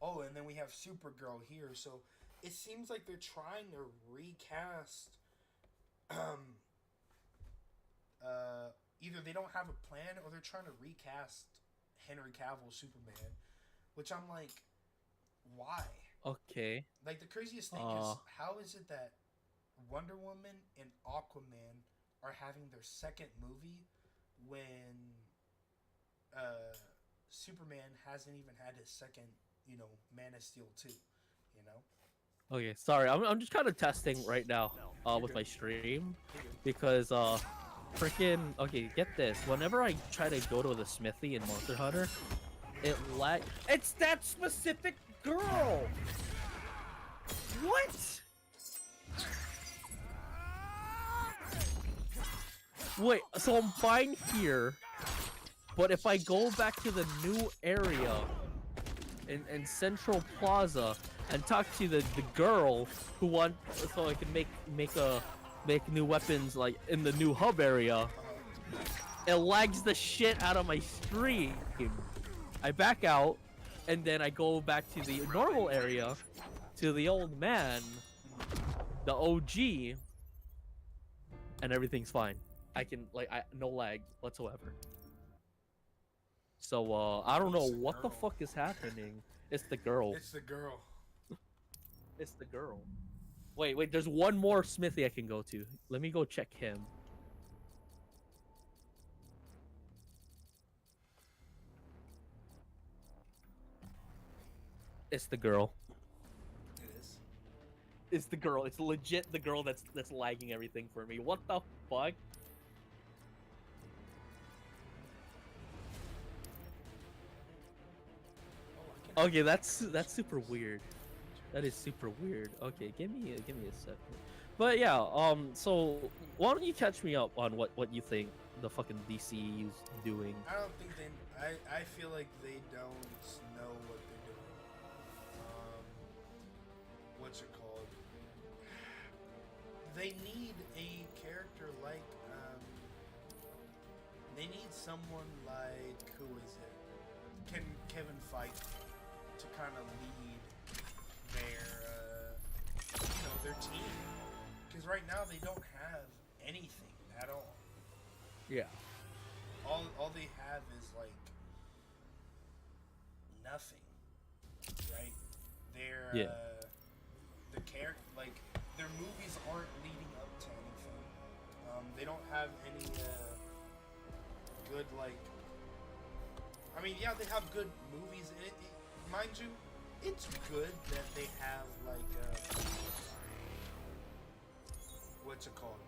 And then we have Supergirl here. So it seems like they're trying to recast. Either they don't have a plan, or they're trying to recast Henry Cavill Superman, which I'm like, why? okay. Like, the craziest thing is, how is it that Wonder Woman and Aquaman are having their second movie when Superman hasn't even had his second, Man of Steel 2, Okay, sorry. I'm just kind of testing right now with my stream because freaking okay, get this. Whenever I try to go to the smithy in Monster Hunter, it it's that specific girl. What? Wait, so I'm fine here, but if I go back to the new area in Central Plaza and talk to the girl who so I can make new weapons like in the new hub area, it lags the shit out of my stream. I back out and then I go back to the normal area to the old man, the OG, and everything's fine. I can no lag whatsoever. So I don't know what the fuck is happening. It's the girl. It's the girl. It's the girl. Wait, there's one more smithy I can go to. Let me go check him. It's the girl. It is. It's the girl. It's legit the girl that's lagging everything for me. What the fuck? Okay, that's super weird. That is super weird. Okay, give me a second. But yeah, so why don't you catch me up on what you think the fucking DC is doing? I don't think I feel like they don't know what they're doing. What's it called? They need a character like they need someone like, who is it? Kevin Feige to kind of lead their team, because right now they don't have anything at all. Yeah. all they have is like nothing, right? Their the character, like their movies aren't leading up to anything. They don't have any good like. I mean, yeah, they have good movies. Mind you, it's good that they have like what's it called?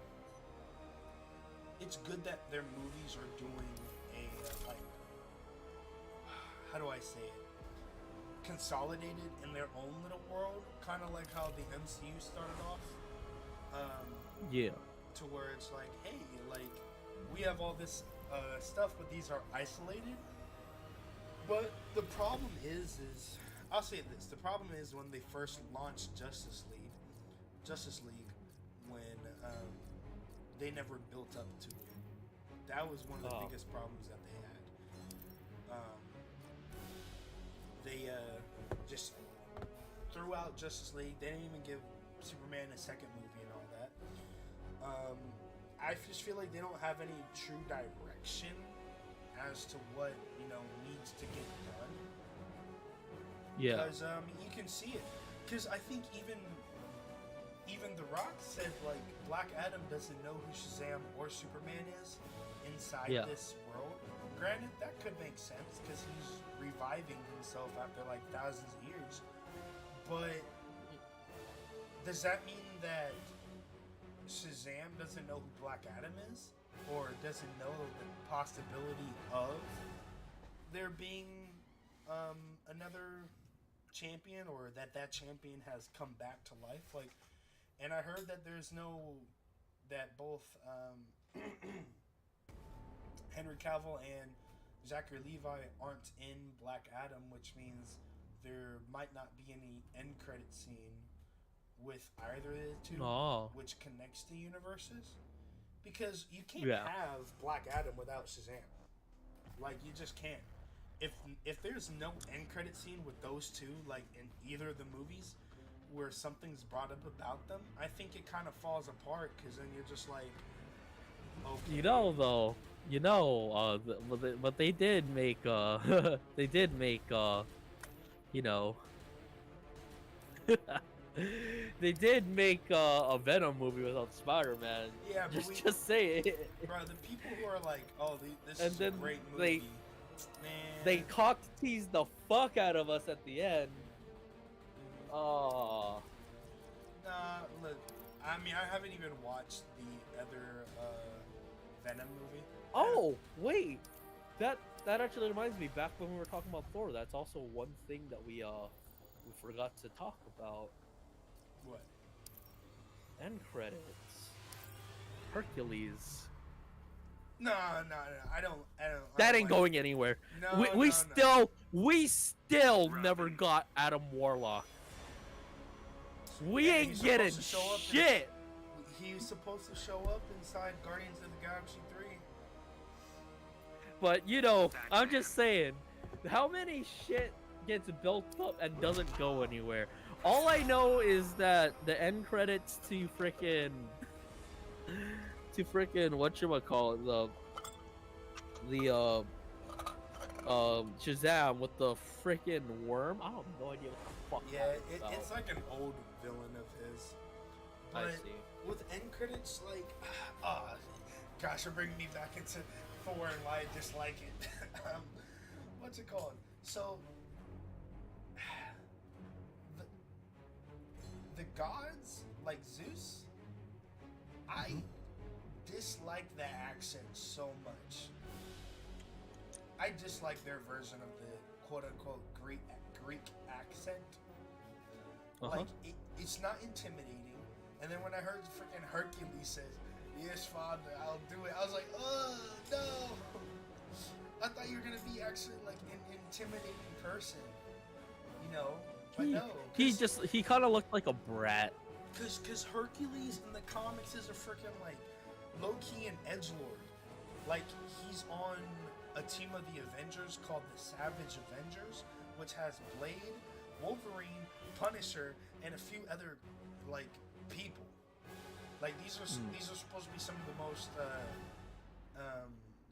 It's good that their movies are doing a like, how do I say it? Consolidated in their own little world, kind of like how the MCU started off. Yeah. To where it's like, hey, like we have all this stuff, but these are isolated. But the problem is I'll say this: the problem is when they first launched Justice League, when they never built up to it. That was one of the biggest problems that they had. They just threw out Justice League. They didn't even give Superman a second movie and all that. I just feel like they don't have any true direction as to what needs to get done. Yeah. Because you can see it. Because I think even The Rock said like Black Adam doesn't know who Shazam or Superman is inside this world. Granted, that could make sense because he's reviving himself after like thousands of years. But does that mean that Shazam doesn't know who Black Adam is? Or doesn't know the possibility of there being another champion, or that champion has come back to life? Like, and I heard that that both Henry Cavill and Zachary Levi aren't in Black Adam, which means there might not be any end credit scene with either of the two, which connects the universes. Because you can't have Black Adam without Shazam. Like, you just can't. If there's no end credit scene with those two, like in either of the movies, where something's brought up about them, I think it kind of falls apart. Because then you're just like, okay. But they did make they did make a Venom movie without Spider-Man. Yeah, just say it. Bro, the people who are like, oh, this and is then a great movie. They cock teased the fuck out of us at the end. Oh. Nah, look, I mean, I haven't even watched the other Venom movie. Oh, wait. That actually reminds me, back when we were talking about Thor, that's also one thing that we forgot to talk about. What? End credits. Hercules. No, I don't. That ain't going anywhere. No, we still never got Adam Warlock. We ain't getting shit. He's supposed to show up inside Guardians of the Galaxy 3. But I'm just saying, how many shit gets built up and doesn't go anywhere? All I know is that the end credits to frickin' whatchamacallit, the Shazam with the frickin' worm. I have no idea what the fuck. Yeah, it's like an old villain of his. But I see. With end credits, like, gosh, you're bringing me back into Thor and why I dislike it. What's it called? So, the gods, like Zeus, I dislike that accent so much. I dislike their version of the quote-unquote Greek accent. Like, it's not intimidating. And then when I heard freaking Hercules says, "Yes, Father, I'll do it," I was like, "Oh, no." I thought you were going to be actually, like, an intimidating person. But no. He kind of looked like a brat. Because Hercules in the comics is a freaking, like, low-key an edgelord. Like, he's on a team of the Avengers called the Savage Avengers, which has Blade, Wolverine, Punisher, and a few other, like, people. Like, these are supposed to be some of the most,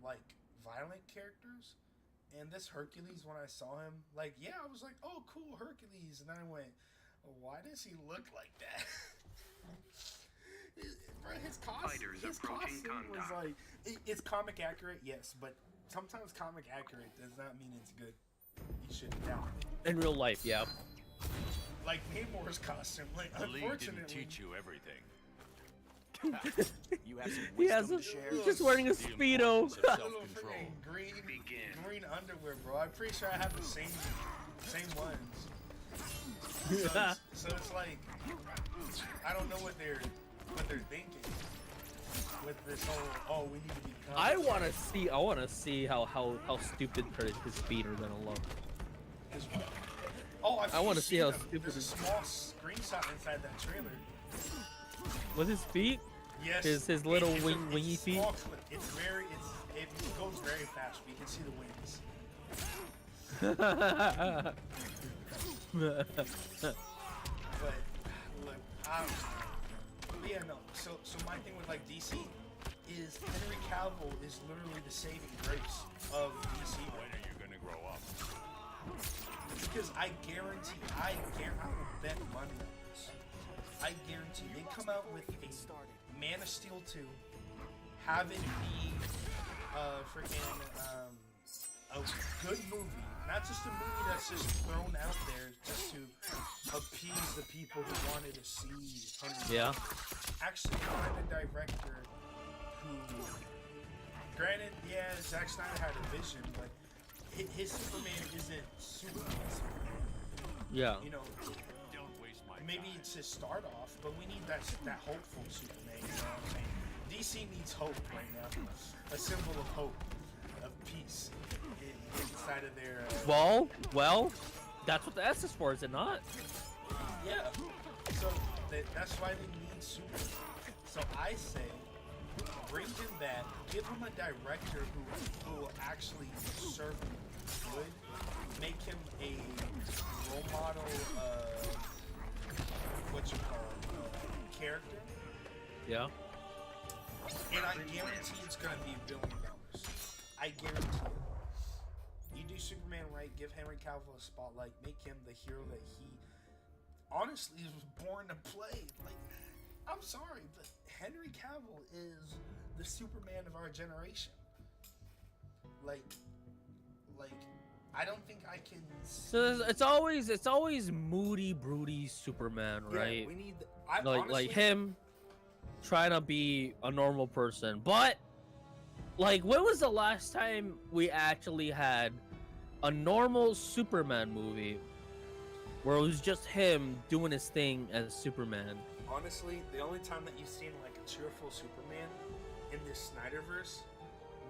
like, violent characters. And this Hercules, when I saw him, like, yeah, I was like, oh, cool, Hercules. And then I went, why does he look like that? His costume was like, it's comic accurate, yes, but sometimes comic accurate does not mean it's good. You should doubt it. In real life, yeah. Like Namor's costume, like, The League unfortunately. didn't teach you everything. You have some He has wisdom a, to share. he's just wearing a The speedo. importance of Little self-control. freaking green underwear, bro. I'm pretty sure I have the same ones. So it's like, I don't know what they're thinking with this whole, oh, we need to be I wanna see how stupid his feet are gonna look. Oh, I want to see how stupid There's a his- small screenshot inside that trailer. With his feet? Yes. His little it's wingy a feet? small clip. It goes very fast. You can see the wings. But look, but yeah, no. So my thing with like DC is Henry Cavill is literally the saving grace of DC. When are you gonna grow up? Because I guarantee, I will bet money on this. I guarantee they come out with a Man of Steel 2, have it be a good movie, not just a movie that's just thrown out there just to appease the people who wanted to see Henry. Yeah. Actually find a director who, granted, yeah, Zack Snyder had a vision, but his Superman isn't Superman. Yeah. You know, Don't waste my maybe time. it's his start off, but we need that hopeful Superman. You know what I'm saying? DC needs hope right now, a symbol of hope, of peace inside of their. Well, that's what the S is for, is it not? Yeah. So that's why they need Superman. So I say, bring him back. Give him a director who will actually serve him good. Make him a role model. Character. Yeah. And I guarantee it's gonna be $1 billion. I guarantee it. You do Superman right, give Henry Cavill a spotlight, make him the hero that he honestly was born to play. Like, I'm sorry, but Henry Cavill is the Superman of our generation. Like, I don't think I can. So it's always moody, broody Superman, right? Yeah, we need. Like him trying to be a normal person. But like, when was the last time we actually had a normal Superman movie where it was just him doing his thing as Superman? Honestly, the only time that you've seen like a cheerful Superman in this Snyderverse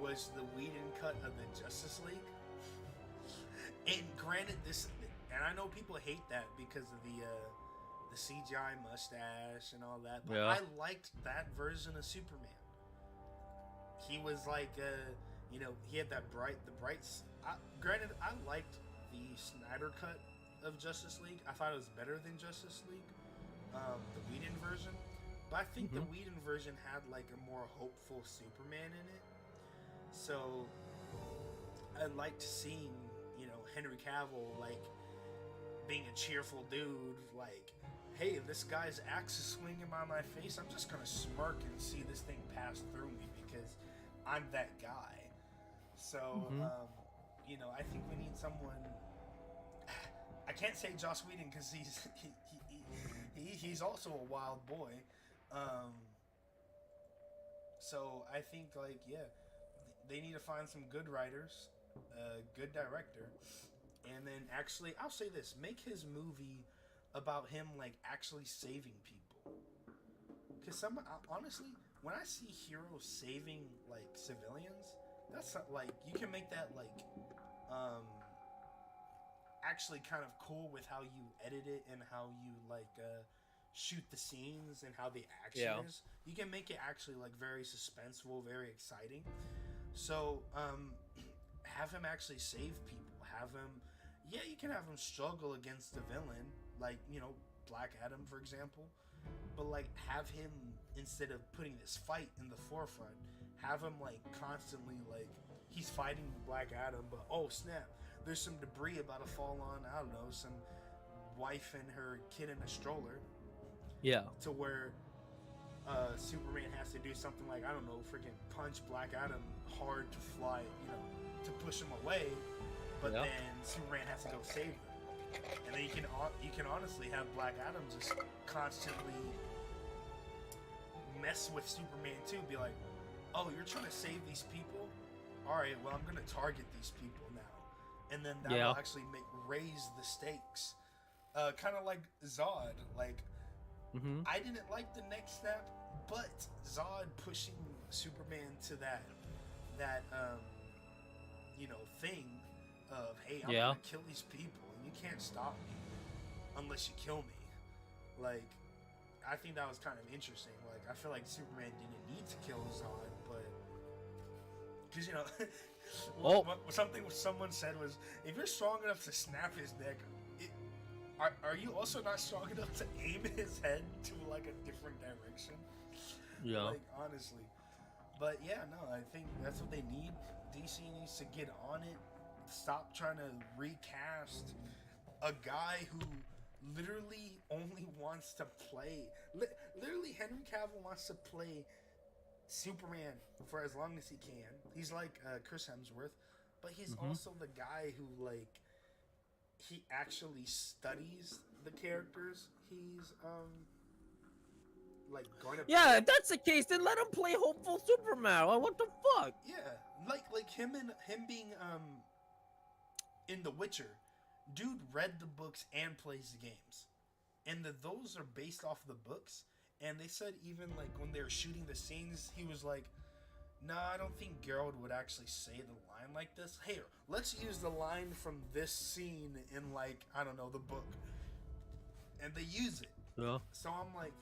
was the Whedon cut of the Justice League. And granted, and I know people hate that because of the CGI mustache and all that, but Yeah. I liked that version of Superman. He was like, he had the bright. Granted, I liked the Snyder cut of Justice League. I thought it was better than Justice League, the Whedon version. But I think the Whedon version had like a more hopeful Superman in it. So I liked seeing, Henry Cavill like being a cheerful dude. Like, hey, this guy's axe is swinging by my face. I'm just gonna smirk and see this thing pass through me because I'm that guy. So, I think we need someone. I can't say Joss Whedon because he's also a wild boy. So I think they need to find some good writers, a good director, and then actually, I'll say this: make his movie about him actually saving people. Because honestly, when I see heroes saving civilians, that's not, you can make that actually kind of cool with how you edit it and how you shoot the scenes and how the action is. You can make it actually very suspenseful, very exciting. So have him actually save people. Have him, you can have him struggle against the villain, Black Adam, for example. But have him, instead of putting this fight in the forefront, have him constantly he's fighting Black Adam, but oh snap, there's some debris about to fall on, I don't know, some wife and her kid in a stroller. Yeah. To where Superman has to do something like, I don't know, freaking punch Black Adam hard to fly, to push him away, but then Superman has to go save her. And then you can honestly have Black Adam just constantly mess with Superman too. Be like, oh, you're trying to save these people? Alright, well, I'm gonna target these people now. And then that will actually raise the stakes. Kind of like Zod. Like, I didn't like the next step, but Zod pushing Superman to that thing of, hey, I'm gonna kill these people and you can't stop me unless you kill me. Like, I think that was kind of interesting. Like, I feel like Superman didn't need to kill Zod, but because something someone said was, if you're strong enough to snap his neck, are you also not strong enough to aim his head to like a different direction? Yeah. Like, honestly. But yeah, no, I think that's what they need. DC needs to get on it. Stop trying to recast a guy who literally only wants to play. Literally, Henry Cavill wants to play Superman for as long as he can. He's like Chris Hemsworth, but he's also the guy who, like, he actually studies the characters he's like going to play. If that's the case, then let him play Hopeful Superman. What the fuck? Yeah, like him being in The Witcher. Dude read the books and plays the games, and those are based off the books. And they said even like when they were shooting the scenes, he was like, "Nah, I don't think Geralt would actually say the line like this. Hey, let's use the line from this scene in, like, I don't know, the book." And they use it. Yeah. So I'm like,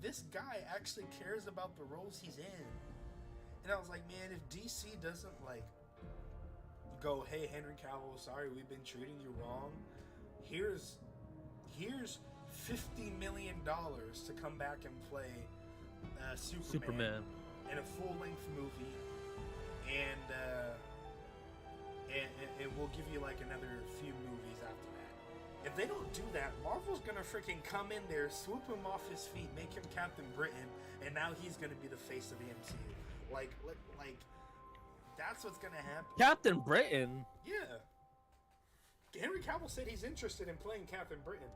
this guy actually cares about the roles he's in. And I was like, man, if DC doesn't like go, hey, Henry Cavill, sorry, we've been treating you wrong. Here's $50 million to come back and play Superman in a full-length movie, and we'll give you like another few movies after that. If they don't do that, Marvel's gonna freaking come in there, swoop him off his feet, make him Captain Britain, and now he's gonna be the face of the MCU. Like that's what's gonna happen. Captain Britain? Yeah. Henry Cavill said he's interested in playing Captain Britain,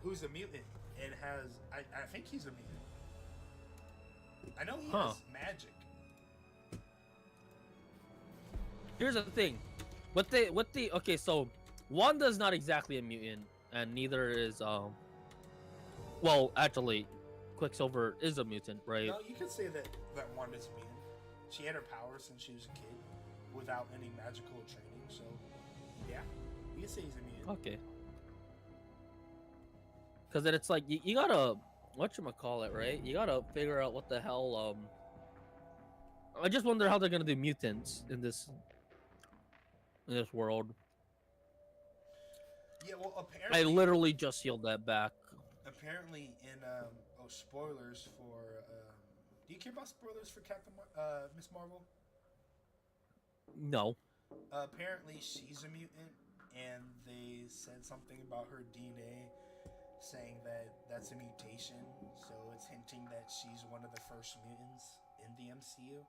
who's a mutant and has, I think he's a mutant. I know he has magic. Here's the thing. Okay, so Wanda's not exactly a mutant, and neither is well, actually, Quicksilver is a mutant, right? No, you could say that Wanda's a mutant. She had her powers since she was a kid without any magical training, so yeah, you can say he's a mutant. Okay. Because then it's like you gotta, whatchamacallit, right? You gotta figure out what the hell. I just wonder how they're gonna do mutants in this world. Yeah, well, apparently I literally just healed that back. Apparently, in spoilers for. Do you care about spoilers for Miss Marvel? No. Apparently, she's a mutant, and they said something about her DNA, saying that that's a mutation. So it's hinting that she's one of the first mutants in the MCU.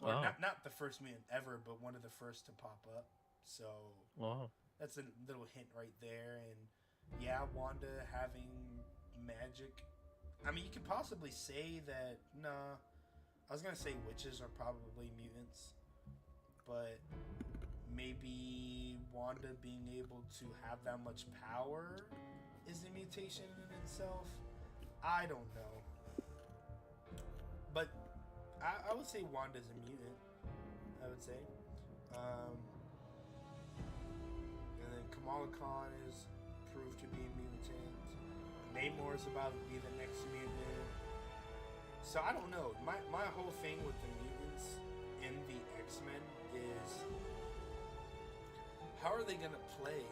Or not the first mutant ever, but one of the first to pop up. So that's a little hint right there. And yeah, Wanda having magic. I mean, you could possibly say that, nah, I was going to say witches are probably mutants, but maybe Wanda being able to have that much power is a mutation in itself. I don't know. But I would say Wanda's a mutant, I would say. And then Kamala Khan is proved to be a mutant. Namor is about to be the next mutant. So I don't know. My whole thing with the mutants in the X-Men is, how are they gonna play?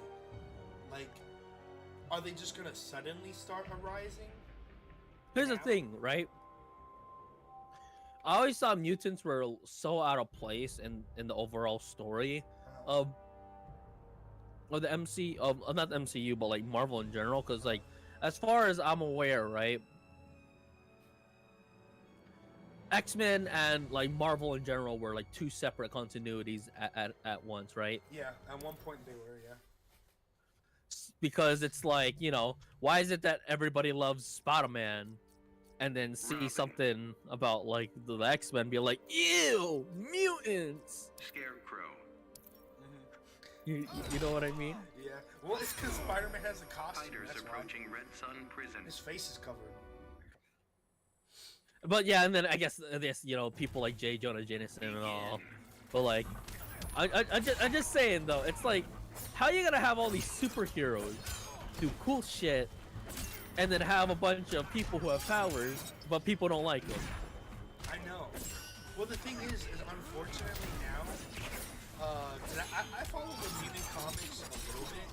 Like, are they just gonna suddenly start arising? Here's the thing, right? I always thought mutants were so out of place in the overall story of the MC of not the MCU, but like Marvel in general. Because like, as far as I'm aware, right, X-Men and like Marvel in general were like two separate continuities at once, right? Yeah, at one point they were, yeah. Because it's like, you know, why is it that everybody loves Spider-Man and then see Robin. something about like the X-Men be like, ew, mutants. Scarecrow. You know what I mean? Yeah. Well, it's because Spider-Man has a costume. Fighters That's why. approaching Red Sun Prison. His face is covered. But yeah, and then I guess you know, people like J. Jonah Jameson and all. But like, I'm just saying though, it's like, how are you gonna have all these superheroes do cool shit, and then have a bunch of people who have powers, but people don't like them? I know. Well, the thing is unfortunately now, 'cause I follow the mutant comics a little bit,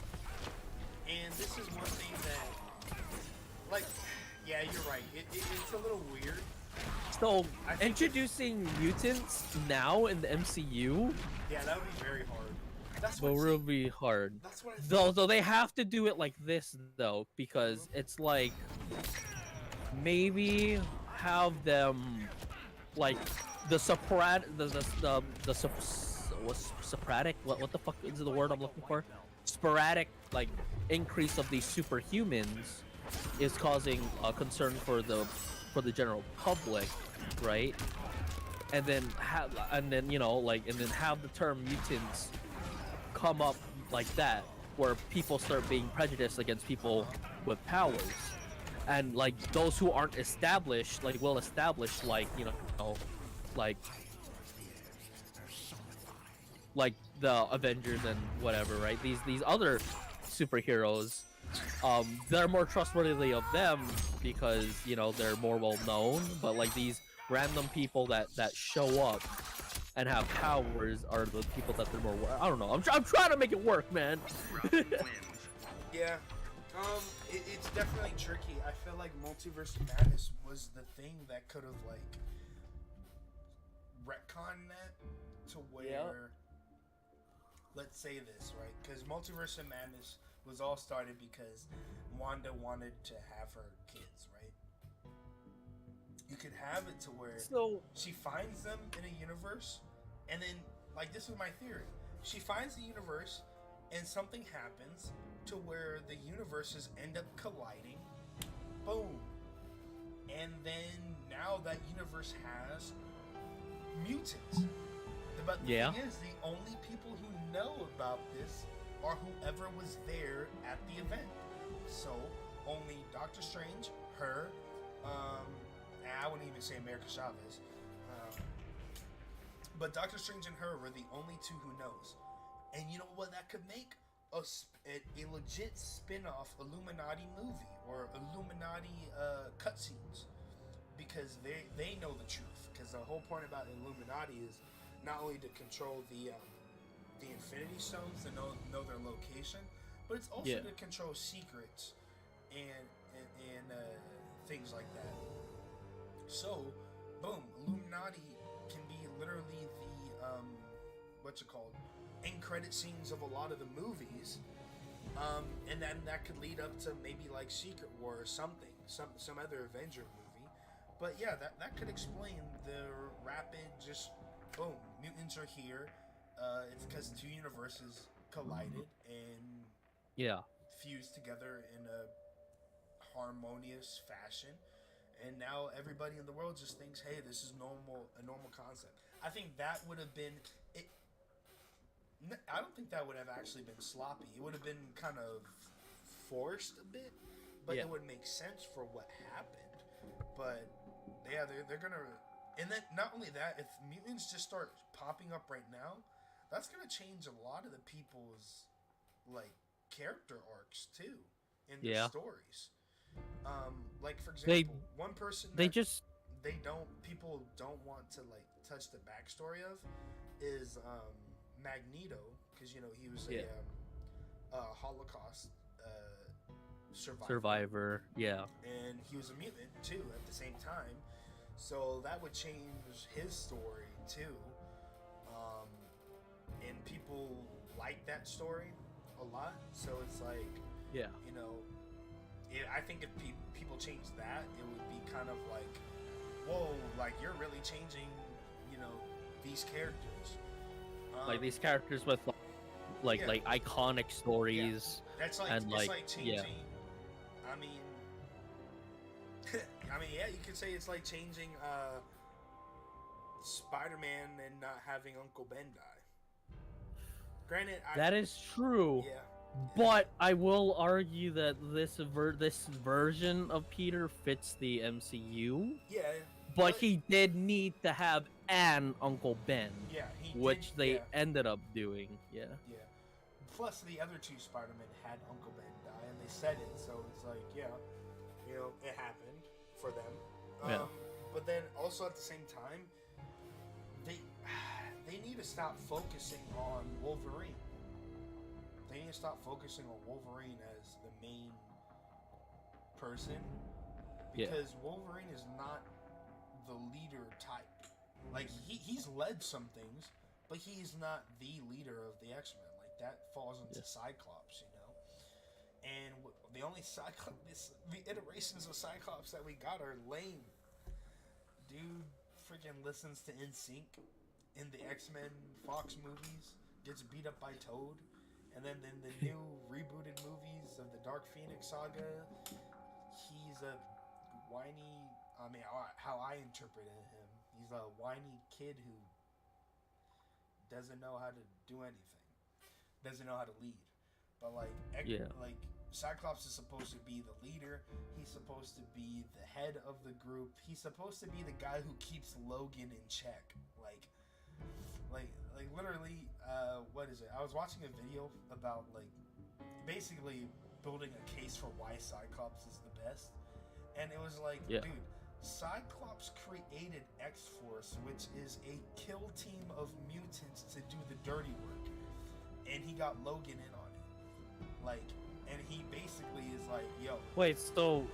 and this is one thing that, like, yeah, you're right. It's a little weird. So introducing mutants now in the MCU Yeah, that would be very hard. That's will what really be hard. That's what I Though they have to do it like this though, because it's like maybe have them like the sporadic what the fuck is the word I'm looking for? Sporadic like increase of these superhumans is causing a concern for the general public, right? And then you know, like, and then have the term mutants come up like that, where people start being prejudiced against people with powers, and like those who aren't established, like well established, like, you know, like the Avengers and whatever, right? These other superheroes, they're more trustworthy of them because, you know, they're more well known. But like these random people that show up and have powers are the people that they're more. I don't know. I'm trying to make it work, man. Robin wins. Yeah. It's definitely tricky. I feel like Multiverse of Madness was the thing that could have like retconned that to where, let's say this, right? Because Multiverse of Madness was all started because Wanda wanted to have her kids, right? You could have it to where she finds them in a universe, and then, like, this is my theory. She finds the universe, and something happens to where the universes end up colliding. Boom. And then now that universe has mutants. But the thing is, the only people who know about this are whoever was there at the event. So only Doctor Strange, her, I wouldn't even say America Chavez, but Doctor Strange and her were the only two who knows. And you know what that could make? A legit spin-off Illuminati movie or Illuminati cutscenes, because they know the truth. Because the whole point about Illuminati is not only to control the Infinity Stones, to know their location, but it's also to control secrets and things like that. So, boom, Illuminati can be literally the end credit scenes of a lot of the movies, and then that could lead up to maybe like Secret War or something, some other Avenger movie. But yeah, that could explain the rapid just boom, mutants are here. It's because two universes collided and fused together in a harmonious fashion, and now everybody in the world just thinks, hey, this is a normal concept. I think that would have been it. I don't think that would have actually been sloppy. It would have been kind of forced a bit, but it would make sense for what happened. But yeah, they're gonna, and then not only that, if mutants just start popping up right now, that's gonna change a lot of the people's like character arcs too in their stories. Like for example, one person people don't want to like touch the backstory of is Magneto, because you know he was a Holocaust survivor, yeah, and he was a mutant too at the same time. So that would change his story too. And people like that story a lot. So it's like, Yeah. you know, I think if people change that, it would be kind of like, whoa, like you're really changing, you know, these characters. Like these characters with like yeah. like iconic stories. That's like, and it's like, like changing. yeah. I mean, yeah, you could say it's like changing Spider-Man and not having Uncle Ben die. Granted, That is true. yeah. But I will argue that this version of Peter fits the MCU. Yeah. But he did need to have an Uncle Ben, Yeah, he which did, they yeah. ended up doing. Yeah. Yeah. Plus, the other two Spider-Men had Uncle Ben die, and they said it, so it's like, yeah, you know, it happened for them. Yeah. But then also at the same time, they need to stop focusing on Wolverine. They need to stop focusing on Wolverine as the main person, because Wolverine is not the leader type. Like he's led some things, but he's not the leader of the X-Men. Like that falls into Cyclops, you know. And the only the iterations of Cyclops that we got are lame. Dude freaking listens to NSYNC in the X-Men Fox movies, gets beat up by Toad, and then in the new rebooted movies of the Dark Phoenix saga, he's a whiny. I mean, how I interpreted him, he's a whiny kid who doesn't know how to do anything, doesn't know how to lead. But like Cyclops is supposed to be the leader. He's supposed to be the head of the group. He's supposed to be the guy who keeps Logan in check. Like literally, what is it? I was watching a video about like basically building a case for why Cyclops is the best, and it was like, dude, Cyclops created X-Force, which is a kill team of mutants to do the dirty work, and he got Logan in on it. Like, and he basically is like, yo. Wait, so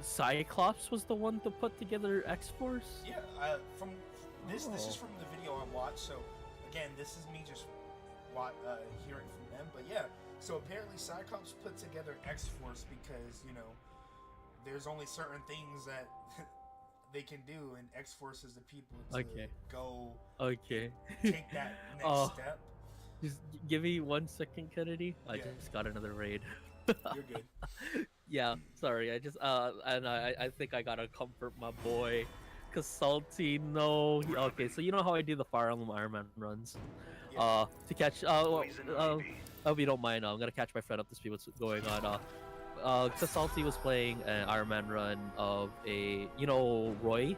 Cyclops was the one to put together X-Force? Yeah, from this is from the video I watched. So again, this is me just hearing from them. But yeah, so apparently Cyclops put together X-Force because, you know, there's only certain things that they can do, and X-Force is the people to go take that next step. Just give me 1 second, Kennedy. I just got another raid. You're good. Yeah, sorry. I just and I think I gotta comfort my boy, cause Salty. No. Okay, so you know how I do the Fire Emblem Iron Man runs. To catch. If you don't mind, I'm gonna catch my friend up to speed what's going on. Cause Salty was playing an Iron Man run of Roy.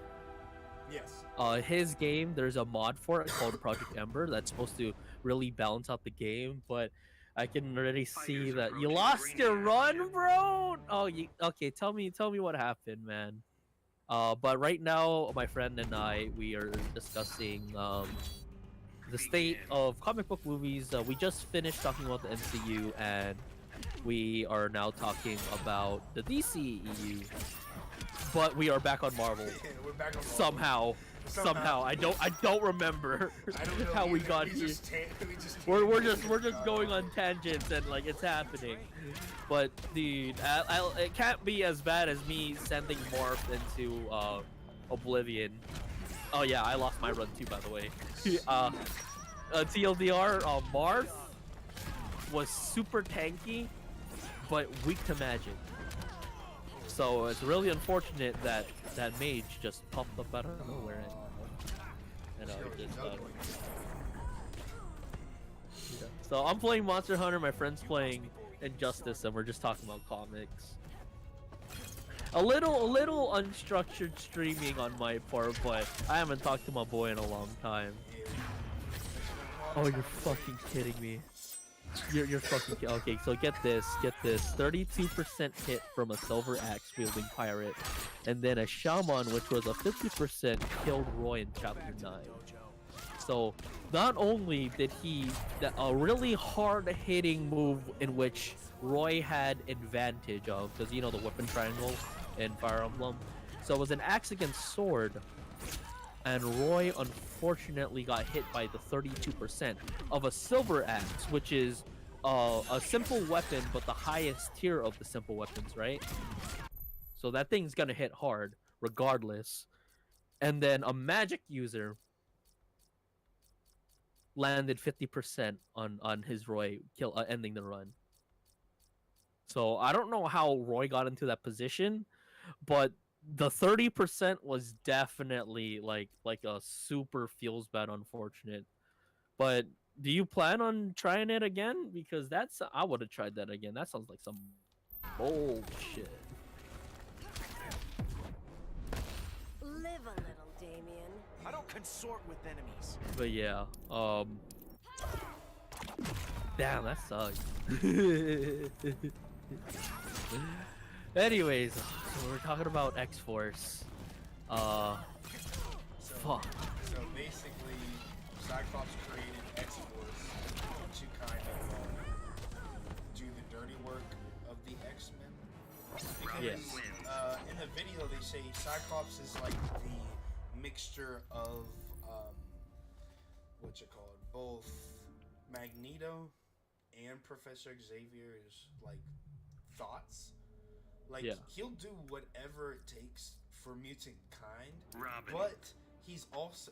Yes. His game, there's a mod for it called Project Ember that's supposed to really balance out the game, but I can already see that you lost your run, bro. Oh, okay? Tell me what happened, man. But right now, my friend and we are discussing the state of comic book movies. We just finished talking about the MCU, and we are now talking about the DCEU. But we are back on Marvel. We're back on Marvel. Somehow. I don't remember how we got here. We're just going on tangents, and like it's happening. But dude, it can't be as bad as me sending Morph into Oblivion. Oh yeah, I lost my run too, by the way. TLDR, Marth was super tanky, but weak to magic. So it's really unfortunate that that mage just popped up out of nowhere and So I'm playing Monster Hunter, my friend's playing Injustice, and we're just talking about comics. A little unstructured streaming on my part, but I haven't talked to my boy in a long time. Oh, you're fucking kidding me. You're fucking okay. So get this. 32% hit from a silver axe wielding pirate, and then a shaman, which was a 50% killed Roy in chapter 9. So not only did he a really hard hitting move in which Roy had advantage of, because you know the weapon triangle in Fire Emblem. So it was an axe against sword, and Roy unfortunately got hit by the 32% of a silver axe, which is a simple weapon, but the highest tier of the simple weapons, right? So that thing's gonna hit hard, regardless. And then a magic user landed 50% on his Roy ending the run. So I don't know how Roy got into that position, but the 30% was definitely like a super feels bad unfortunate. But do you plan on trying it again? Because I would have tried that again. That sounds like some bullshit. Live a little, Damien. I don't consort with enemies. But yeah, damn, that sucks. Anyways, so we're talking about X-Force. Fuck. So basically, Cyclops created X-Force to kind of do the dirty work of the X-Men. Because Yes. In the video they say Cyclops is like the mixture of what's it called? Both Magneto and Professor Xavier's like thoughts. Like he'll do whatever it takes for mutant kind, Robin. but he's also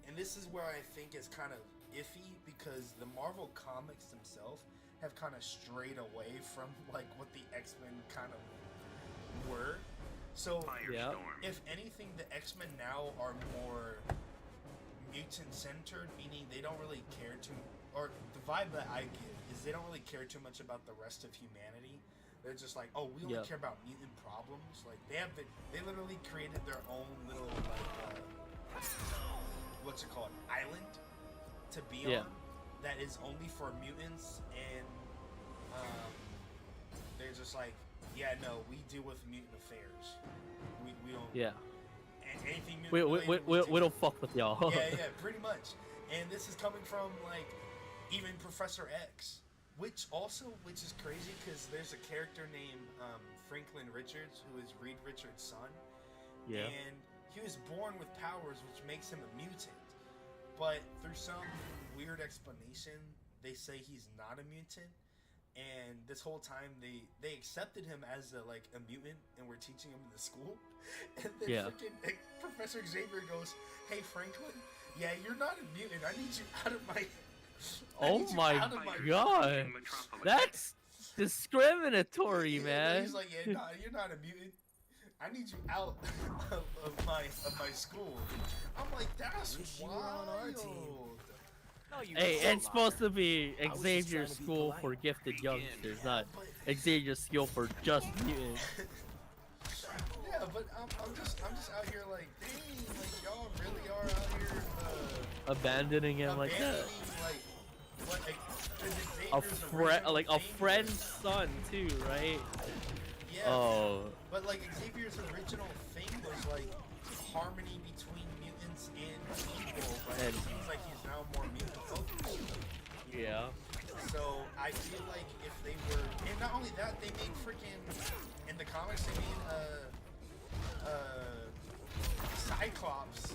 and this is where I think it's kind of iffy because the Marvel comics themselves have kind of strayed away from like what the X-Men kind of were. So Firestorm. if anything, the X-Men now are more mutant centered, meaning they don't really care too, or the vibe that I get is they don't really care too much about the rest of humanity. They're just like, oh, we only care about mutant problems. Like they literally created their own little like what's it called, island to be on that is only for mutants, and they're just like, yeah, no, we deal with mutant affairs. We don't. Yeah. And anything mutant We don't fuck with y'all. yeah, pretty much. And this is coming from like even Professor X, which is crazy because there's a character named Franklin Richards who is Reed Richards' son. Yeah. And he was born with powers which makes him a mutant. But through some weird explanation, they say he's not a mutant. And this whole time they accepted him as a mutant and were teaching him in the school. And then freaking Professor Xavier goes, "Hey Franklin, yeah, you're not a mutant. I need you out of my Oh my god. That's discriminatory, man. He's like, yeah, nah, you're not a mutant. I need you out of my school." I'm like, that's wild. Hey, it's supposed to be Xavier's School for Gifted Youngsters, not Xavier's School for just mutants. Yeah, but I'm just out here like, dang, like y'all really are out here abandoning him like that. A friend's son too, right? Yeah. Oh. But like Xavier's original thing was like harmony between mutants and people, but it seems like he's now more mutant focused. Yeah. So I feel like if they were, and not only that, they made freaking in the comics they made Cyclops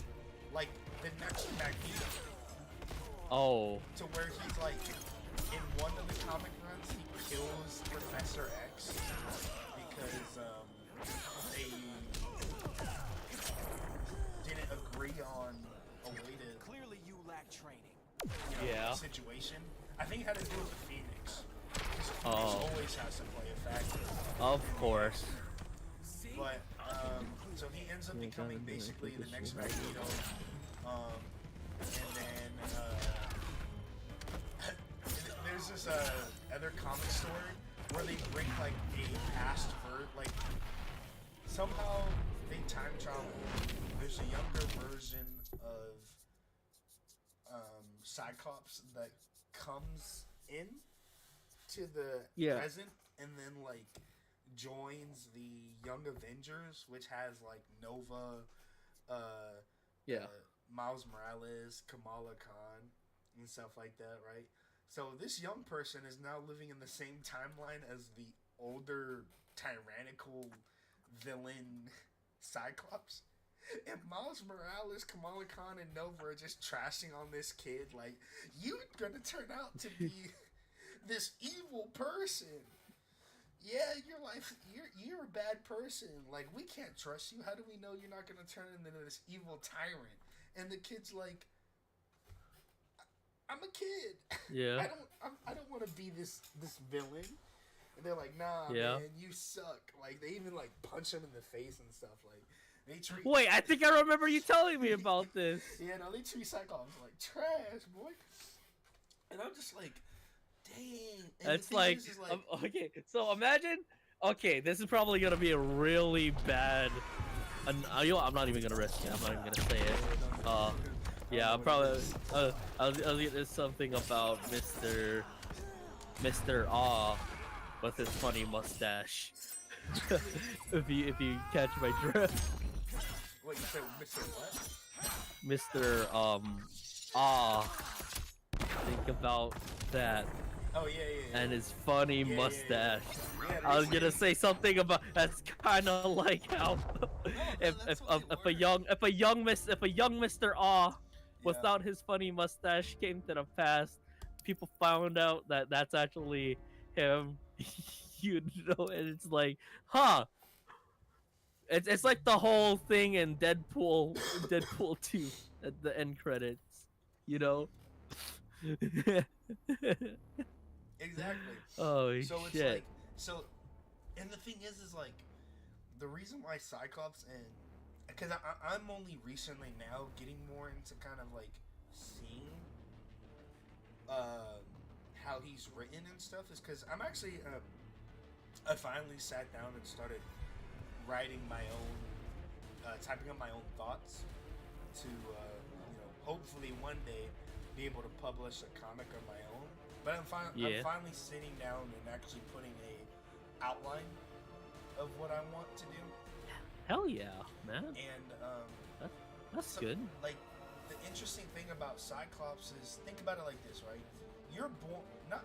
like the next Magneto. Oh. To where he's like, in one of the comic runs, he kills Professor X because they didn't agree on a way to. Clearly, you lack training. Situation. I think it had to do with the Phoenix. Because Phoenix always has to play a factor. Of course. But so he ends up becoming basically the next Magneto. And then there's this other comic story where they bring like a past somehow they time travel. There's a younger version of Cyclops that comes in to the present and then joins the Young Avengers, which has Nova, Miles Morales, Kamala Khan, and stuff like that, right? So this young person is now living in the same timeline as the older tyrannical villain Cyclops. And Miles Morales, Kamala Khan, and Nova are just trashing on this kid. Like, you're gonna turn out to be this evil person. Yeah, you're a bad person. Like, we can't trust you. How do we know you're not gonna turn into this evil tyrant? And the kid's like, I'm a kid. Yeah. I don't want to be this villain. And they're like, nah, Yeah. man, you suck. Like, they even like punch him in the face and stuff. Like, they treat. Wait, I think I remember you telling me about this. Yeah, no, they treat Cyclops like trash, boy. And I'm just like, dang. And It's like, okay, so imagine, okay, this is probably gonna be a really bad. You know, I'm not even gonna risk it. I'm not even gonna say it. Yeah, I'm probably. There's something about Mr. Ah with his funny mustache. if you catch my drift. Wait, you said Mr. what? Mr. Think about that. Oh yeah. And his funny mustache. Yeah, I was gonna say something about that's kind of like how if a young Mr. Ah without his funny mustache came to the past, people found out that that's actually him. You know, and it's like, huh? It's like the whole thing in Deadpool 2 at the end credits, you know. Exactly. Oh so shit. It's like, so, and the thing is like, the reason why Cyclops and, because I'm only recently now getting more into kind of like seeing how he's written and stuff is because I'm actually I finally sat down and started writing my own, typing up my own thoughts to hopefully one day be able to publish a comic of my own. But I'm finally sitting down and actually putting a outline of what I want to do. Hell yeah, man. And that's good. Like, the interesting thing about Cyclops is, think about it like this, right? You're born,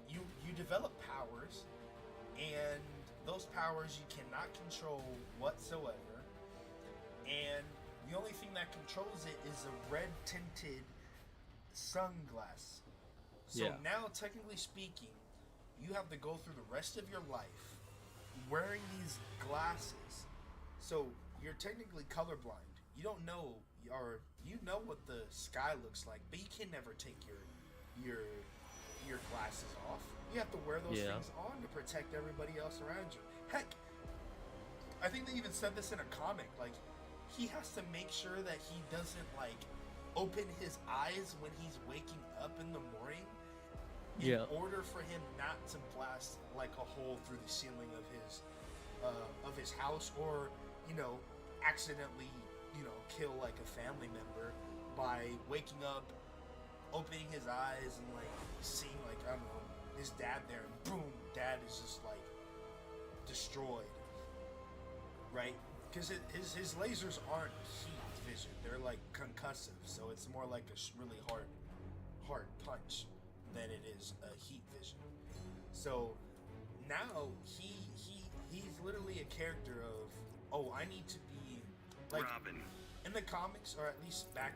you develop powers, and those powers you cannot control whatsoever. And the only thing that controls it is a red tinted sunglass. So now, technically speaking, you have to go through the rest of your life wearing these glasses. So you're technically colorblind. You don't know, or you know what the sky looks like, but you can never take your glasses off. You have to wear those things on to protect everybody else around you. Heck, I think they even said this in a comic. Like, he has to make sure that he doesn't like open his eyes when he's waking up in the morning. In order for him not to blast like a hole through the ceiling of his house, or accidentally kill like a family member by waking up, opening his eyes, and like seeing like, I don't know, his dad there, and boom, dad is just like destroyed, right? Because his lasers aren't heat vision; they're like concussive, so it's more like a really hard punch than it is a heat vision. So now he's literally a character of, oh, I need to be like Robin. In the comics, or at least back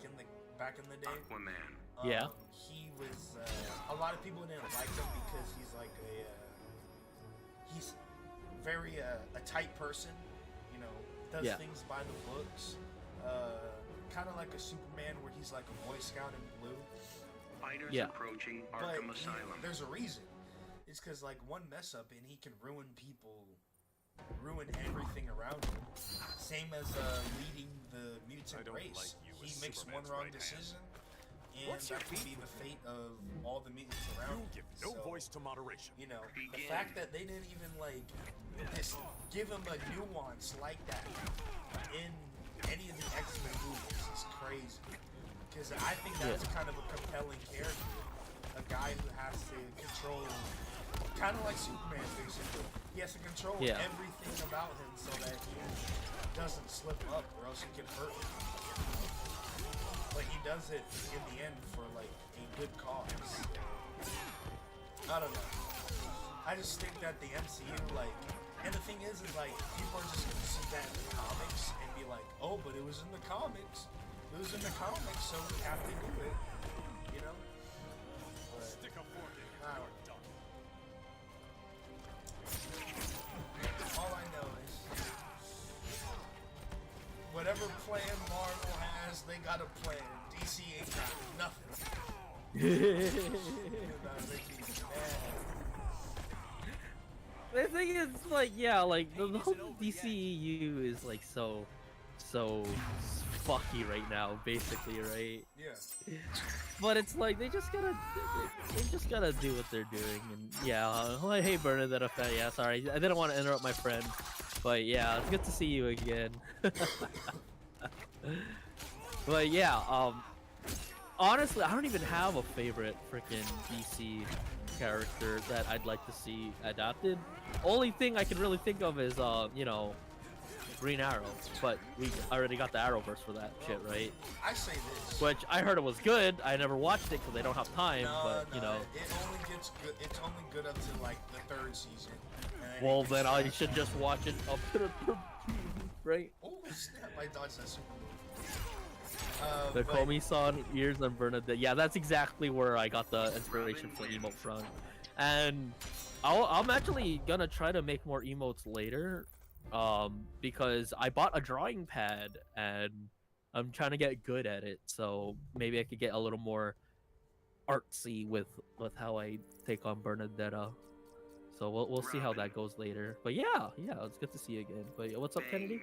in the day. Aquaman. He was a lot of people didn't like him because he's like he's very a tight person, does things by the books, kind of like a Superman where he's like a Boy Scout in blue. Fighters approaching Arkham Asylum. There's a reason. It's because like one mess up and he can ruin people, ruin everything around him. Same as leading the mutant race. He makes one wrong decision, and that could be the fate of all the mutants around him. Give no voice to moderation. The fact that they didn't even like just give him a nuance like that in any of the X-Men movies is crazy. Because I think that's kind of a compelling character. A guy who has to control, kind of like Superman basically. He has to control everything about him so that he doesn't slip up or else he can hurt him. But he does it in the end for like a good cause. I don't know. I just think that the MCU, like, And the thing is like people are just gonna see that in the comics and be like, oh, but it was in the comics. It was in the comics, so we have to do it. You know? But, Stick a fork in I your don't duck. all I know is whatever plan Marvel has, they got a plan. DC ain't got nothing. The thing is, like, yeah, like the whole DCEU is like so fucky right now, basically, right? Yeah. But it's like they just gotta do what they're doing, and yeah. Hey Bernadette, yeah, sorry, I didn't want to interrupt my friend, but yeah, it's good to see you again. But yeah, honestly, I don't even have a favorite freaking DC character that I'd like to see adapted. Only thing I can really think of is you know, Green Arrow, but we already got the Arrowverse for that shit, right? I say this. Which I heard it was good. I never watched it because they don't have time, but you know. It only gets good. It's only good up to like the 3rd season. Well, then I should just watch it up to the 3rd season, right? Oh snap! I dodged that super move. The Komi-san, Ears, and Bernadette. Yeah, that's exactly where I got the inspiration for emote from. And I'm actually gonna try to make more emotes later. Because I bought a drawing pad and I'm trying to get good at it, so maybe I could get a little more artsy with how I take on Bernadetta. So we'll see how that goes later. But yeah, it's good to see you again. But yeah, what's up, Kennedy?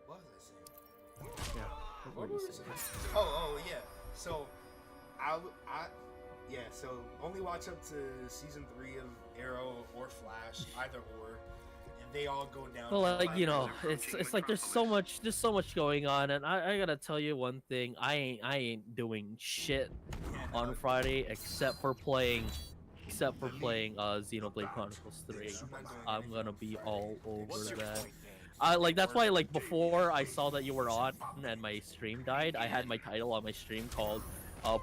What was I saying? Yeah. What was I saying? Oh yeah. So so only watch up to season 3 of Arrow or Flash, either or. They all go down. Well, like, you know, it's like there's so much going on, and I gotta tell you one thing: I ain't doing shit on Friday except for playing Xenoblade Chronicles 3. I'm gonna be all over that. That's why, like, before I saw that you were on and my stream died, I had my title on my stream called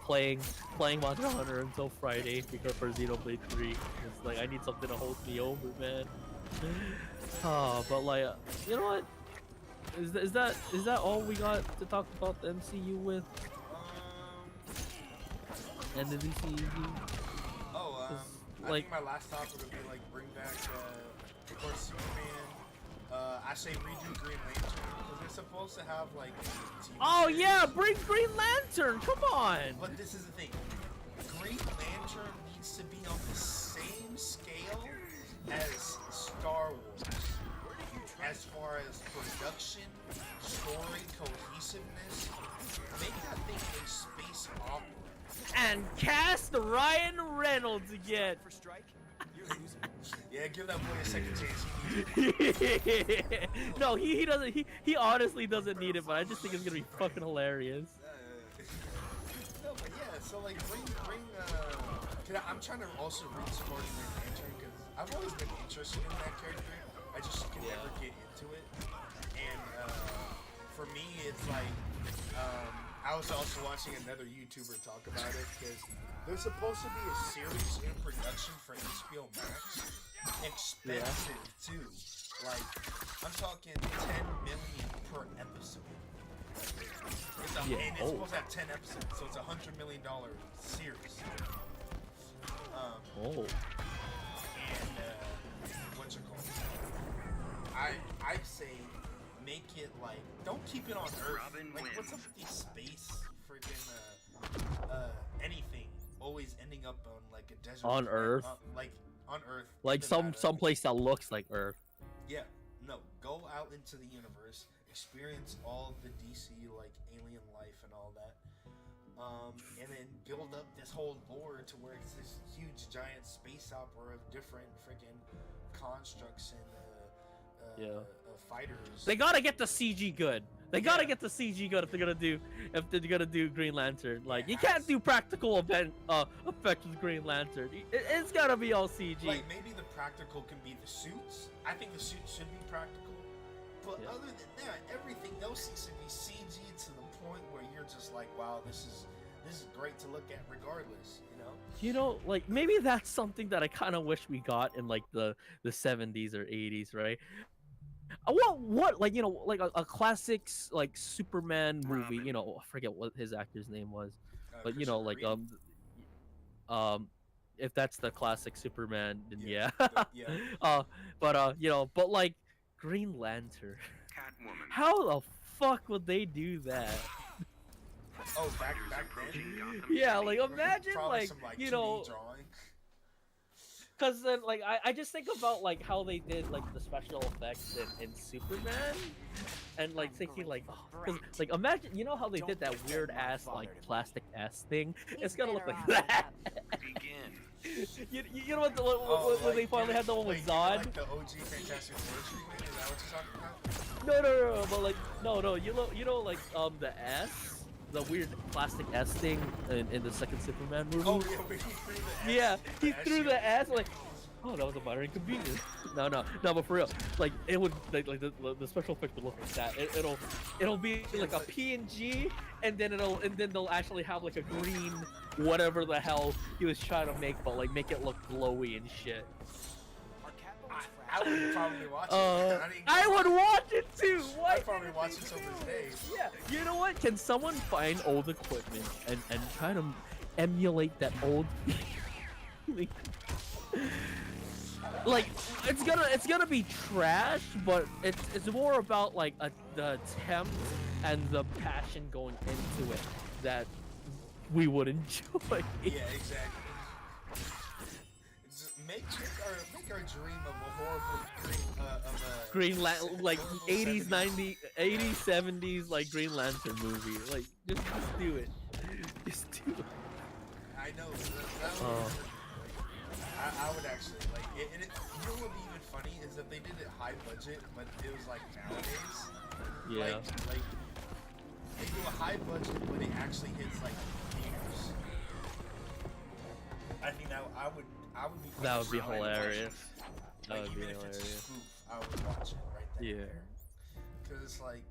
playing Monster Hunter until Friday because for Xenoblade 3. It's like I need something to hold me over, man. But like, you know what? Is that all we got to talk about the MCU with? And the DCU? I think my last topic would be like bring back, of course, Superman. I say redo Green Lantern because they're supposed to have like. Oh yeah, bring Green Lantern! Come on! But this is the thing: Green Lantern needs to be on the same scale as Star Wars, as far as production, story, cohesiveness. Make that thing a space opera. And cast Ryan Reynolds again. For strike? You're losing. Yeah, give that boy a second chance. No, he doesn't. He honestly doesn't need it, but I just think it's gonna be fucking hilarious. No, but yeah, so like bring. I'm trying to also read some more Green Lantern because I've always been interested in that character. I just can never get into it. And for me, it's like I was also watching another YouTuber talk about it because there's supposed to be a series in production for HBO Max. Expensive too. Like I'm talking 10 million per episode. And it's supposed to have 10 episodes, so it's $100 million series. And what's it called? I'd say make it like don't keep it on Earth. Like what's up with these space freaking anything always ending up on like a desert on Earth? Like on Earth. Like some place that looks like Earth. Yeah. No. Go out into the universe, experience all the DC like alien life and all that. And then build up this whole lore to where it's this huge giant space opera of different freaking constructs and fighters. They gotta get the CG good. They gotta get the CG good if they're gonna do Green Lantern. Like you can't do practical effects with Green Lantern. It's gotta be all CG. Like maybe the practical can be the suits. I think the suits should be practical. But other than that, everything else needs to be CG to the point where you're just like, wow, this is great to look at regardless, you know. You know, like maybe that's something that I kind of wish we got in like the 70s or 80s, right? What like like a classic like Superman movie, Robin. I forget what his actor's name was, but Christopher like Reeve? if that's the classic Superman, then yeah. Yeah. But like Green Lantern, Catwoman. how the fuck would they do that? Oh, back Approaching then. Gotham Yeah, City. like imagine Probably like some, 2D drawing. Cause then like I just think about like how they did like the special effects in Superman, and like thinking like, cause like imagine how they did that weird ass like plastic ass thing. It's gonna look like that. Begin. you know what when they finally had the one with Zod? Like the OG Fantastic Four treatment? Is that what you're talking about? No, but like no, you know like the S, the weird plastic S thing in the second Superman movie. Oh yeah, but he threw the S. Yeah, he threw the S like, oh, that was a minor inconvenience. No, but for real, like it would like the special effects would look like that. It'll be like a PNG, and then they'll actually have like a green whatever the hell he was trying to make, but like make it look glowy and shit. I would probably watch it. I would watch it too. I'd probably watch it till this day. Yeah, you know what? Can someone find old equipment and try to emulate that old? Like it's gonna be trash, but it's more about like the attempt and the passion going into it that we would enjoy. Yeah, exactly. Make our dream of a horrible Green like 80s, 90s, 80s, 70s like Green Lantern movie. Like just do it. Just do it. I know. That would I would actually like it. You know what would be even funny is if they did it high budget, but it was like nowadays. Yeah. Like they do a high budget, but it actually hits like theaters. I think I would be. That would be I hilarious. That would be even if it's a hilarious. spoof, I would watch it right then and Yeah. there. Because it's like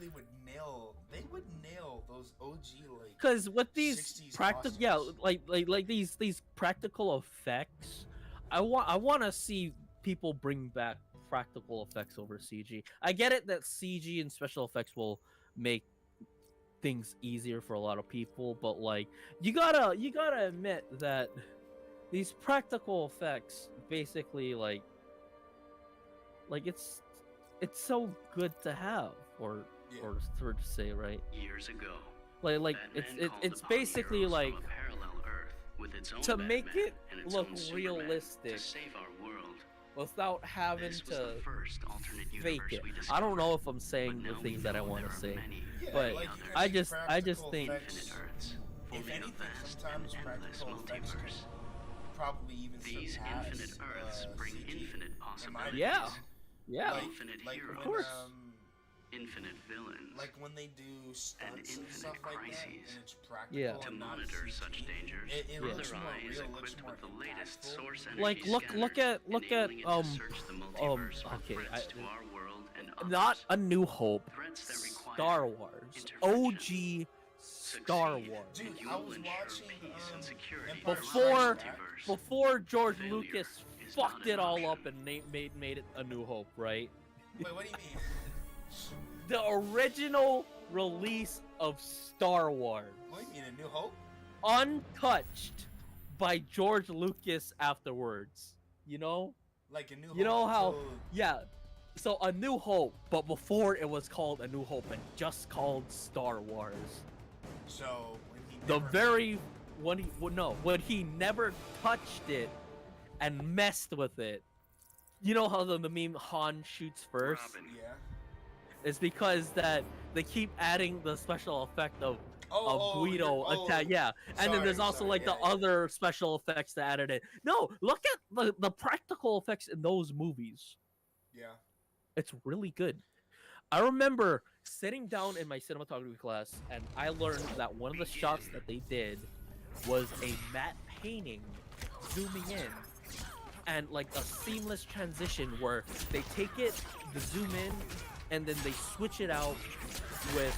they would nail those OG like. Because with these 60s practical, like these practical effects, I want to see people bring back practical effects over CG. I get it that CG and special effects will make things easier for a lot of people, but like you gotta admit that these practical effects basically like it's so good to have or to say, right? Years ago. Like it's basically like to make it look realistic to save our world. without having This was to the first alternate fake universe it. we I don't know discovered, if I'm saying but the now things we that I know want there to are say, many, but many I others. just think Infinite Earths, If forming a anything, vast sometimes and endless practical effects multiverse. can probably even These surpass, infinite Earths bring CG. infinite possibilities. yeah, yeah. Like, Infinite like heroes. Of course. Infinite villains. Like when they do stunts and infinite stuff like that, crises. and it's practical. Yeah. To and not monitor CG, such dangers, it Mother looks more Eye is real, looks equipped more with the latest impactful. source energy Like look scanner, at enabling it to search the multiverse for okay, threats to our world and not others. A New Hope, Threats that require Star Wars, intervention. OG Star Wars. Dude, and you I will was ensure watching, peace and security Empire for Before- our multiverse. Before George Failure Lucas is not fucked an it all option. up and made it A New Hope, right? Wait, what do you mean? The original release of Star Wars, What do you mean, A New Hope? untouched by George Lucas afterwards. You know? Like A New Hope? You know how? until- Yeah. So A New Hope, but before it was called A New Hope and just called Star Wars. So when he The never- very when he never touched it and messed with it. You know how the meme Han shoots first? Robin. Yeah. It's because that they keep adding the special effect of Guido attack. Yeah, and then there's also like the other special effects that added it. No, look at the practical effects in those movies. Yeah. It's really good. I remember sitting down in my cinematography class, and I learned that one of the shots that they did was a matte painting zooming in, and like a seamless transition where they take it, the zoom in, and then they switch it out with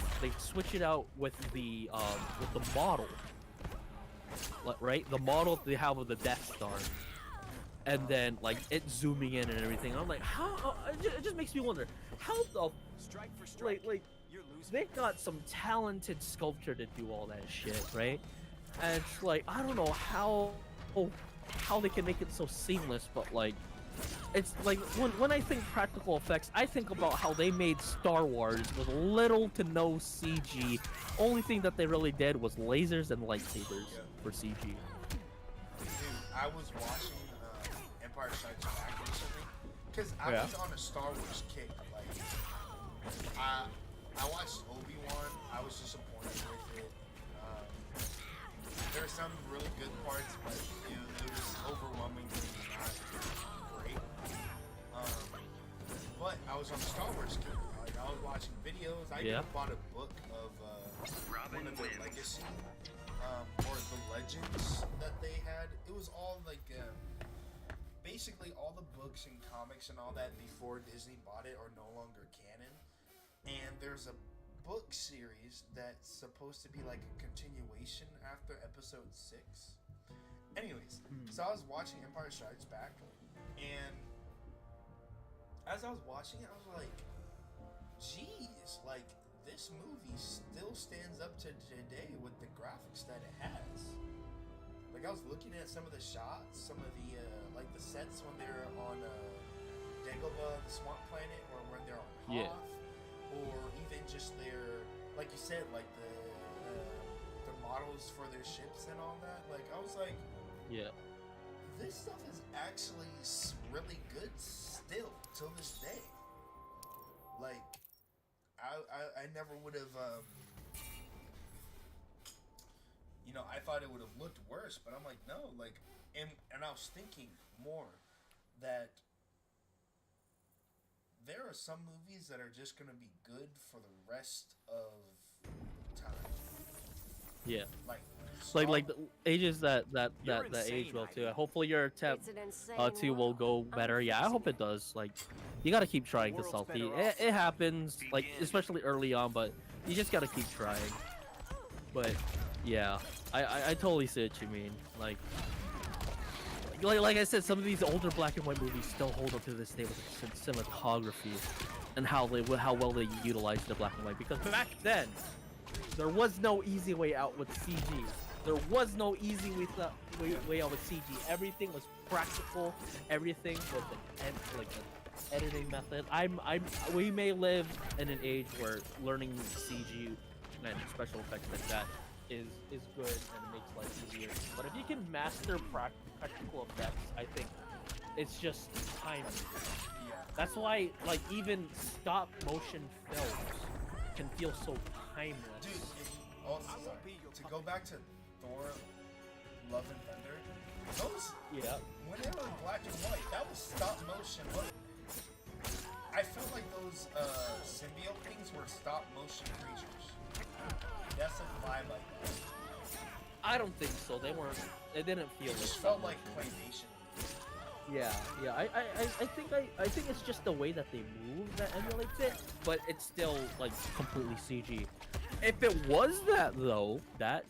the model. right? The model they have of the Death Star, and then like it zooming in and everything. I'm like, how? It just makes me wonder how the Strike for strike. like You're losing. they got some talented sculptor to do all that shit, right? And it's like I don't know how they can make it so seamless, but like it's like when I think practical effects, I think about how they made Star Wars with little to no CG. Only thing that they really did was lasers and lightsabers for CG. Dude, I was watching Empire Strikes Back recently because I was on a Star Wars kick. Like, I watched Obi-Wan. I was disappointed with it. There are some really good parts, but it was overwhelmingly not great. But I was on a Star Wars kick. Like, I was watching videos. I even bought a book of one of the legacy or the legends that they had. It was all like basically all the books and comics and all that before Disney bought it are no longer canon. And there's a book series that's supposed to be like a continuation after episode 6. Anyways, so I was watching Empire Strikes Back, and as I was watching it, I was like, geez, like, this movie still stands up to today with the graphics that it has. Like, I was looking at some of the shots, some of the, like, the sets when they're on, Dagobah, the swamp planet, or when they're on Hoth, or even just their, like you said, like, the models for their ships and all that. Like, I was like, this stuff is actually really good still, till this day. Like, I never would have, you know, I thought it would have looked worse, but I'm like, no, like, and I was thinking more that there are some movies that are just going to be good for the rest of time. Yeah. Like the ages that age well too. Hopefully your attempt to will go better. Yeah, I hope it does. Like, you gotta keep trying to salty. It happens, like especially early on, but you just gotta keep trying. But yeah, I totally see what you mean. Like I said, some of these older black and white movies still hold up to this day with the cinematography and how well they utilize the black and white. Because back then, there was no easy way out with CG. There was no easy way out with CG. Everything was practical. Everything was like an editing method. We may live in an age where learning CG and special effects like that is good and it makes life easier. But if you can master practical effects, I think it's just timeless. That's why, like, even stop motion films can feel so timeless. Dude, also, to go back to Thor, Love and Thunder, those, when they were black and white, that was stop motion. I feel like those symbiote things were stop motion creatures. That's a vibe like that. I don't think so. They weren't. It didn't feel. It just felt like claymation. Yeah. I think it's just the way that they move that emulates it, but it's still like completely CG. If it was that though, that's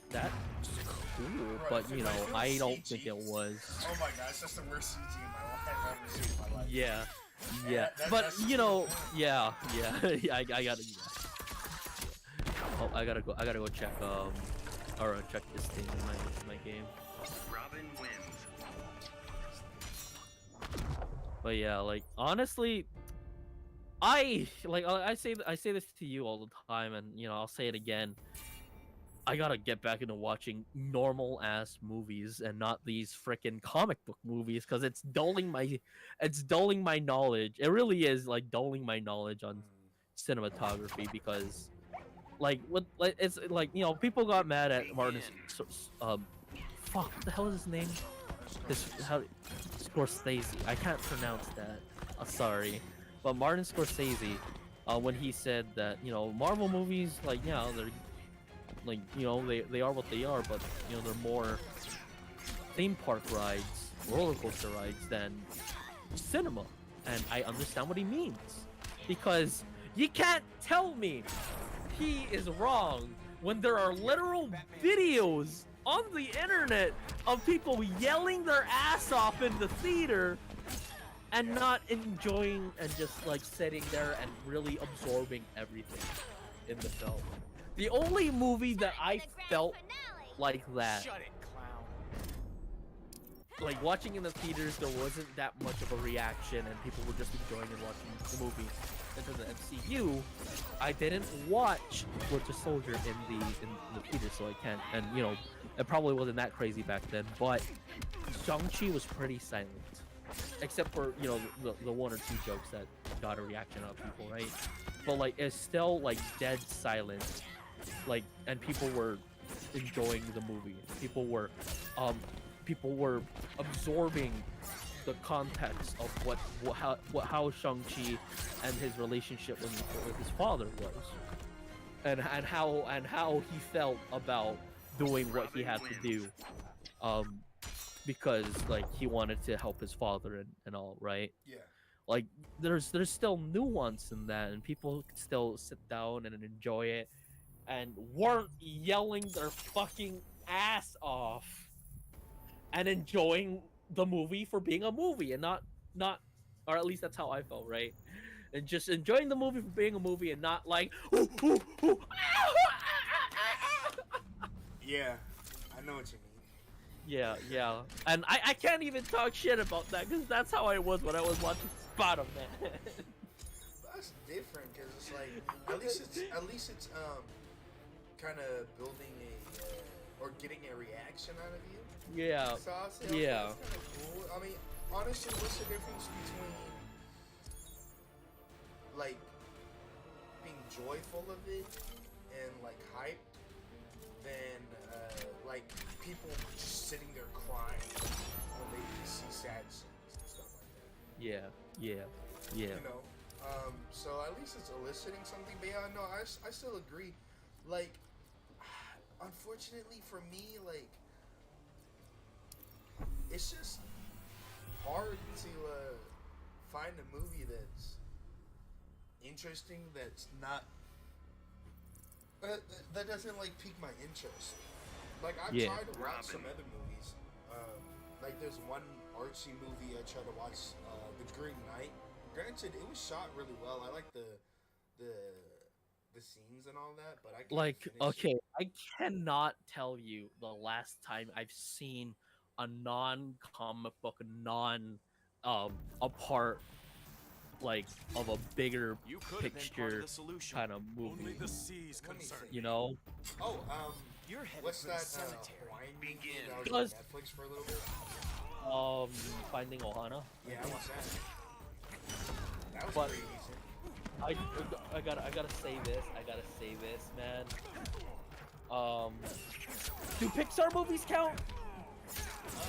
cool. Right, but you know, I don't think it was. Oh my gosh, that's the worst CG in my life I've ever seen in my life. Yeah. But you know, yeah. I gotta. Oh, I gotta go check or check this thing in my game. Robin wins. But yeah, like honestly, I say this to you all the time, and you know I'll say it again. I gotta get back into watching normal ass movies and not these freaking comic book movies because it's dulling my knowledge. It really is like dulling my knowledge on cinematography because it's like you know people got mad at Martin what the hell is his name? Scorsese. I can't pronounce that. Sorry, but Martin Scorsese, when he said that you know Marvel movies like they're like you know they are what they are, but you know they're more theme park rides, roller coaster rides than cinema, and I understand what he means because you can't tell me he is wrong when there are literal videos on the internet of people yelling their ass off in the theater and not enjoying and just like sitting there and really absorbing everything in the film. The only movie that I felt like that, Shut it, clown. like watching in the theaters, there wasn't that much of a reaction and people were just enjoying and watching the movie. Into the MCU, I didn't watch Winter Soldier in the theater, so I can't. And you know, it probably wasn't that crazy back then. But Shang-Chi was pretty silent, except for you know the one or two jokes that got a reaction out of people, right? But like it's still like dead silent, like, and people were enjoying the movie. People were absorbing the context of how Shang-Chi and his relationship with his father was, and how he felt about doing what he had to do, because like he wanted to help his father and all, right? Yeah. Like there's still nuance in that, and people could still sit down and enjoy it, and weren't yelling their fucking ass off and enjoying the movie for being a movie and not or at least that's how I felt, right? And just enjoying the movie for being a movie and not like Yeah, I know what you mean. yeah. And I can't even talk shit about that because that's how I was when I was watching Spider-Man. That's different because it's like at least it's kind of building or getting a reaction out of you. Yeah. So I'll say, Yeah. that's kind of cool. I mean, honestly, what's the difference between like being joyful of it and like hyped than like people just sitting there crying when they see sad scenes and stuff like that. Yeah. You know, so at least it's eliciting something. But yeah, no, I still agree. Like, unfortunately for me, like, it's just hard to find a movie that's interesting, that's not that doesn't like pique my interest. Like I've tried to watch some other movies. Like there's one artsy movie I tried to watch, The Green Knight. Granted, it was shot really well. I like the scenes and all that, but I can't Like, finish okay, it. I cannot tell you the last time I've seen a non-comic book, a part like of a bigger You could have been part picture of the solution. kind of Only movie. the sea's Let me concerned. see. You know, Oh, You're headed what's for that the cemetery. Hawaiian movie that was Because- on Netflix for a little bit? Finding Ohana. Yeah, I watched that. That was But- pretty decent. I gotta say this. I gotta say this, man. Do Pixar movies count?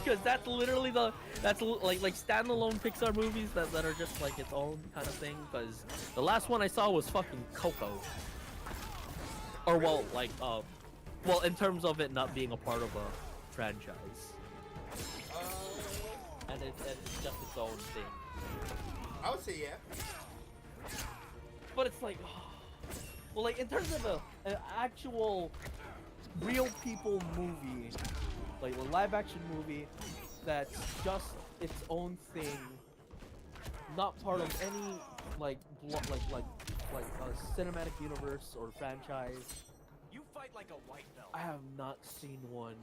Because that's literally like standalone Pixar movies that are just like its own kind of thing. Because the last one I saw was fucking Coco. Or well, in terms of it not being a part of a franchise, and it's just its own thing. I would say yeah. But it's like, well, like in terms of an actual real people movie, like a live action movie that's just its own thing, not part of any like a cinematic universe or franchise. You fight like a white belt. I have not seen one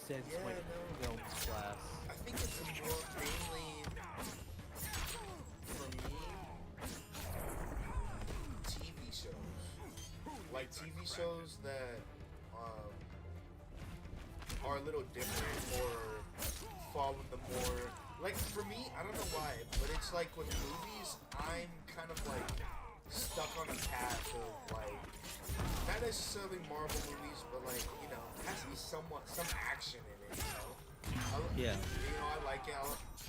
since Yeah, my no. film class. I think it's more mainly for me TV shows, like TV shows that are a little different or fall in the more like for me. I don't know why, but it's like with movies, I'm kind of like stuck on a path of like not necessarily Marvel movies, but like you know, it has to be some action in it. You know. Yeah. You know, I like it.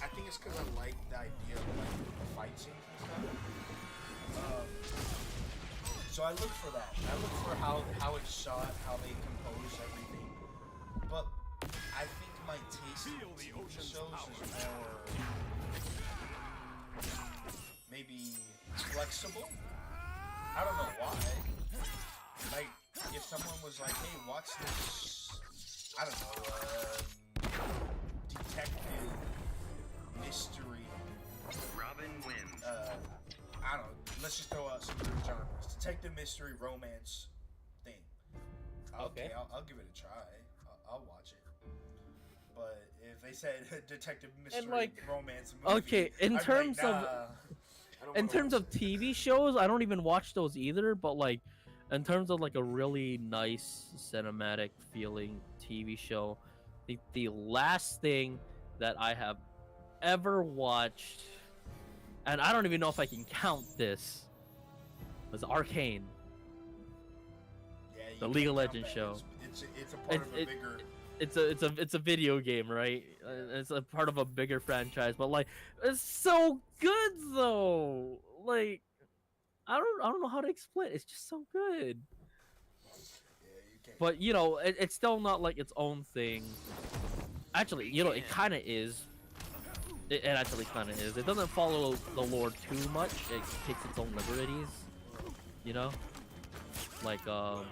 I think it's because I like the idea of like the fight scenes and stuff. So I look for that. I look for how it's shot, how they compose everything. But I think my taste in Feel the TV ocean's shows power. is more maybe flexible. I don't know why. Like if someone was like, "Hey, watch this I don't know, detective, mystery. Robin wins. I don't know. Let's just throw out some good genres. Detective, mystery, romance thing. Okay, I'll give it a try. I'll watch it. But if they said detective, mystery, like, romance movie, okay, in I'd be terms like, of- nah, I don't In wanna terms watch of TV shows, I don't even watch those either. But like, in terms of like a really nice cinematic feeling TV show, the last thing that I have ever watched, and I don't even know if I can count this, was Arcane. Yeah, you The can't League of count Legends that. show. It's a part of a It- bigger. It's a video game, right? It's a part of a bigger franchise, but like, it's so good though. Like, I don't know how to explain. It's just so good. Yeah, you can't. But you know, it's still not like its own thing. Actually, you know, it kind of is. It actually kind of is. It doesn't follow the lore too much. It takes its own liberties. You know, like how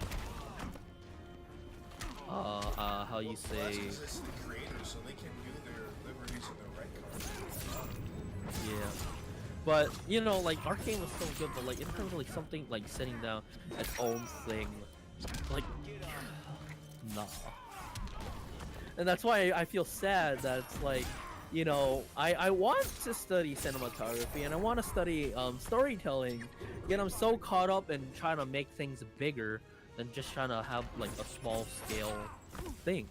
you Well, say? that's 'cause it's the creators, so they can do their liberties and their right. Yeah. But you know, like Arcane was so good, but like in terms of like something like sitting down its own thing, like nah. And that's why I feel sad that it's like, you know, I want to study cinematography and I want to study storytelling, yet I'm so caught up in trying to make things bigger than just trying to have like a small scale thing.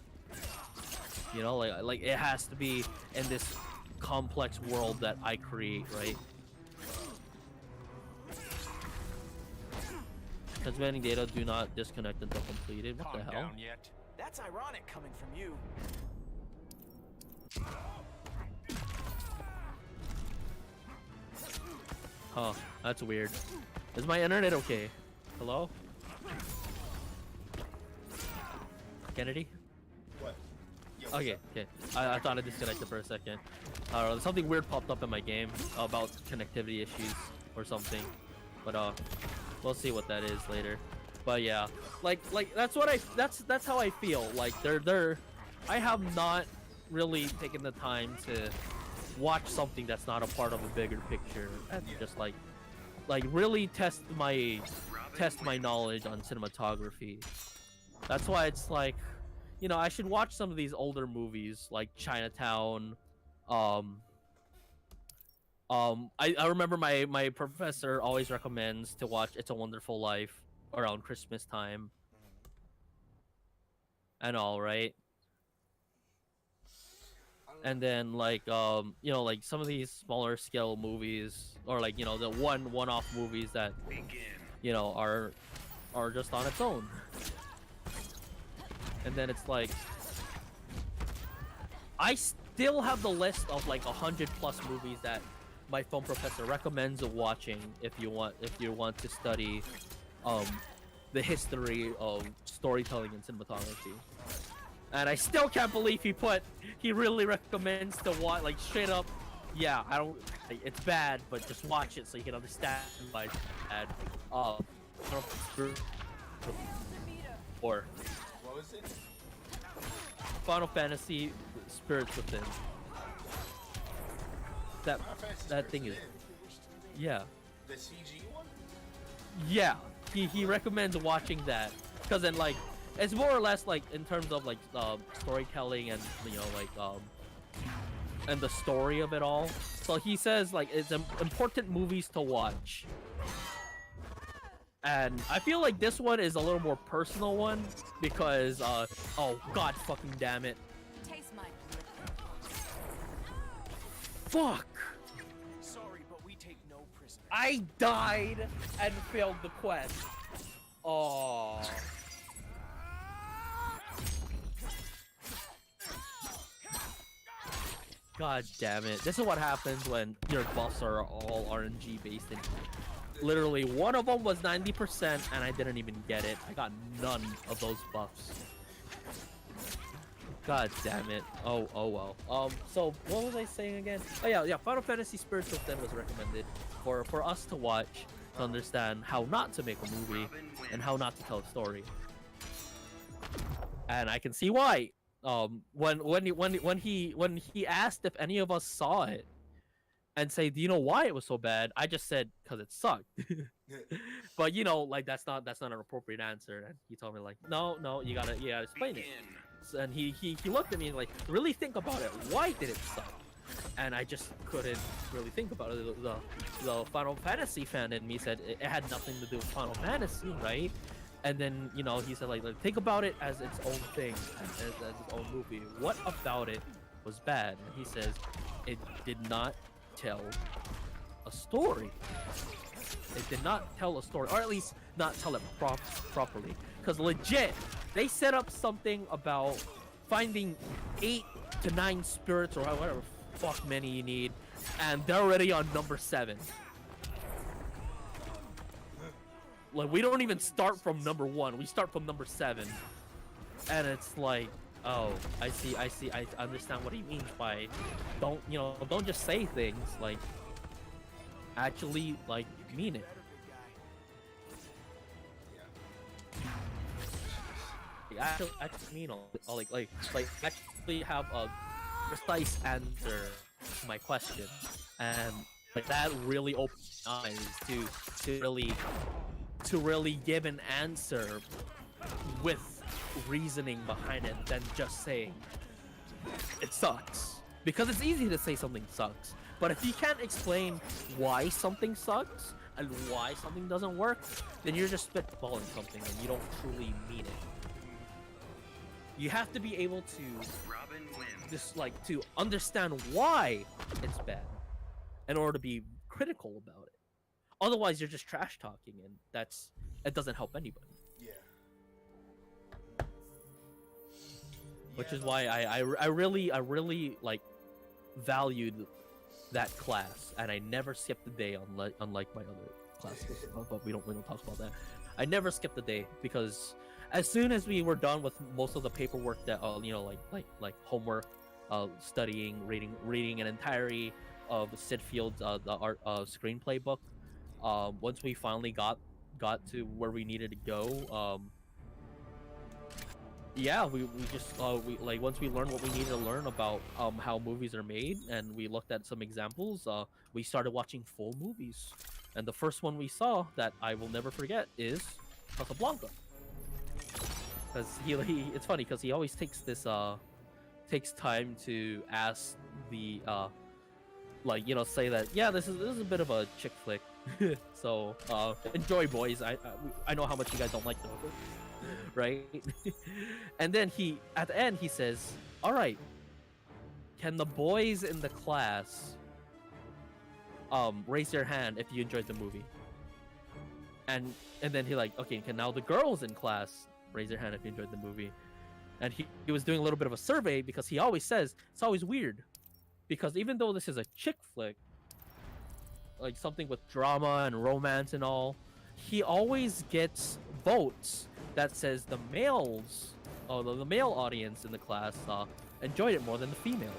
You know, like it has to be in this complex world that I create, right? Transmitting data, do not disconnect until completed. What the Calm hell? down yet. That's ironic coming from you. Huh, that's weird. Is my internet okay? Hello? Kennedy? What? Yeah, what's Okay, up? okay. I thought I disconnected for a second. I don't know, something weird popped up in my game about connectivity issues or something. But we'll see what that is later. But yeah, like that's what that's how I feel. Like I have not really taken the time to watch something that's not a part of a bigger picture and just like really test my knowledge on cinematography. That's why it's like, you know, I should watch some of these older movies like Chinatown. I remember my professor always recommends to watch It's a Wonderful Life around Christmas time. And all, right? And then like you know, like some of these smaller scale movies, or like, you know, the one-off movies that, you know, are just on its own. And then it's like, I still have the list of like 100+ movies that my film professor recommends watching if you want to study the history of storytelling and cinematography. And I still can't believe he really recommends to watch, like, straight up, yeah, I don't, like, it's bad, but just watch it so you can understand why it's bad. Or What was it? Final Fantasy Spirits Within. That Final Fantasy that thing is, Spirits yeah. The CG one? Yeah, he recommends watching that because then, like, it's more or less like in terms of like storytelling and, you know, like and the story of it all. So he says like it's important movies to watch, and I feel like this one is a little more personal one because oh god fucking damn it, Taste mine. fuck, Sorry, but we take no prisoners. I died and failed the quest. Oh. God damn it. This is what happens when your buffs are all RNG based. And literally, one of them was 90% and I didn't even get it. I got none of those buffs. God damn it. Oh well. So what was I saying again? Oh yeah, Final Fantasy Spirits Within was recommended for us to watch to understand how not to make a movie and how not to tell a story. And I can see why. when he asked if any of us saw it and say, do you know why it was so bad? I just said because it sucked. But you know, like that's not an appropriate answer. And he told me like, no, you gotta explain it. And he looked at me and like, really think about it. Why did it suck? And I just couldn't really think about it. The Final Fantasy fan in me said it had nothing to do with Final Fantasy, right? And then, you know, he said like think about it as its own thing, as its own movie. What about it was bad? And he says it did not tell a story. It did not tell a story, or at least not tell it properly. Because legit, they set up something about finding 8 to 9 spirits or whatever fuck many you need, and they're already on number 7. Like, we don't even start from number 1, we start from number 7. And it's like, oh, I see, I understand what he means by don't just say things, like actually like mean it. Actually mean all like actually have a precise answer to my question, and like that really opens my eyes to really give an answer with reasoning behind it than just saying it sucks. Because it's easy to say something sucks, but if you can't explain why something sucks and why something doesn't work, then you're just spitballing something and you don't truly mean it. You have to be able to just like to understand why it's bad in order to be critical about it. Otherwise, you're just trash talking, and it doesn't help anybody. Yeah. Which is why I really like valued that class, and I never skipped a day unlike my other classes. But we don't talk about that. I never skipped a day because as soon as we were done with most of the paperwork that like homework, studying, reading an entirety of Sid Field's the art screenplay book. Once we finally got to where we needed to go, yeah, we just once we learned what we needed to learn about how movies are made, and we looked at some examples, we started watching full movies. And the first one we saw that I will never forget is Casablanca. Because it's funny because he always takes time to ask the say that, yeah, this is a bit of a chick flick. So enjoy, boys. I know how much you guys don't like them, right? And then at the end he says, all right, can the boys in the class raise their hand if you enjoyed the movie? And then he like, okay, can now the girls in class raise their hand if you enjoyed the movie? And he was doing a little bit of a survey, because he always says it's always weird, because even though this is a chick flick, like something with drama and romance and all, he always gets votes that says the male audience in the class enjoyed it more than the females.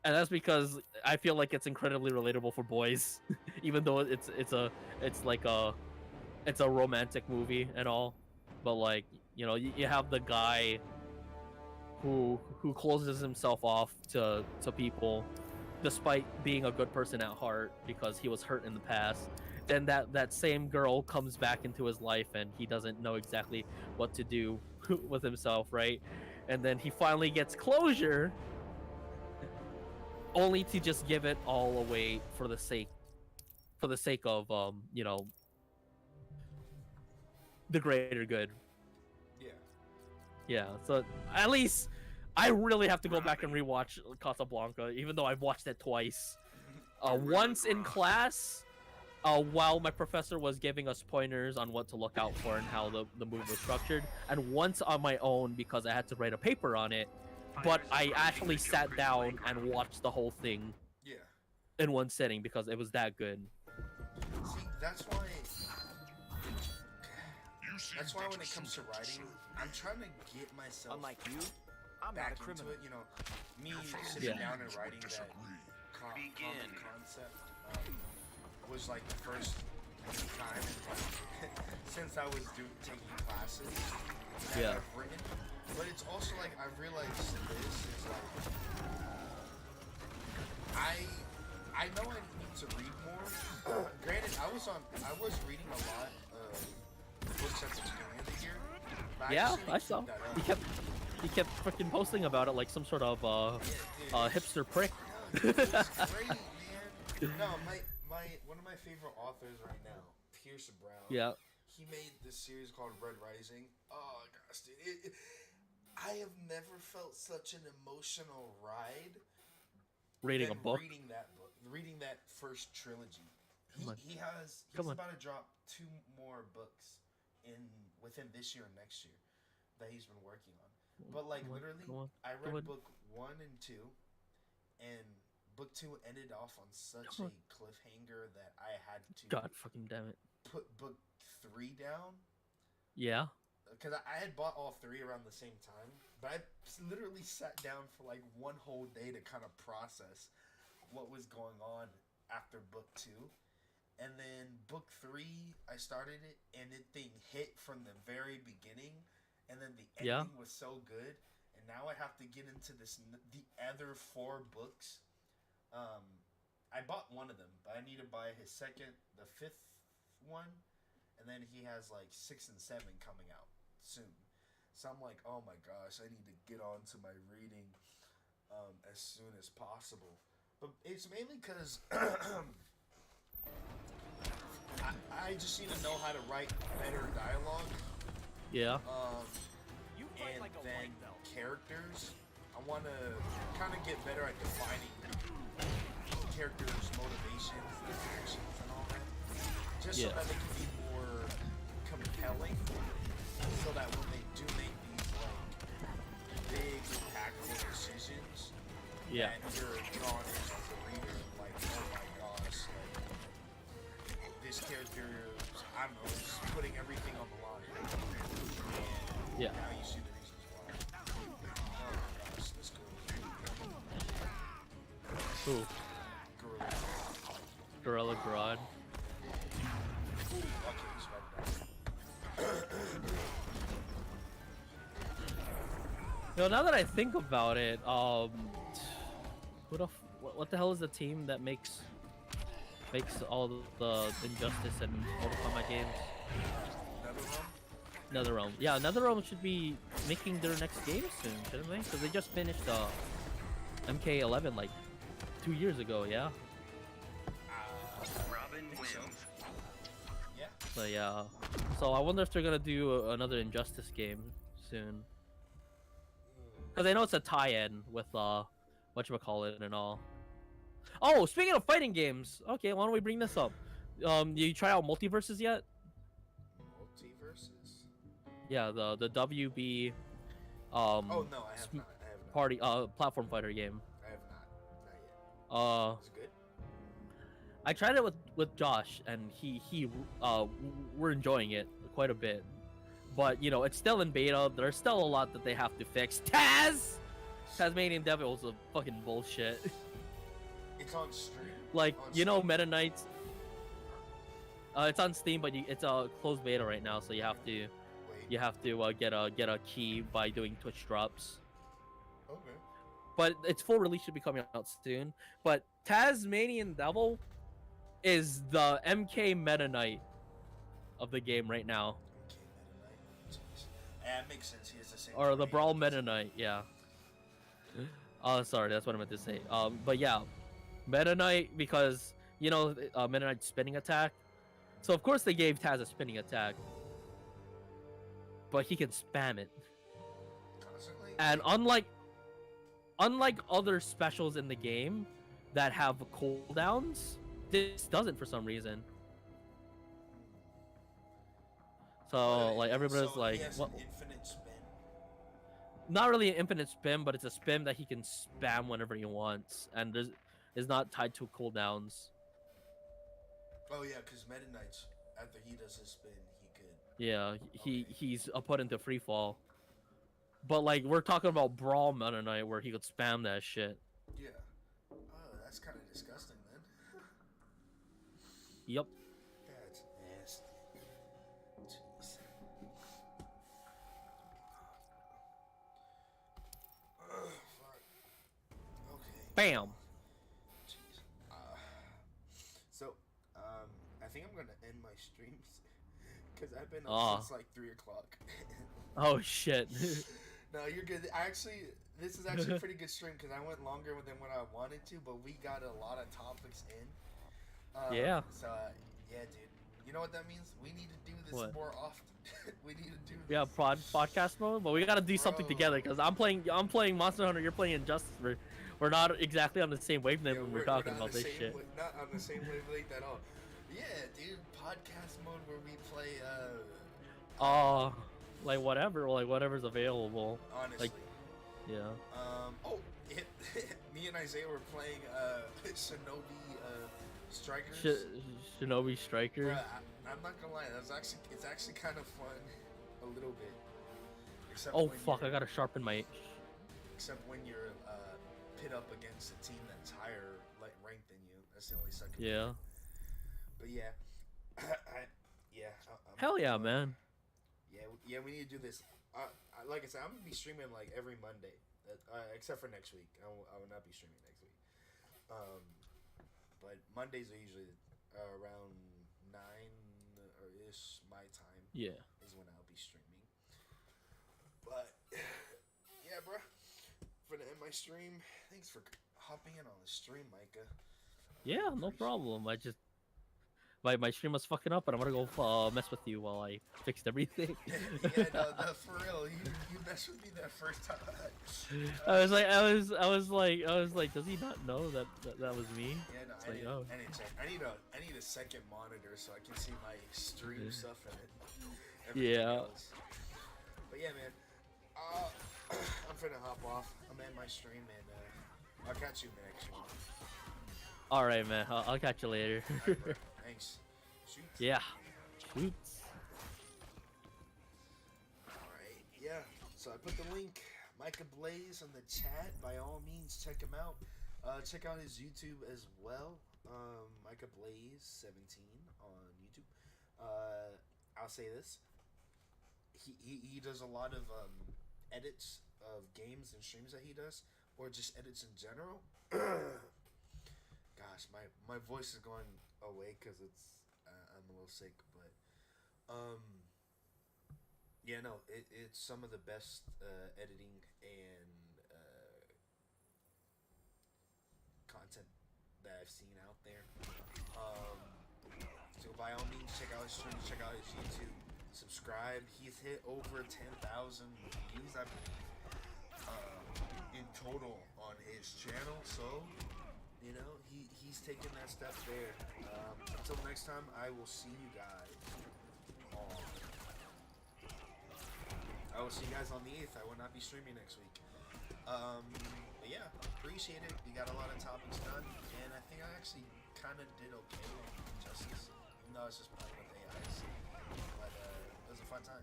And that's because I feel like it's incredibly relatable for boys, even though it's a romantic movie and all. But like, you have the guy who closes himself off to people despite being a good person at heart because he was hurt in the past. Then that same girl comes back into his life and he doesn't know exactly what to do with himself, right? And then he finally gets closure, only to just give it all away for the sake of the greater good. Yeah, so at least I really have to go back and rewatch Casablanca, even though I've watched it twice. Once in class, while my professor was giving us pointers on what to look out for and how the movie was structured, and once on my own because I had to write a paper on it. But I actually sat down and watched the whole thing in one sitting because it was that good. See, that's why when it comes to writing, I'm trying to get myself Unlike you, I'm back not a criminal. into it. Me sitting down and writing that common concept was like the first time since I was taking classes that Yeah. I've written. But it's also like I've realized this is like I know I need to read more. Granted, I was reading a lot of books at the beginning of the year. But Yeah, just need to I keep saw. that up. He kept freaking posting about it like some sort of hipster prick. No, dude, it's great, man. No, one of my favorite authors right now, Pierce Brown. Yeah. He made this series called Red Rising. Oh gosh, dude, I have never felt such an emotional ride Reading a than book. reading that first trilogy. Come on. He's Come on. about to drop 2 more books within this year and next year that he's been working on. But like Come on, literally, come on, I come read on. book 1 and 2, and book 2 ended off on such Come a on. cliffhanger that I had to God fucking damn it. put book 3 down. Yeah. Because I had bought all 3 around the same time, but I literally sat down for like one whole day to kind of process what was going on after book 2. And then book 3, I started it, and the thing hit from the very beginning, and then the ending was so good, and now I have to get into the other 4 books. I bought one of them, but I need to buy his second, the 5th one, and then he has like 6 and 7 coming out soon. So I'm like, oh my gosh, I need to get on to my reading as soon as possible. But it's mainly because I just need to know how to write better dialogue. Yeah. You fight And like a then white belt. characters. I want to kind of get better at defining characters' motivations, their actions, and all that. Just so Yeah. that they can be more compelling. So that when they do make these like big, impactful decisions, Yeah. that you're drawn in as a reader, like, oh my gosh, like this character, I don't know, is putting everything on the line. And Yeah. now you see the reasons why. Oh my gosh, this girl is Who? gorilla. Gorilla Grodd. Okay, he's right there. You know, now that I think about it, what the hell is the team that makes all the Injustice and Mortal Kombat games? NetherRealm. Yeah, NetherRealm should be making their next game soon, shouldn't they? Because they just finished MK11 like 2 years ago. Yeah. Robin wins. Yeah. So yeah. So I wonder if they're gonna do another Injustice game soon. Because I know it's a tie-in with whatchamacallit and all. Oh, speaking of fighting games, okay, why don't we bring this up? You try out Multiverses yet? Multiverses? Yeah, the WB Oh no, I have not. I have not. party platform fighter game. I have not. Not yet. Is it good? I tried it with Josh, and we're enjoying it quite a bit. But you know, it's still in beta. There's still a lot that they have to fix. Tasmanian Devil's a fucking bullshit. It's on stream. Like, On you know, Steam? Meta Knights. It's on Steam, but it's a closed beta right now, so you have to Wait. get a key by doing Twitch drops. Okay. But its full release should be coming out soon. But Tasmanian Devil is the MK Meta Knight of the game right now, Okay, Meta Knight. Jeez. That makes sense. He has the same. or the name. Brawl Meta Knight. Yeah. Sorry, that's what I meant to say. But yeah, Meta Knight, because you know Meta Knight's spinning attack. So of course they gave Taz a spinning attack, but he can spam it. Constantly. And unlike other specials in the game that have cooldowns, this doesn't for some reason. So like everybody's so like, he has what? an infinite spin. Not really an infinite spin, but it's a spin that he can spam whenever he wants, and is not tied to cooldowns. Oh yeah, because Meta Knights, after he does his spin, he could. Yeah, Okay. he's put into free fall. But like we're talking about Brawl Meta Knight where he could spam that shit. Yeah. Oh, that's kind of disgusting then. Yep. That's Bam. Jeez. So, I think I'm gonna end my streams because I've been up since like 3 o'clock. Oh shit. No, you're good. This is actually a pretty good stream because I went longer than what I wanted to, but we got a lot of topics in. Yeah. So, yeah, dude. You know what that means? We need to do this more often. We need to do this. Yeah, podcast mode, but we gotta do something together because I'm playing Monster Hunter. You're playing Injustice. We're not exactly on the same wavelength when we're talking about this shit. Not on the same wavelength at all. Yeah, dude. Podcast mode where we play. Like whatever's available. Honestly. Like, yeah. Me and Isaiah were playing Shinobi Strikers. Shinobi Strikers. Bruh, I'm not gonna lie, it's actually kind of fun, a little bit. Except Oh fuck! I gotta sharpen my. Except when you're pit up against a team that's higher ranked than you. That's the only sucker. Yeah. But yeah, Hell yeah, man. Yeah, we need to do this. Like I said, I'm gonna be streaming like every Monday, except for next week. I will not be streaming next week. But Mondays are usually around 9 or ish my time. Yeah. Is when I'll be streaming. But yeah, bro. For the end my stream. Thanks for hopping in on the stream, Micah. Yeah, no problem. My stream was fucking up, and I'm gonna go mess with you while I fixed everything. Yeah, no, for real. You messed with me that first time. I was like, does he not know that was me? Yeah, no, It's I like, need, oh. I need to check. I need a second monitor so I can see my stream stuff in it. Everything else. But yeah, man. I'm finna hop off. I'm at my stream, and I'll catch you next one. All right, man. I'll catch you later. Right, bro. Thanks. Shoot. Yeah. Shoots. Alright, yeah. So I put the link, Micah Blaze, in the chat. By all means, check him out. Check out his YouTube as well. Micah Blaze 17 on YouTube. I'll say this. He does a lot of edits of games and streams that he does, or just edits in general. Gosh, my voice is going away because I'm a little sick, but yeah, no, it's some of the best editing and content that I've seen out there. So by all means, check out his streams, check out his YouTube, subscribe. He's hit over 10,000 views, I believe, in total on his channel. So, you know, he's taking that step there. Until next time, I will see you guys on the 8th. I will not be streaming next week. But yeah, appreciate it. We got a lot of topics done, and I think I actually kind of did okay on Justice, even though I was just playing with AIs. But it was a fun time.